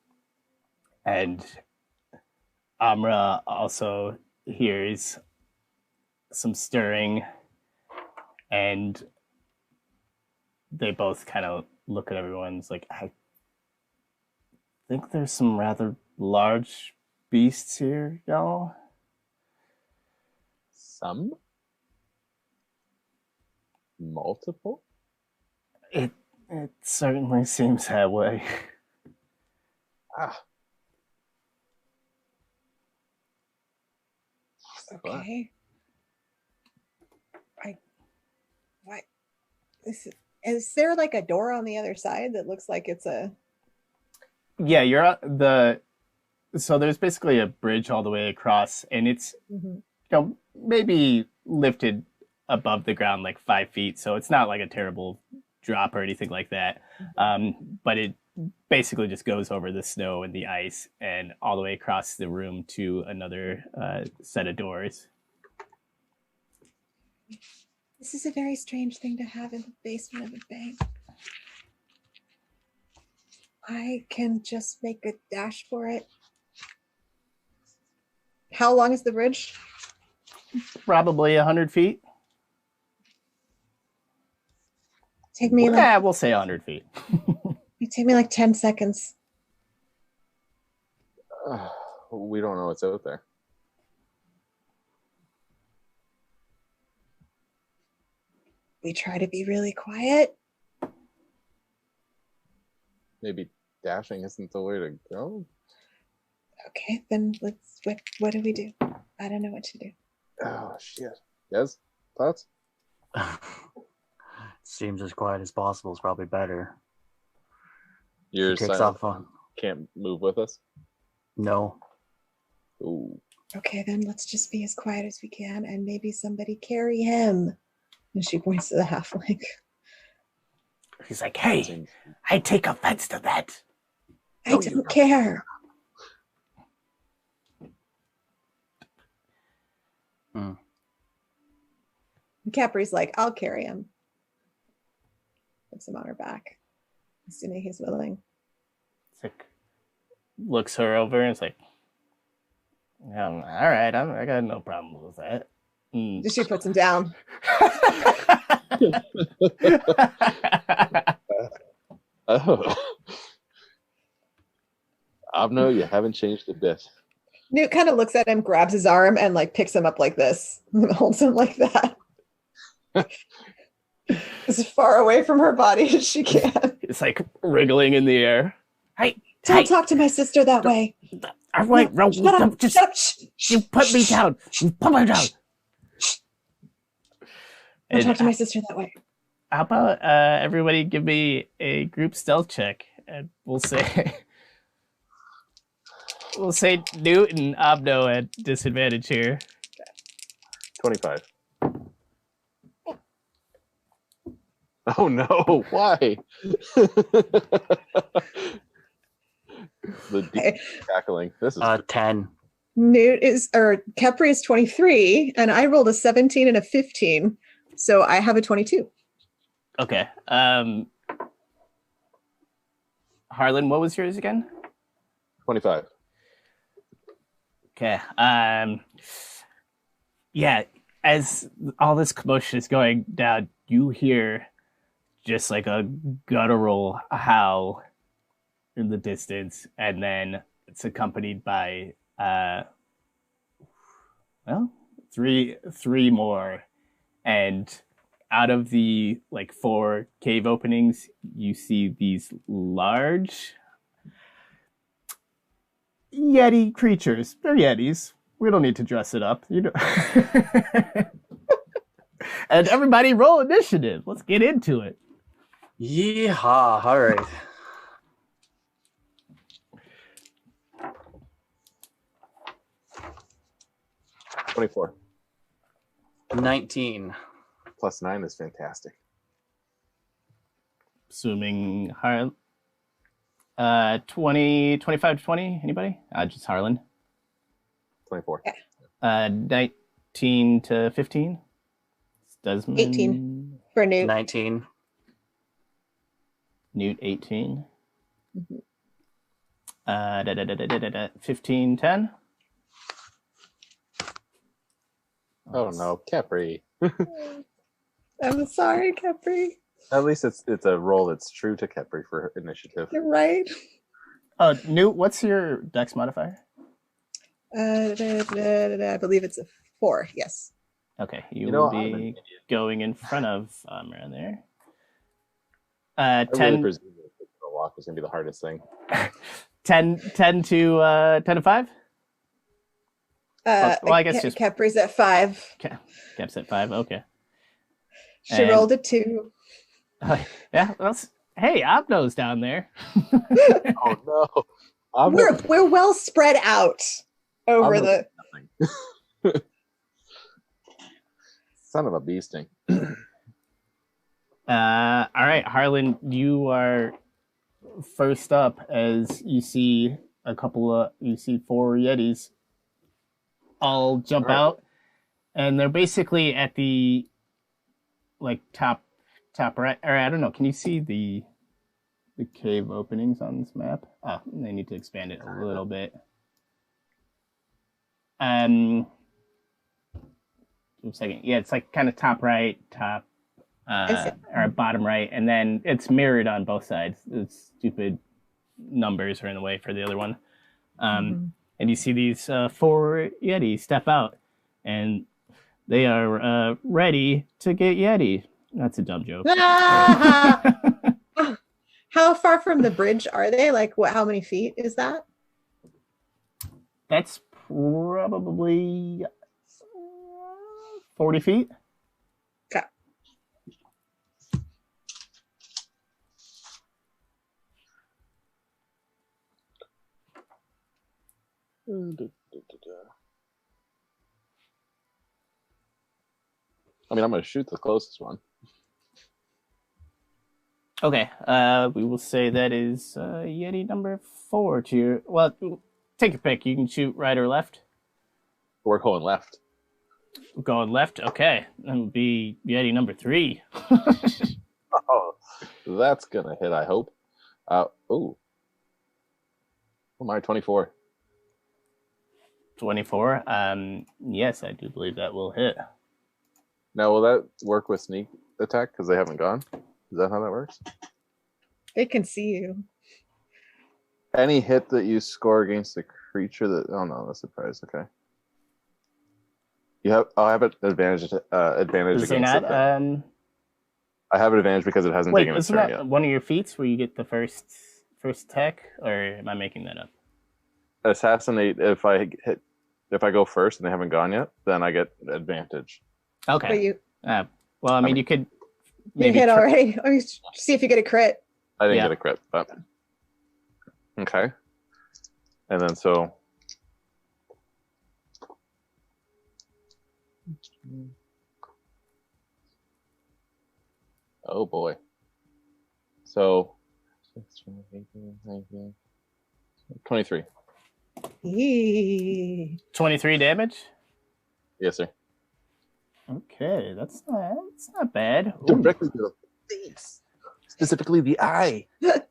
And Amra also hears some stirring, and they both kind of look at everyone's like, I think there's some rather large beasts here, y'all. Some? Multiple? It certainly seems that way. Ah. What? Okay. What? Is there like a door on the other side that looks like it's a? Yeah, you're on so there's basically a bridge all the way across, and it's maybe lifted above the ground like 5 feet, so it's not like a terrible drop or anything like that. But it basically just goes over the snow and the ice and all the way across the room to another set of doors. This is a very strange thing to have in the basement of a bank. I can just make a dash for it. How long is the bridge? Probably 100 feet. Take me Yeah, we'll say 100 feet. it take me like 10 seconds. We don't know what's out there. We try to be really quiet. Maybe dashing isn't the way to go. Okay, then what do we do? I don't know what to do. Oh shit. Yes? Thoughts? Seems as quiet as possible is probably better. You're He takes silent. off on. Can't move with us? No. Ooh. Okay, then let's just be as quiet as we can and maybe somebody carry him. And she points to the halfling. He's like, hey, I take offense to that. I don't care. Capri's like, I'll carry him. Puts him on her back, assuming he's willing. It's like, looks her over and it's like, all right, I got no problem with that. She puts him down. Oh. Abno, you haven't changed a bit. Newt kind of looks at him, grabs his arm, and like picks him up like this, and holds him like that. As far away from her body as she can. It's like wriggling in the air. Hey, don't talk to my sister that way. Wait, no, shut up, just, shut up. You put me down. You put me down. Don't talk to my sister that way. How about everybody give me a group stealth check, and we'll say Newt and Abno at disadvantage here. 25. Oh no! Why? The deep cackling. This is 10. Newt Capri is 23, and I rolled a 17 and a 15, so I have a 22. Okay. Harlan, what was yours again? 25. Okay. Yeah, as all this commotion is going down, you hear just like a guttural howl in the distance, and then it's accompanied by three more, and out of the like 4 cave openings, you see these large Yeti creatures. They're Yetis. We don't need to dress it up, you know. And everybody roll initiative. Let's get into it. Yeehaw. All right. $24. 19. Plus 9 is fantastic. Assuming 25 to 20. Anybody? Just Harlan. 24. 19 to 15. Desmond. 18 for Newt. 19. Newt 18. Mm-hmm. 15, 10. Oh no, Capri. I'm sorry, Capri. At least it's a roll that's true to Capri for initiative. You're right. Newt, what's your dex modifier? I believe it's a 4. Yes. Okay, you will be going in front of around there. 10. Really presume that the walk is going to be the hardest thing. 10 to 5. Well, I guess just Capri's at 5. Cap's at 5. Okay. She rolled a 2. Yeah. Hey, Obno's down there. Oh no. We're well spread out over the. Son of a bee sting. All right, Harlan, you are first up as you see 4 Yetis all jump out, and they're basically at the top right. Or I don't know. Can you see the cave openings on this map? Oh, they need to expand it a little bit. Give a second. Yeah, it's like kind of top right, or bottom right, and then it's mirrored on both sides. The stupid numbers are in the way for the other one. And you see these 4 Yeti step out, and they are ready to get Yeti. That's a dumb joke. How far from the bridge are they? Like, how many feet is that? That's probably 40 feet. Okay. I mean, I'm going to shoot the closest one. Okay, we will say that is Yeti number 4 to your... Well, take your pick. You can shoot right or left. We're going left. We're going left? Okay. That would be Yeti number 3. Oh, that's going to hit, I hope. Oh my, 24. 24? Yes, I do believe that will hit. Now, will that work with sneak attack because they haven't gone? Is that how that works? They can see you. Any hit that you score against a creature that... Oh, no, that's a surprise. Okay. I have an advantage against it. Not, I have an advantage because it hasn't taken its turn that yet. One of your feats where you get the first attack, or am I making that up? Assassinate, if I go first and they haven't gone yet, then I get advantage. Okay. Well, I mean, you could maybe you hit already. Or see if you get a crit. I didn't get a crit, but okay. And then so oh boy. So 23. 23 damage? Yes, sir. Okay, that's not bad. Directly to the face. Specifically the eye. It's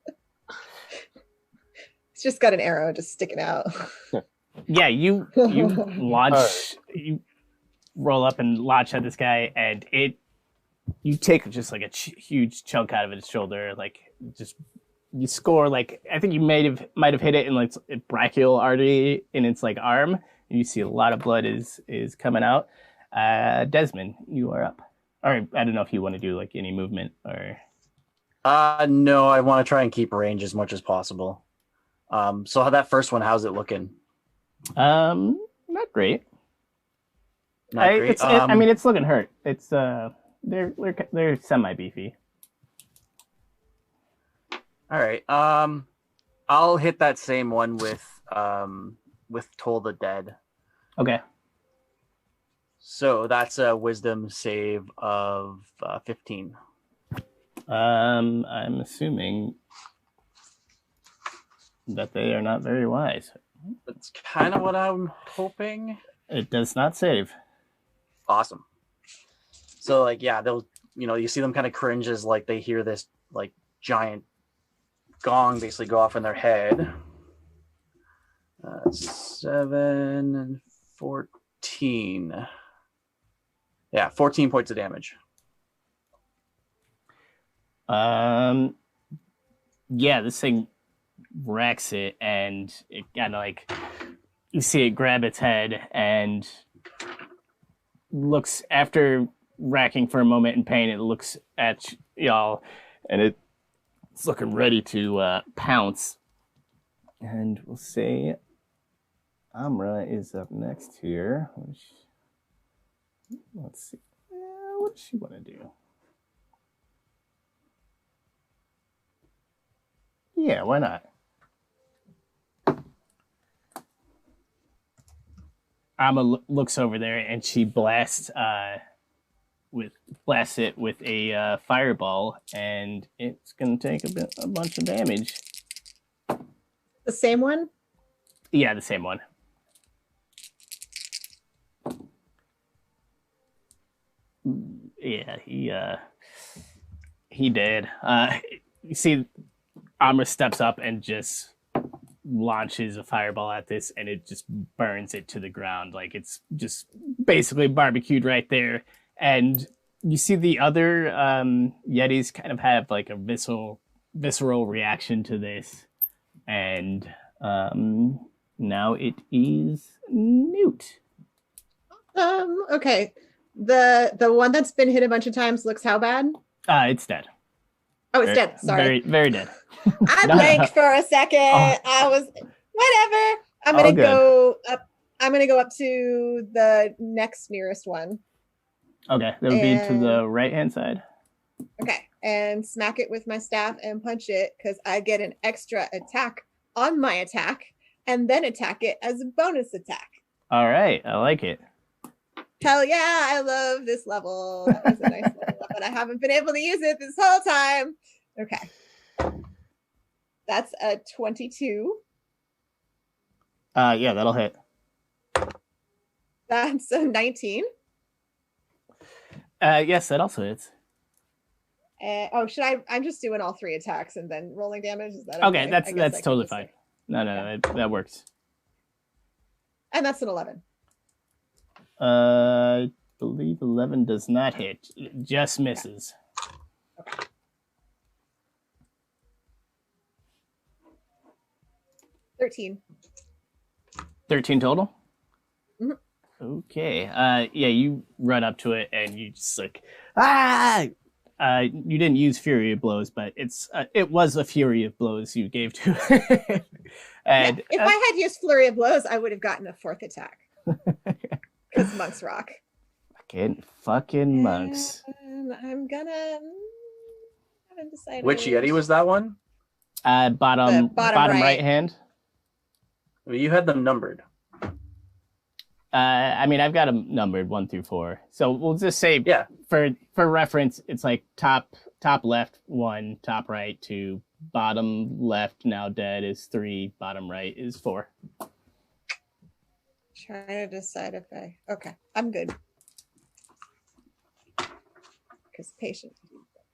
just got an arrow just sticking out. Yeah, you launch, you roll up and launch at this guy, and you take just like a huge chunk out of its shoulder, like just you score like I think you might have hit it in like a brachial artery in its like arm, and you see a lot of blood is coming out. Desmond, you are up. Or I don't know if you want to do like any movement or. No, I want to try and keep range as much as possible. So how that first one, how's it looking? Not great. Not great. I mean, it's looking hurt. It's they're semi beefy. All right. I'll hit that same one with Toll the Dead. Okay. So that's a wisdom save of 15. I'm assuming that they are not very wise. That's kind of what I'm hoping. It does not save. Awesome. So like, yeah, they'll, you see them kind of cringe as like they hear this like giant gong basically go off in their head. 7 and 14. Yeah, 14 points of damage. Yeah, this thing wrecks it, and it kind of like you see it grab its head and looks after racking for a moment in pain. It looks at y'all, and it's looking ready to pounce. And we'll say, Amra is up next here. Let's see. What does she want to do? Yeah, why not? Amma looks over there and she blasts it with a fireball, and it's gonna take a bunch of damage. The same one? Yeah, the same one. Yeah, he did. You see, Amra steps up and just launches a fireball at this, and it just burns it to the ground. Like it's just basically barbecued right there. And you see the other Yetis kind of have like a visceral reaction to this. And now it is Newt. Okay. The one that's been hit a bunch of times looks how bad? It's dead. Oh, it's dead. Sorry. Very, very dead. I blinked for a second. I was whatever. I'm gonna go up. I'm gonna go up to the next nearest one. Okay, that would be to the right-hand side. Okay, and smack it with my staff and punch it because I get an extra attack on my attack, and then attack it as a bonus attack. All right, I like it. Hell yeah, I love this level. That was a nice level, but I haven't been able to use it this whole time. Okay. That's a 22. Yeah, that'll hit. That's a 19. Yes, that also hits. Should I? I'm just doing all three attacks and then rolling damage. Is that okay? That's totally fine. No, that works. And that's an 11. I believe 11 does not hit. It just misses. Okay. 13. 13 total? Mm-hmm. Okay. Yeah, you run up to it and you just like, ah! You didn't use Fury of Blows, but it was a Fury of Blows you gave to it. And if I had used Flurry of Blows, I would have gotten a fourth attack. Because monks rock. Fucking monks. I'm gonna. I haven't decided. Which Yeti was that one? Bottom right hand. Well, you had them numbered. I mean, I've got them numbered 1 through 4. So we'll just say, yeah, for reference, it's like top left 1, top right 2, bottom left now dead is 3, bottom right is 4. Trying to decide if I'm good. Because patient.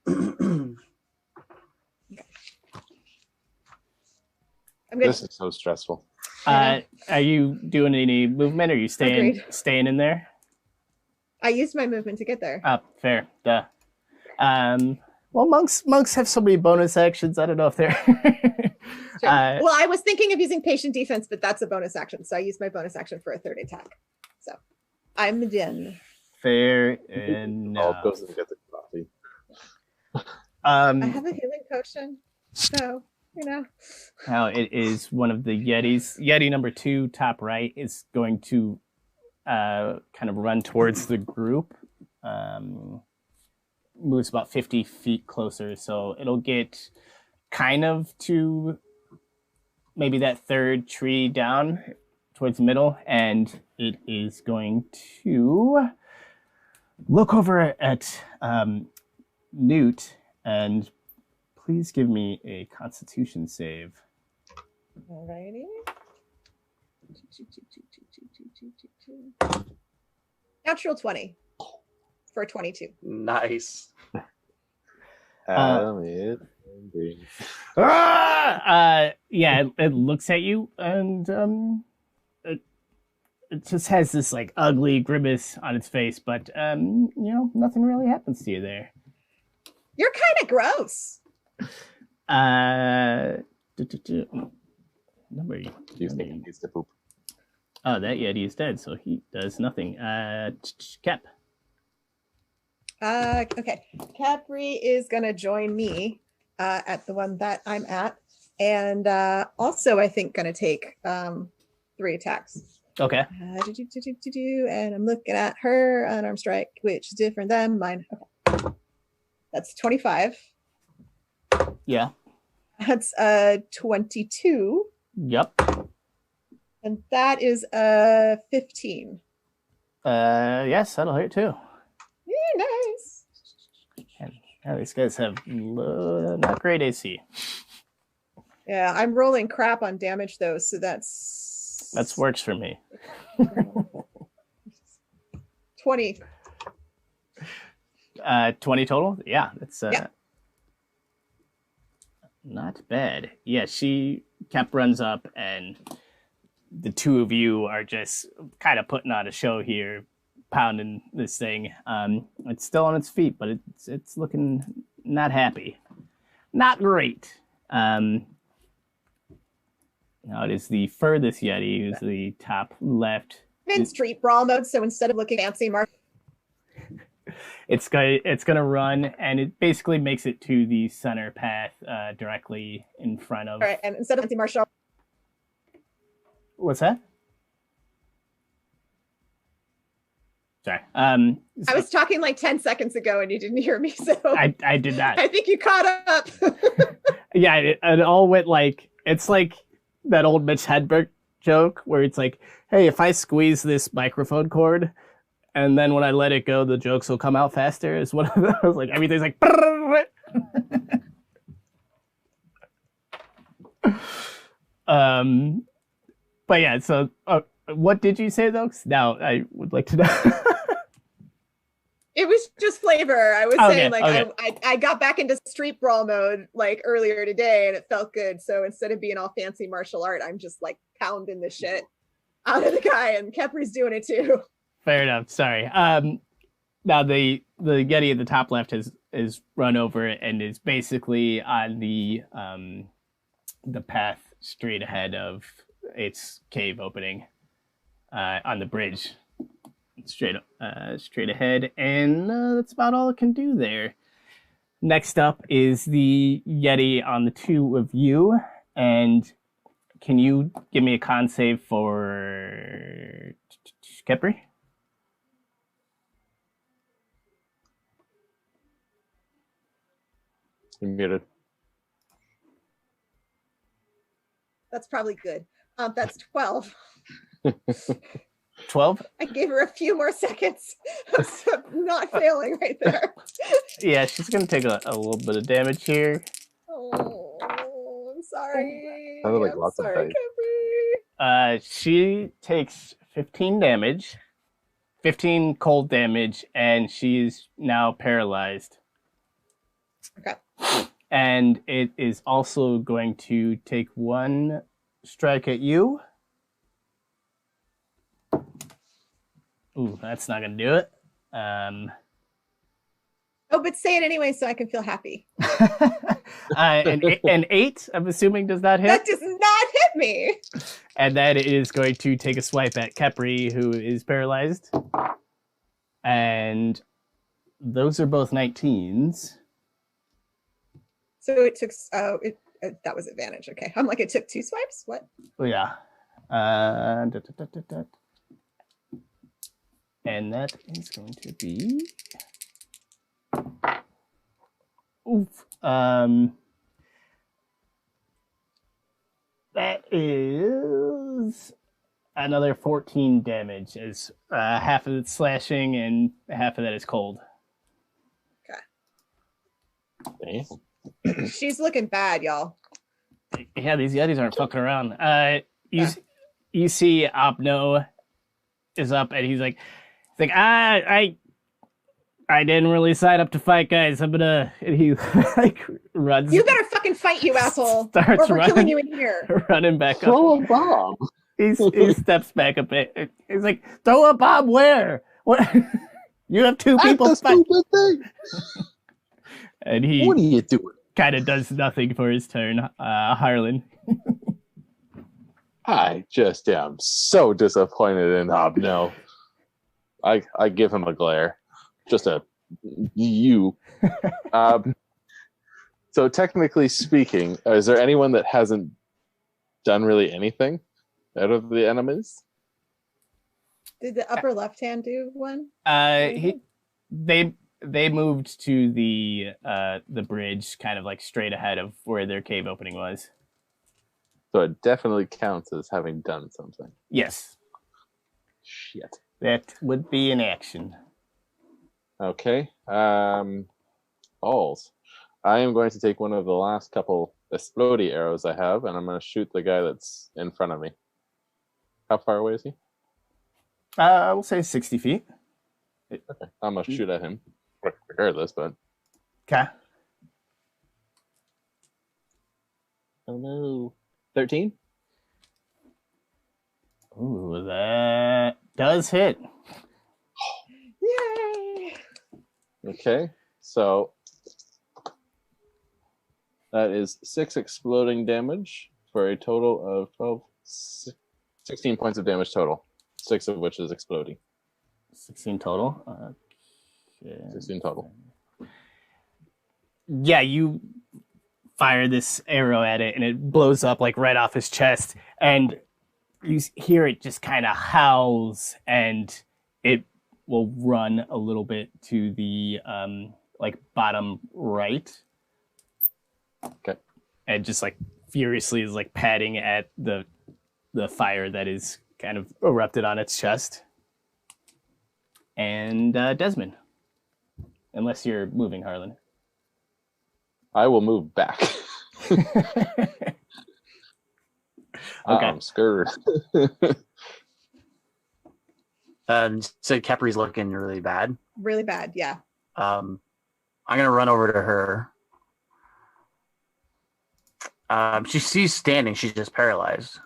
Okay. I'm good. This is so stressful. Are you doing any movement? Or are you staying in there? I used my movement to get there. Oh, fair. Duh. Well, monks have so many bonus actions. I don't know if they're. Sure. Well, I was thinking of using patient defense, but that's a bonus action, so I used my bonus action for a third attack. So I'm done. Fair enough. Goes and gets a coffee. I have a healing potion, so Now it is one of the Yetis. Yeti number 2, top right, is going to kind of run towards the group. Moves about 50 feet closer, so it'll get kind of to maybe that third tree down towards the middle, and it is going to look over at Newt, and please give me a Constitution save. Alrighty. Natural 20 for 22. Nice. Yeah, it looks at you, and it just has this like ugly grimace on its face, but nothing really happens to you there. You're kind of gross. Number He's thinking he needs to poop. Oh, that Yeti is dead, so he does nothing. Cap. Okay. Capri is gonna join me at the one that I'm at, and also I think gonna take 3 attacks. Okay. And I'm looking at her unarmed strike, which is different than mine. Okay. That's 25. Yeah. That's 22. Yep. And that is 15. Yes, that'll hit too. Yeah, nice. And these guys have not great AC. Yeah, I'm rolling crap on damage though, so that's works for me. 20. 20 total? Yeah, that's Yeah. Not bad. Yeah, Cap runs up and the two of you are just kind of putting on a show here, pounding this thing. It's still on its feet, but it's looking not happy. Not great. Now it is the furthest Yeti, who's the top left. I'm in street brawl mode, so instead of looking fancy, It's gonna run, and it basically makes it to the center path directly in front of. All right, and instead of fancy martial, What's that? Sorry. I was talking like 10 seconds ago, and you didn't hear me, so I did not. I think you caught up. Yeah, it all went like it's like that old Mitch Hedberg joke where it's like, hey, if I squeeze this microphone cord and then when I let it go, the jokes will come out faster. Is one of those, like everything's like. But yeah, so what did you say though? 'Cause now I would like to know. It was just flavor. I was saying like okay. I got back into street brawl mode like earlier today, and it felt good. So instead of being all fancy martial art, I'm just like pounding the shit out of the guy, and Kepri's doing it too. Fair enough. Sorry. Now the Yeti at the top left is run over and is basically on the path straight ahead of its cave opening on the bridge. Straight ahead, and that's about all it can do there. Next up is the Yeti on the two of you, and can you give me a con save for Kepri? You're muted. That's probably good. That's 12. 12? I gave her a few more seconds of not failing right there. Yeah, she's gonna take a little bit of damage here. Oh, I'm sorry. Sounded like I'm lots of sorry, dice. Kepri. She takes 15 damage, 15 cold damage, and she's now paralyzed. Okay. And it is also going to take one strike at you. Ooh, that's not going to do it. Oh, but say it anyway so I can feel happy. An 8, I'm assuming, does not hit. That does not hit me. And then it is going to take a swipe at Kepri, who is paralyzed. And those are both 19s. So it took, that was advantage. Okay. I'm like, it took 2 swipes? What? Oh, yeah. And that is going to be... Oof. That is another 14 damage, as half of it's slashing and half of that is cold. Okay. She's looking bad, y'all. Yeah, these Yetis aren't fucking around. You see Opno is up and he's like, I didn't really sign up to fight, guys. And he like runs. You better fucking fight, you asshole. Or we're killing you in here. Running back up. Throw a bomb. He steps back a bit. He's like, throw a bomb where? What? You have 2 people That's the stupid thing. And he What are you doing? kind of does nothing for his turn. Harlan. I just am so disappointed in Hobno. I give him a glare. Just a you. So technically speaking, is there anyone that hasn't done really anything? out of the enemies. Did the upper left hand do one? They moved to the bridge, kind of like straight ahead of where their cave opening was. So it definitely counts as having done something. Yes, Shit. that would be an action. Okay. Balls. I am going to take one of the last couple explodey arrows I have, and I'm going to shoot the guy that's in front of me. How far away is he? I will say 60 feet. Okay. I'm going to shoot at him, regardless, but... Okay. Oh no. 13? Ooh, that does hit. Yay! Okay, so that is 6 exploding damage for a total of 16 points of damage total, 6 of which is exploding. 16 total. Okay. 16 total. Yeah, you fire this arrow at it, and it blows up like right off his chest, and you hear it just kind of howls, and it will run a little bit to the like bottom right. Okay. And just like furiously is like patting at the fire that is kind of erupted on its chest. And Desmond, unless you're moving, Harlan. I will move back. Okay. I'm scared. So Capri's looking really bad. Really bad, yeah. I'm gonna run over to her. She's standing. She's just paralyzed.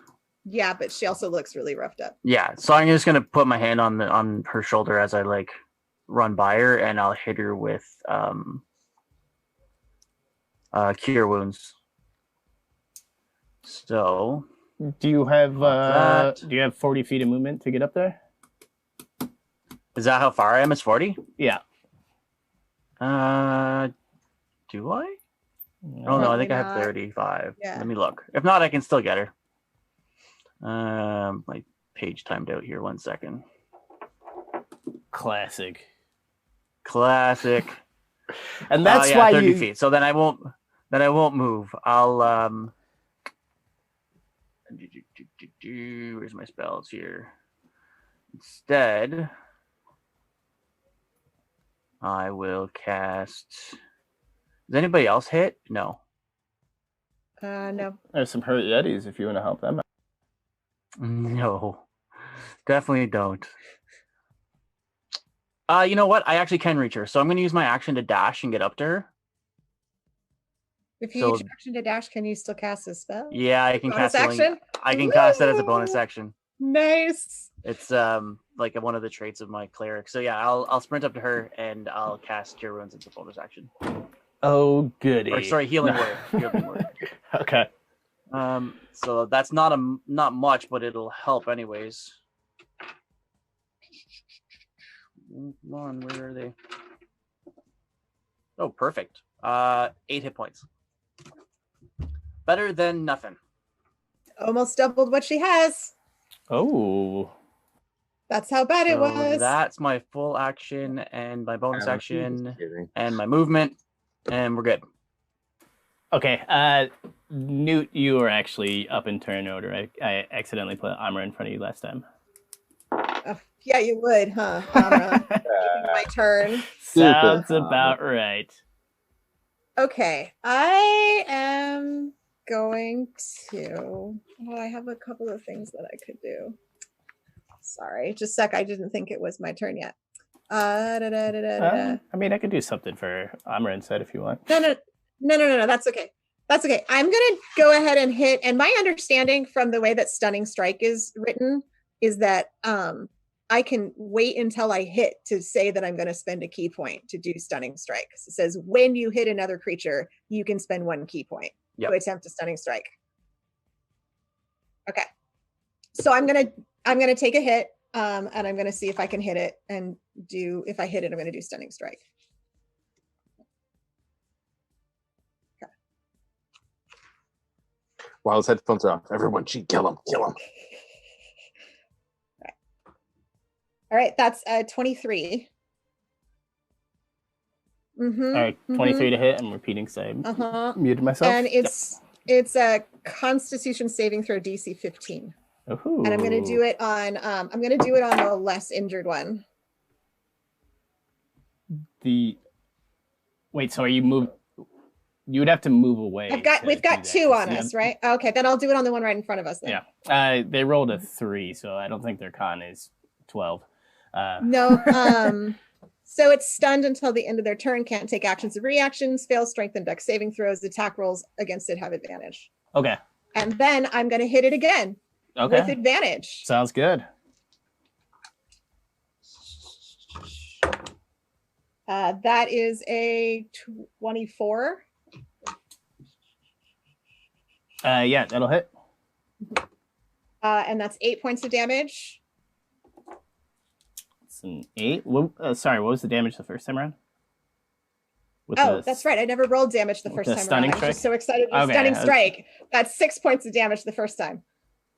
Yeah, but she also looks really roughed up. Yeah, so I'm just gonna put my hand on her shoulder as I like run by her, and I'll hit her with cure wounds. So Do you have that. 40 feet of movement to get up there? Is that how far I am? It's 40? Yeah. Do I? Oh no, I think I have Probably not. 35. Yeah. Let me look. If not, I can still get her. My page timed out here. 1 second. Classic. And that's why 30 you feet. So then I won't move. I'll where's my spells here? Instead, I will cast. Does anybody else hit? No. No. There's some hurt yetis if you want to help them out. No. Definitely don't. You know what? I actually can reach her, so I'm going to use my action to dash and get up to her. If you So- use your action to dash, can you still cast a spell? Yeah, I can Bonus cast healing. action? I can cast that as a bonus Woo! action. Nice. It's like one of the traits of my cleric. So yeah, I'll sprint up to her and I'll cast Cure Wounds as a bonus action. Oh, goody. Or sorry, Healing Word. Healing Word. Okay. So that's not much, but it'll help anyways. Come on, where are they? Oh, perfect. 8 hit points. Better than nothing. Almost doubled what she has. Oh. That's how bad it So was. that's my full action and my bonus I'm action just kidding. and my movement, and we're good. Okay. Newt, you were actually up in turn order. I accidentally put armor in front of you last time. Oh, yeah, you would, huh? My turn. Sounds Super. about right. Okay, I am going to. Oh, I have a couple of things that I could do. Sorry, just a sec. I didn't think it was my turn yet. I mean, I could do something for armor instead if you want. No. That's okay. That's okay. I'm gonna go ahead and hit. And my understanding from the way that Stunning Strike is written is that I can wait until I hit to say that I'm going to spend a key point to do Stunning Strike. So it says when you hit another creature, you can spend 1 key point Yep. to attempt a Stunning Strike. Okay, so I'm gonna take a hit, and I'm gonna see if I can hit it, and if I hit it, I'm gonna do Stunning Strike. While his headphones are off, everyone cheat, kill him. All right, that's 23. Mm-hmm. All right, 23 to hit. I'm repeating, so I muted myself. And it's a Constitution saving throw DC 15. Ooh. And I'm gonna do it on the less injured one. Wait, so are you move? You would have to move away. We've got two on us, right? Okay, then I'll do it on the one right in front of us then. Yeah. They rolled a 3, so I don't think their con is 12. No. So it's stunned until the end of their turn, can't take actions or reactions, fails strength and dex saving throws, attack rolls against it have advantage. Okay. And then I'm going to hit it again with advantage. Sounds good. That is a 24. Yeah, that'll hit. And that's 8 points of damage. It's an 8. Sorry, what was the damage the first time around? That's right. I never rolled damage the first time around. I was just so excited with stunning strike. That's 6 points of damage the first time.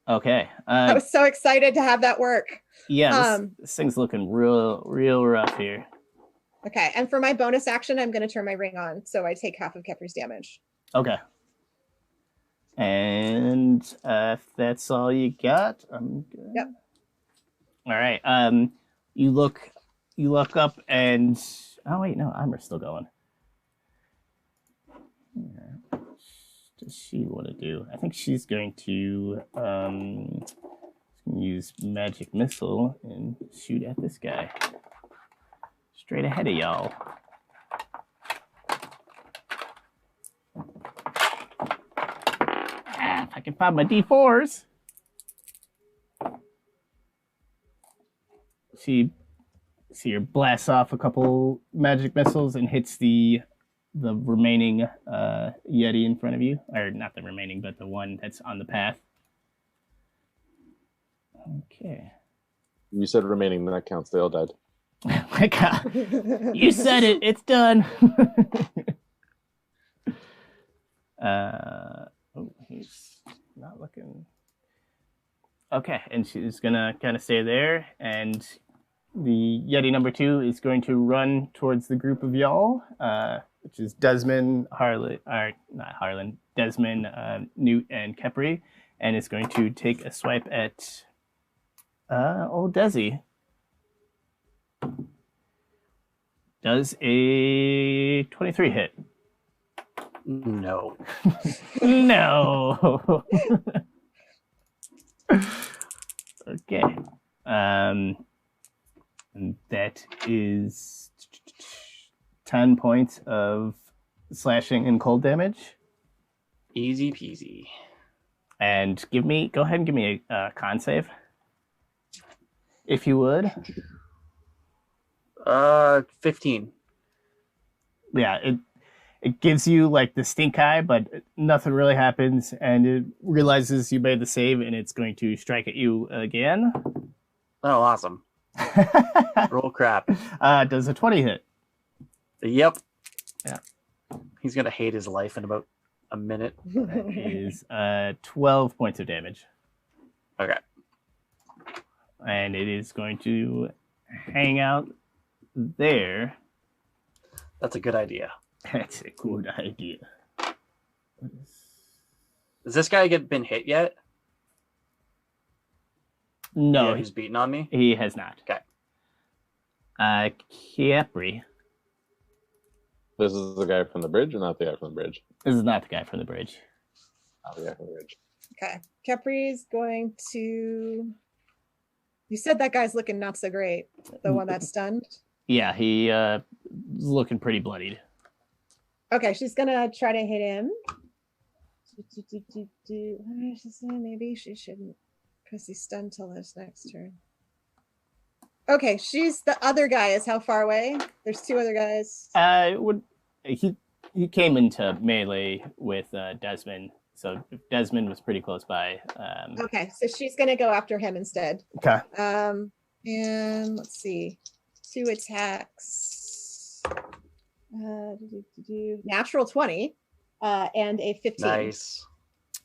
Okay. I was so excited to have that work. Yeah, this thing's looking real rough here. Okay, and for my bonus action, I'm going to turn my ring on, so I take half of Kepri's damage. Okay. And if that's all you got, I'm good. Yep. All right. You look up and oh wait, no, Amra's still going. What does she want to do? I think she's going to use magic missile and shoot at this guy. Straight ahead of y'all. If I can find my D4s. She blasts off a couple magic missiles and hits the remaining Yeti in front of you. Or not the remaining, but the one that's on the path. Okay. You said remaining, that counts. They all died. Oh my God. You said it. It's done. He's not looking. Okay, and she's gonna kind of stay there, and the Yeti number 2 is going to run towards the group of y'all, which is Desmond, Desmond, Newt, and Kepri, and is going to take a swipe at old Desi. Does a 23 hit? No. No. Okay. And that is 10 points of slashing and cold damage. Easy peasy. And go ahead and give me a con save, if you would. 15. Yeah, it gives you like the stink eye, but nothing really happens, and it realizes you made the save, and it's going to strike at you again. Oh, awesome. Roll crap. Does a 20 hit? Yep. Yeah. He's going to hate his life in about a minute. That is 12 points of damage. Okay. And it is going to hang out there. That's a good idea. That's a good idea. Has this guy been hit yet? No. Yeah, he's beaten on me? He has not. Okay. Capri. This is the guy from the bridge or not the guy from the bridge? This is not the guy from the bridge. Not the guy from the bridge. Okay. Capri's going to... You said that guy's looking not so great. The one that's stunned? Yeah, he is looking pretty bloodied. Okay, she's going to try to hit him. Maybe she shouldn't, because he's stunned till his next turn. Okay, the other guy is how far away? There's 2 other guys. He came into melee with Desmond, so Desmond was pretty close by. Okay, so she's gonna go after him instead. Okay. And let's see, 2 attacks. Natural 20, and a 15. Nice.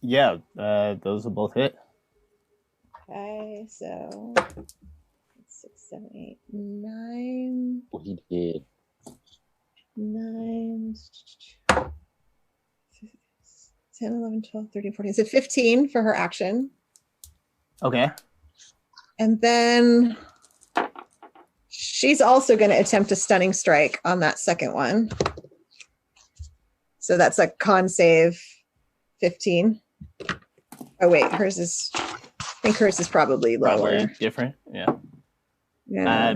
Yeah, those will both hit. Okay, so 6, 7, 8, 9. Well, he did. 9, 10, 11, 12, 13, 14. So 15 for her action. Okay. And then she's also going to attempt a stunning strike on that second one. So that's a con save 15. Oh, wait, I think hers is probably lower. Probably different. Yeah. Yeah.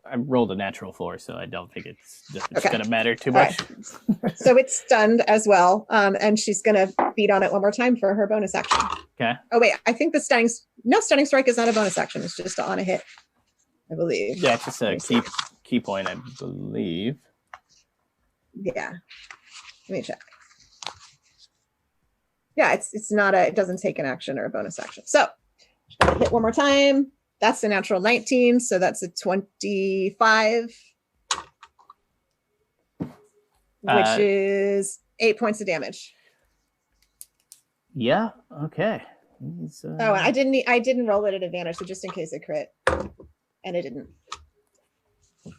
I rolled a natural 4, so I don't think it's Okay. going to matter too All much. right. So it's stunned as well. And she's going to beat on it one more time for her bonus action. Okay. Oh, wait, I think the stunning strike is not a bonus action. It's just on a hit, I believe. Yeah, it's just a key point, I believe. Yeah. Let me check. Yeah, it's not it doesn't take an action or a bonus action. So hit one more time. That's a natural 19, so that's a 25, which is 8 points of damage. Yeah. Okay. Oh, I didn't roll it at advantage, so just in case it crit, and it didn't. Yeah.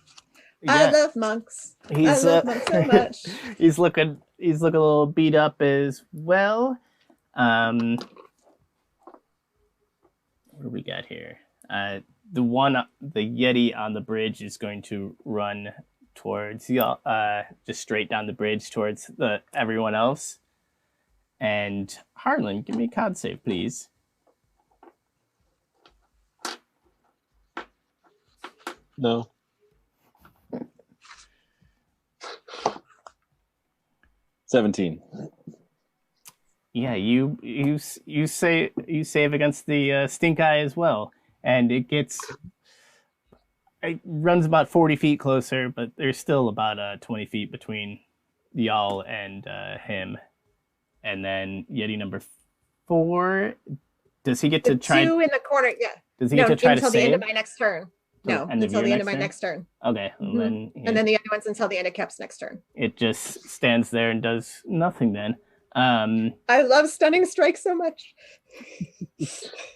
I love monks. I love monks so much. He's looking a little beat up as well. What do we got here? The Yeti on the bridge is going to run towards y'all, just straight down the bridge towards everyone else. And Harlan, give me a con save, please. No. $17. Yeah, you save against the stink eye as well, and it runs about 40 feet closer, but there's still about 20 feet between y'all and him. And then Yeti number 4, does he get to try? 2 in the corner, yeah. Does he get to try to until save? the end of my next turn? No, until the end of my next turn. Okay, Mm-hmm. And then the other one's until the end of Kep's next turn. It just stands there and does nothing then. I love stunning strike so much.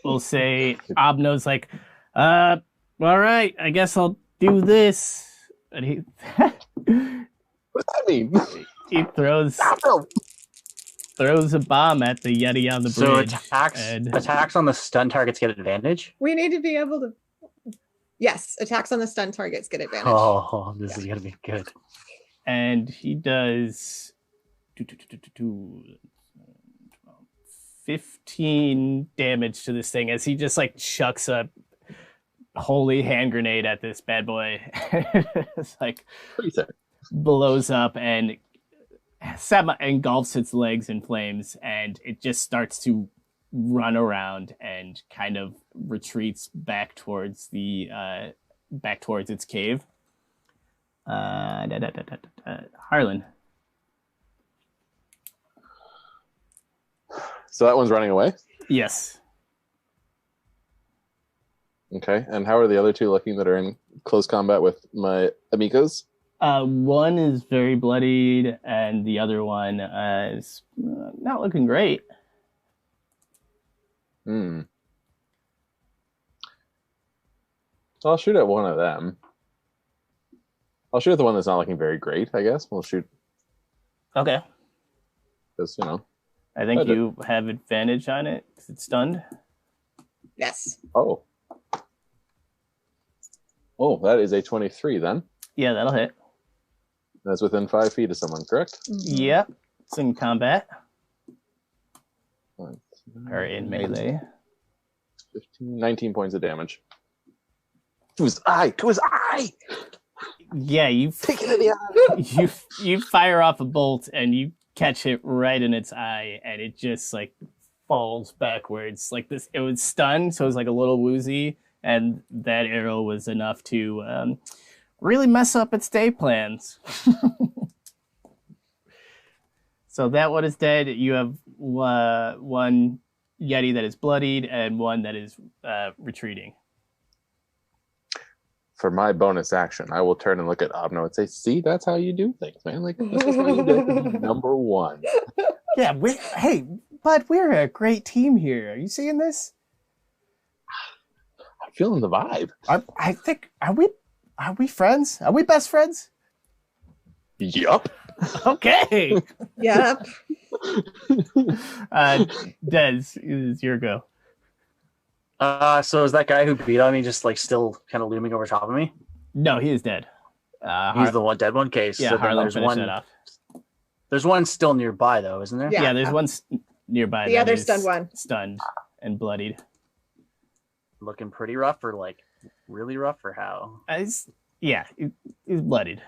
We'll say Obno's like, all right, I guess I'll do this. And he What does that mean? he throws a bomb at the Yeti on the bridge. So attacks on the stun targets get advantage? We need to be able to. Yes, attacks on the stun targets get advantage. Oh, this is gonna be good. And he does 15 damage to this thing as he just like chucks a holy hand grenade at this bad boy. It's like blows up and engulfs its legs in flames, and it just starts to run around and kind of retreats back towards its cave. Harlan. So that one's running away? Yes. Okay, and how are the other two looking that are in close combat with my amigos? One is very bloodied, and the other one is not looking great. I'll shoot at one of them. I'll shoot at the one that's not looking very great, I guess. We'll shoot. Okay. Because, I think you have advantage on it because it's stunned. Yes. Oh, that is a 23 then. Yeah, that'll hit. That's within 5 feet of someone, correct? Mm-hmm. Yep. It's in combat. 5, Or in melee. 15, 19 points of damage. To his eye! Yeah, you Take it in the eye! you fire off a bolt and you catch it right in its eye, and it just like falls backwards like this. It was stunned, so it was like a little woozy, and that arrow was enough to really mess up its day plans. So that one is dead. You have one Yeti that is bloodied and one that is retreating. For my bonus action, I will turn and look at Obno and say, see, that's how you do things, man. Like, this is how you do it. Number one. Yeah, but we're a great team here. Are you seeing this? I'm feeling the vibe. I think are we friends? Are we best friends? Yup. Okay. Yep. Des, is your go. So is that guy who beat on me just like still kind of looming over top of me? No, he is dead. He's the one dead one case. Yeah, so then Harlan there's finished one. it off. There's one still nearby though, isn't there? Yeah. Yeah, there's one nearby. The that other is stunned one. Stunned and bloodied. Looking pretty rough, or like really rough, or how? He's bloodied.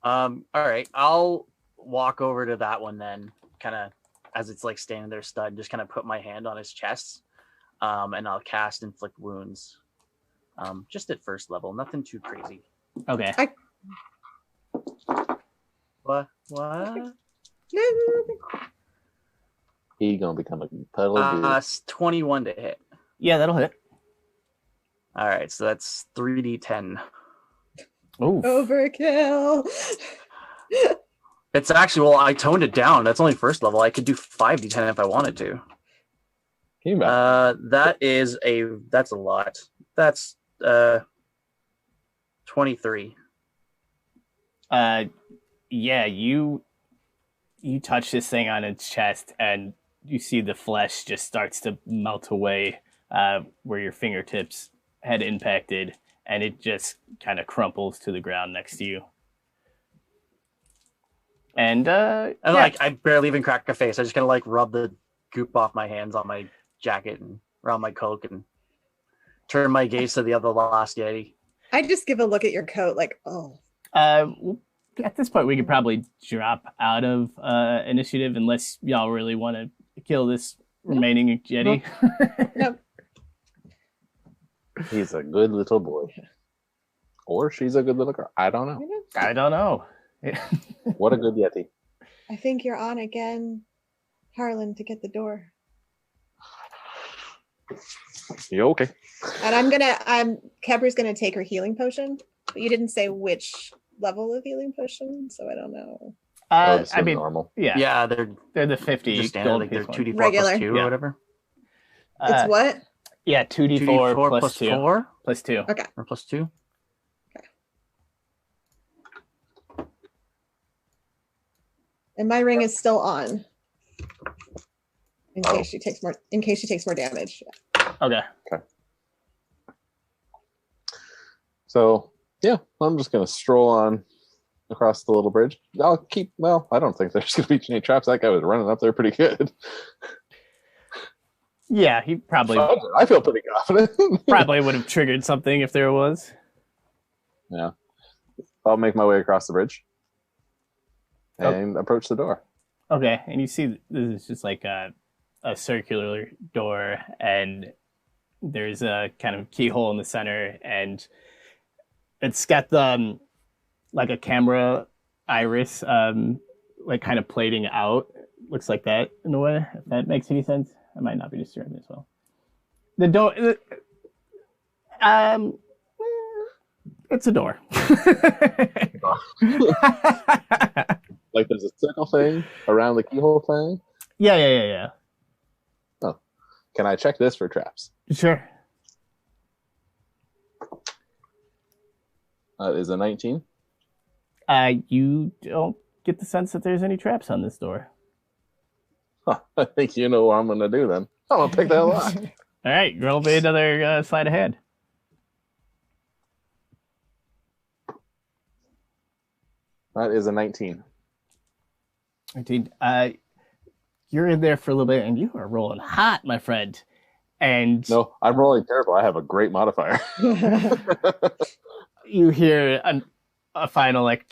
All right, I'll walk over to that one then, kind of as it's like standing there stunned, just kind of put my hand on his chest, and I'll cast inflict wounds. Just at first level, nothing too crazy. Okay. What? He gonna become a puddle of goo. 21 to hit. Yeah, that'll hit. All right, so that's 3d10. Ooh. Overkill. It's actually, well, I toned it down. That's only first level. I could do 5d10 if I wanted to. That's a lot. That's 23. Yeah, you touch this thing on its chest and you see the flesh just starts to melt away where your fingertips had impacted, and it just kind of crumples to the ground next to you. And like I barely even crack a face. I just kind of like rub the goop off my hands on my jacket and around my coat and turn my gaze to the other last Yeti. I just give a look at your coat, like, oh. At this point, we could probably drop out of initiative unless y'all really want to kill this remaining Yeti. Nope. He's a good little boy. Or she's a good little girl. I don't know. I don't know. What a good Yeti. I think you're on again, Harlan, to get the door. You okay? And Kebri's gonna take her healing potion, but you didn't say which level of healing potion, so I don't know. I mean, normal. Yeah, they're the 50 just standard, gold like they're piece 2d4 Regular. plus 2 Yeah. or whatever. It's what? Yeah, 2d4 plus 2. 4 Plus 2. Okay. or plus 2. And my ring is still on. In case she takes more damage. Okay. So, yeah, I'm just going to stroll on across the little bridge. I don't think there's going to be any traps. That guy was running up there pretty good. Yeah, he probably I feel pretty confident. probably would have triggered something if there was. Yeah. I'll make my way across the bridge and approach the door. Okay, and you see this is just like a circular door, and there's a kind of keyhole in the center, and it's got the like a camera iris like kind of plating out. Looks like that in a way, if that makes any sense. I might not be describing this well. The door it's a door. Like there's a circle thing around the keyhole thing. Yeah. Oh, can I check this for traps? Sure. Is a 19. You don't get the sense that there's any traps on this door. Huh, I think you know what I'm gonna do then. I'm gonna pick that lock. All right, roll me another sleight of hand. That is a 19. 19. You're in there for a little bit, and you are rolling hot, my friend. And No, I'm rolling terrible. I have a great modifier. you hear a final like,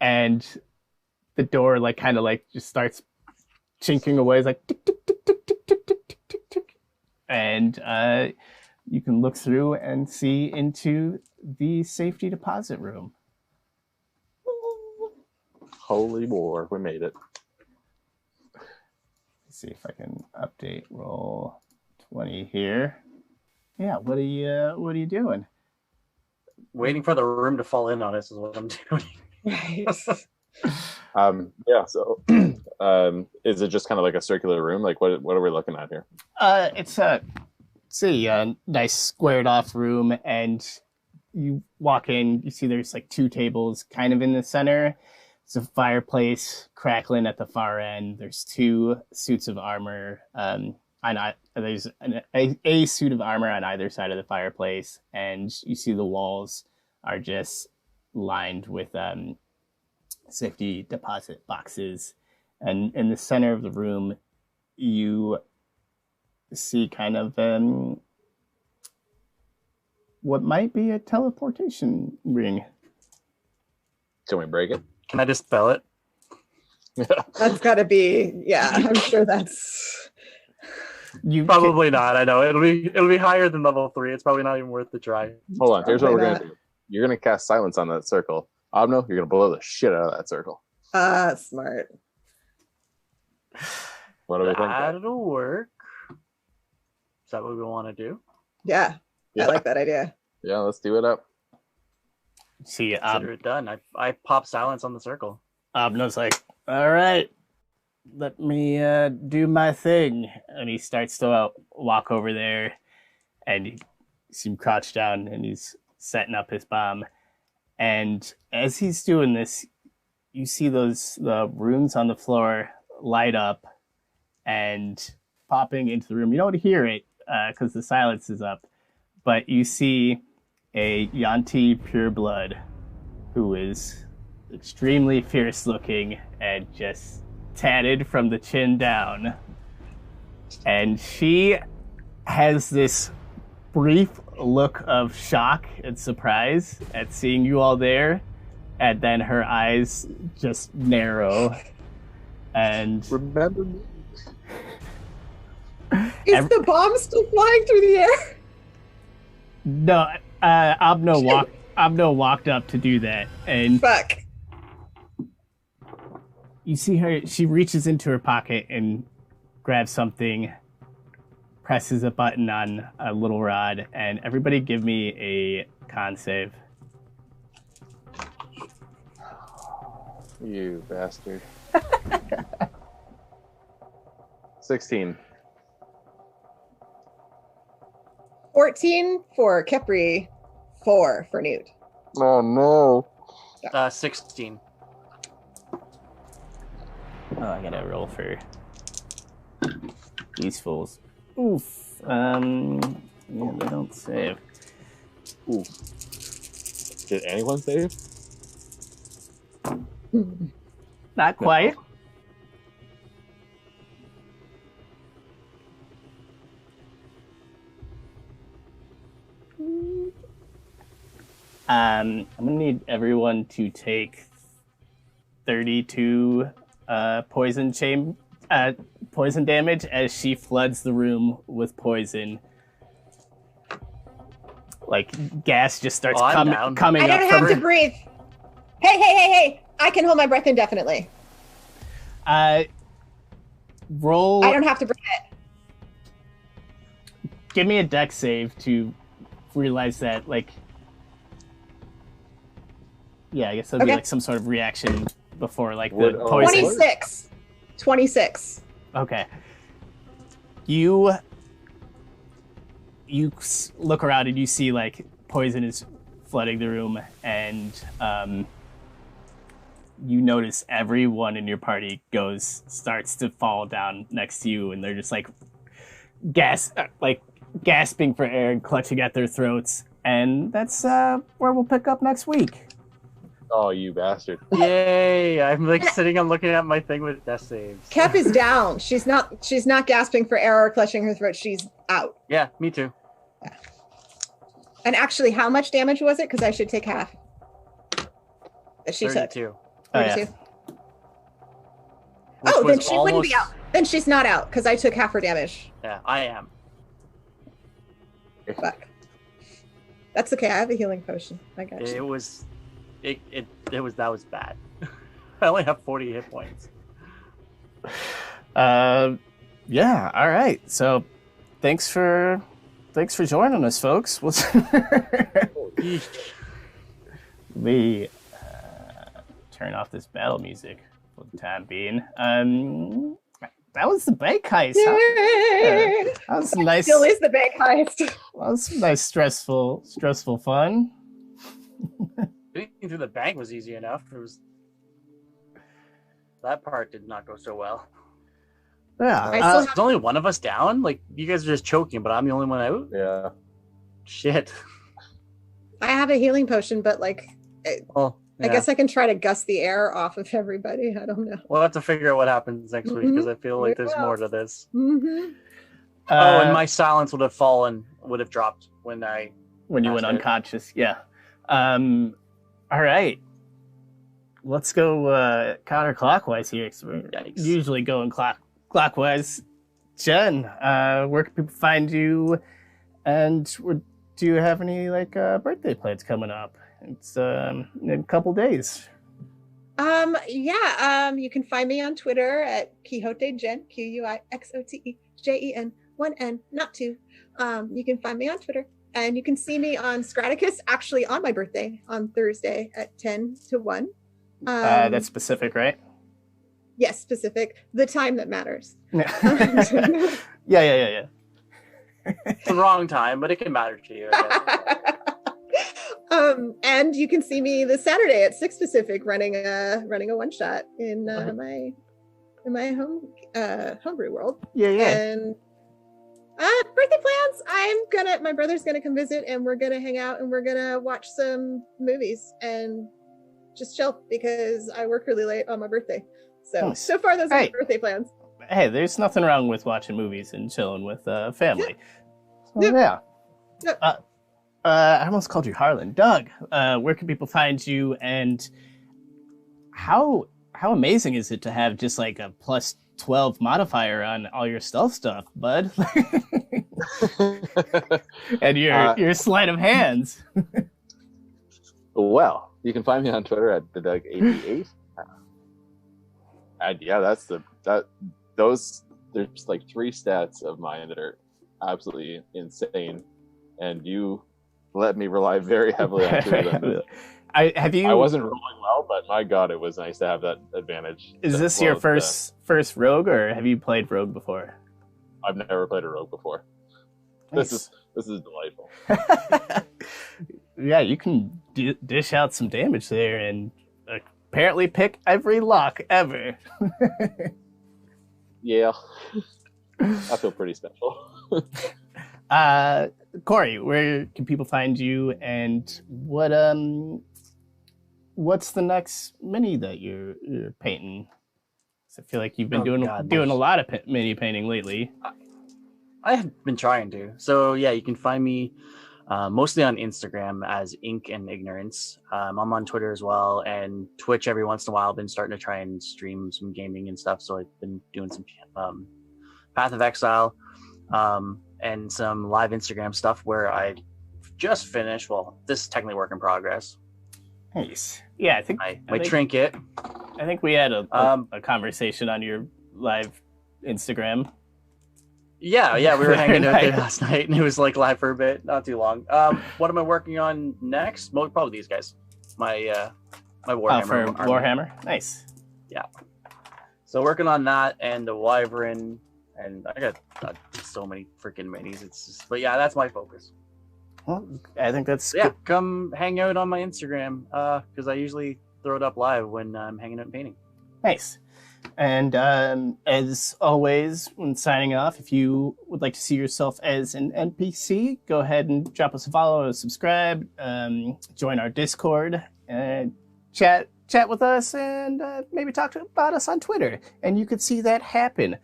and the door like kind of like just starts chinking away. It's like, tick, tick, tick, tick, tick, tick, tick, tick, tick, tick. And you can look through and see into the safety deposit room. Holy war, we made it. Let's see if I can update roll 20 here. Yeah, what are you doing? Waiting for the room to fall in on us is what I'm doing. Right. Yeah. So, is it just kind of like a circular room? Like, what are we looking at here? It's a nice squared off room, and you walk in, you see there's like two tables kind of in the center. It's a fireplace crackling at the far end. There's two suits of armor. There's a suit of armor on either side of the fireplace, and you see the walls are just lined with safety deposit boxes. And in the center of the room, you see kind of what might be a teleportation ring. Can we break it? Can I dispel it? That's got to be, yeah, I'm sure that's... Probably not. I know it'll be higher than level 3. It's probably not even worth the try. Hold on. Here's what we're Probably gonna do. You're gonna cast silence on that circle. Abno, you're gonna blow the shit out of that circle. Smart. What do we think? That'll work. Is that what we want to do? Yeah, I like that idea. Yeah, let's do it up. See, Consider it done. I pop silence on the circle. Abno's like, all right, let me do my thing. And he starts to walk over there, and you see him crouch down, and he's setting up his bomb. And as he's doing this, you see the runes on the floor light up and popping into the room. You don't hear it because the silence is up, but you see a Yanti pureblood who is extremely fierce looking and just tatted from the chin down. And she has this brief look of shock and surprise at seeing you all there, and then her eyes just narrow. And remember me. Is the bomb still flying through the air? No, Abno walked up to do that, and Fuck. you see her. She reaches into her pocket and grabs something, presses a button on a little rod, and everybody give me a con save. You bastard. 16. 14 for Kepri, 4 for Newt. Oh no. 16. Oh, I gotta roll for these fools. Oof. Yeah, they don't save. Ooh. Did anyone save? Not quite. I'm gonna need everyone to take 32 poison damage as she floods the room with poison. Like gas just starts coming I up don't from have her. to breathe. Hey! I can hold my breath indefinitely. Roll. I don't have to breathe it. Give me a dex save to realize that, like. Yeah, I guess that'll be like some sort of reaction before, like, the poison. 26. Okay. You look around and you see, like, poison is flooding the room, and you notice everyone in your party starts to fall down next to you, and they're just like gasping for air and clutching at their throats. And that's where we'll pick up next week. Oh, you bastard. Yay! I'm like sitting and looking at my thing with death saves. Kep is down. She's not gasping for air or clutching her throat. She's out. Yeah, me too. Yeah. And actually, how much damage was it? Because I should take half. That she took. 32. 32. Which Oh, then was she wouldn't be out. Then she's not out because I took half her damage. Yeah, I am. Fuck. That's okay. I have a healing potion. I got you. That was bad. I only have 40 hit points. Yeah, all right. So thanks for joining us, folks. We turn off this battle music. for the time being. That was the bank heist. Huh? Yay! That was nice. Still is the bank heist. That was some nice stressful fun. Getting through the bank was easy enough. It was that part did not go so well. Yeah. There's only one of us down. Like you guys are just choking, but I'm the only one out. Yeah. Shit. I have a healing potion, but like, Well, I guess I can try to gust the air off of everybody. I don't know. we'll have to figure out what happens next week because I feel like there's more to this. Mm-hmm. And my silence would have dropped when you went unconscious. Yeah. All right. Let's go counterclockwise here. So we're usually going clockwise. Jen, where can people find you? And do you have any birthday plans coming up? It's in a couple days. You can find me on Twitter at Quixote Jen, QUIXOTEJEN, 1 N, not 2. You can find me on Twitter, and you can see me on Straticus actually on my birthday on Thursday at 10 to 1. That's specific, right? Yes, specific. The time that matters. Yeah. It's the wrong time, but it can matter to you, I guess. And you can see me this Saturday at 6 Pacific running a one shot in my homebrew world. Yeah. And birthday plans. My brother's gonna come visit, and we're gonna hang out, and we're gonna watch some movies and just chill because I work really late on my birthday. So far those are my birthday plans. Hey, there's nothing wrong with watching movies and chilling with family. Yep. So, yeah. Yep. I almost called you Harlan. Doug, where can people find you, and how amazing is it to have just like a plus 12 modifier on all your stealth stuff, bud? And your sleight of hands. Well, you can find me on Twitter at thedoug88. And yeah, there's like 3 stats of mine that are absolutely insane, and you let me rely very heavily on 2 of them. I wasn't rolling well, but my god, it was nice to have that advantage. Is this your first rogue, or have you played rogue before? I've never played a rogue before. Nice. This is delightful. Yeah, you can dish out some damage there and apparently pick every lock ever. Yeah. I feel pretty special. Corey, where can people find you, and what's the next mini that you're painting? I feel like you've been doing a lot of mini painting lately. I have been trying to. So yeah, you can find me mostly on Instagram as Ink and Ignorance. I'm on Twitter as well, and Twitch every once in a while. I've been starting to try and stream some gaming and stuff. So I've been doing some Path of Exile and some live Instagram stuff where I just finished. Well, this is technically work in progress. Nice. Yeah, I think my trinket. I think we had a conversation on your live Instagram. Yeah, we were hanging out there last night, and it was like live for a bit, not too long. What am I working on next? Probably these guys. My Warhammer. For Warhammer, nice. Yeah. So working on that and the Wyvern, and I got so many freaking minis. It's just, but yeah, that's my focus. Well, I think that's good. Come hang out on my Instagram because I usually throw it up live when I'm hanging out and painting. Nice. And as always, when signing off, if you would like to see yourself as an NPC, go ahead and drop us a follow, subscribe, join our Discord, chat with us, and maybe talk about us on Twitter. And you could see that happen.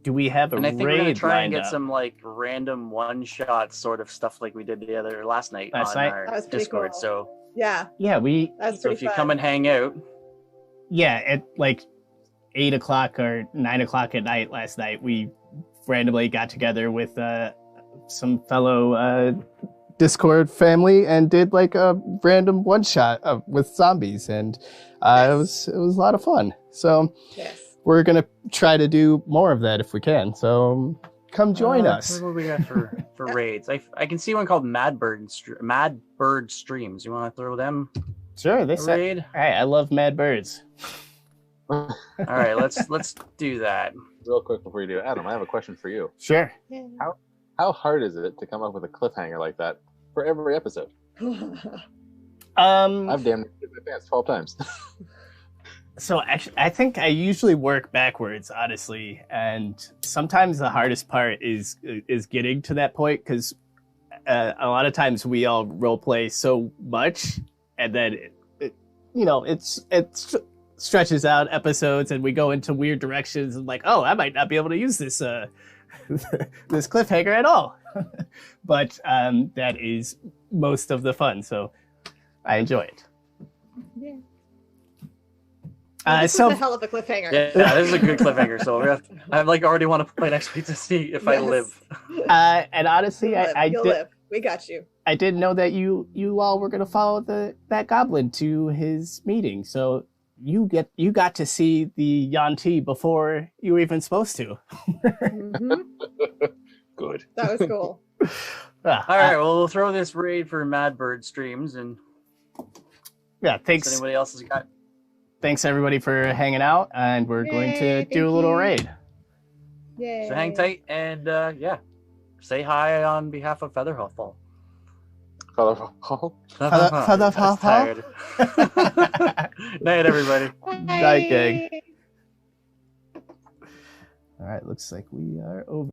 Do we have a raid? And I think we're gonna try and get up? some like random one-shot sort of stuff like we did last night on our Discord. Cool. So yeah, so if you come and hang out. Yeah, at like 8 o'clock or 9 o'clock at night last night, we randomly got together with some fellow Discord family and did like a random one shot with zombies, and it was a lot of fun. So we're gonna try to do more of that if we can. So come join us. What do we got for raids? I can see one called Mad Bird Streams. You want to throw them? Sure, they a said. raid? Hey, I love mad birds. All right, let's do that. Real quick before you do, Adam, I have a question for you. Sure. Yeah. How hard is it to come up with a cliffhanger like that for every episode? I've damn near hit my pants 12 times. So actually, I think I usually work backwards, honestly, and sometimes the hardest part is getting to that point because a lot of times we all role play so much, and then it stretches out episodes, and we go into weird directions, and like, oh, I might not be able to use this this cliffhanger at all. But that is most of the fun, so I enjoy it. Yeah. This is a hell of a cliffhanger. Yeah, this is a good cliffhanger. So I already want to play next week to see if I live. And honestly, You'll live. We got you. I didn't know that you all were going to follow that goblin to his meeting. So you got to see the Yanti before you were even supposed to. Mm-hmm. Good. That was cool. All right, well, we'll throw this raid for Mad Bird streams, and yeah, thanks. Anybody else has got? Thanks everybody for hanging out, and we're going to do a little raid. Yay. So hang tight, and say hi on behalf of Featherfall. Featherfall. Tired. Night, everybody. Night, gang. All right, looks like we are over.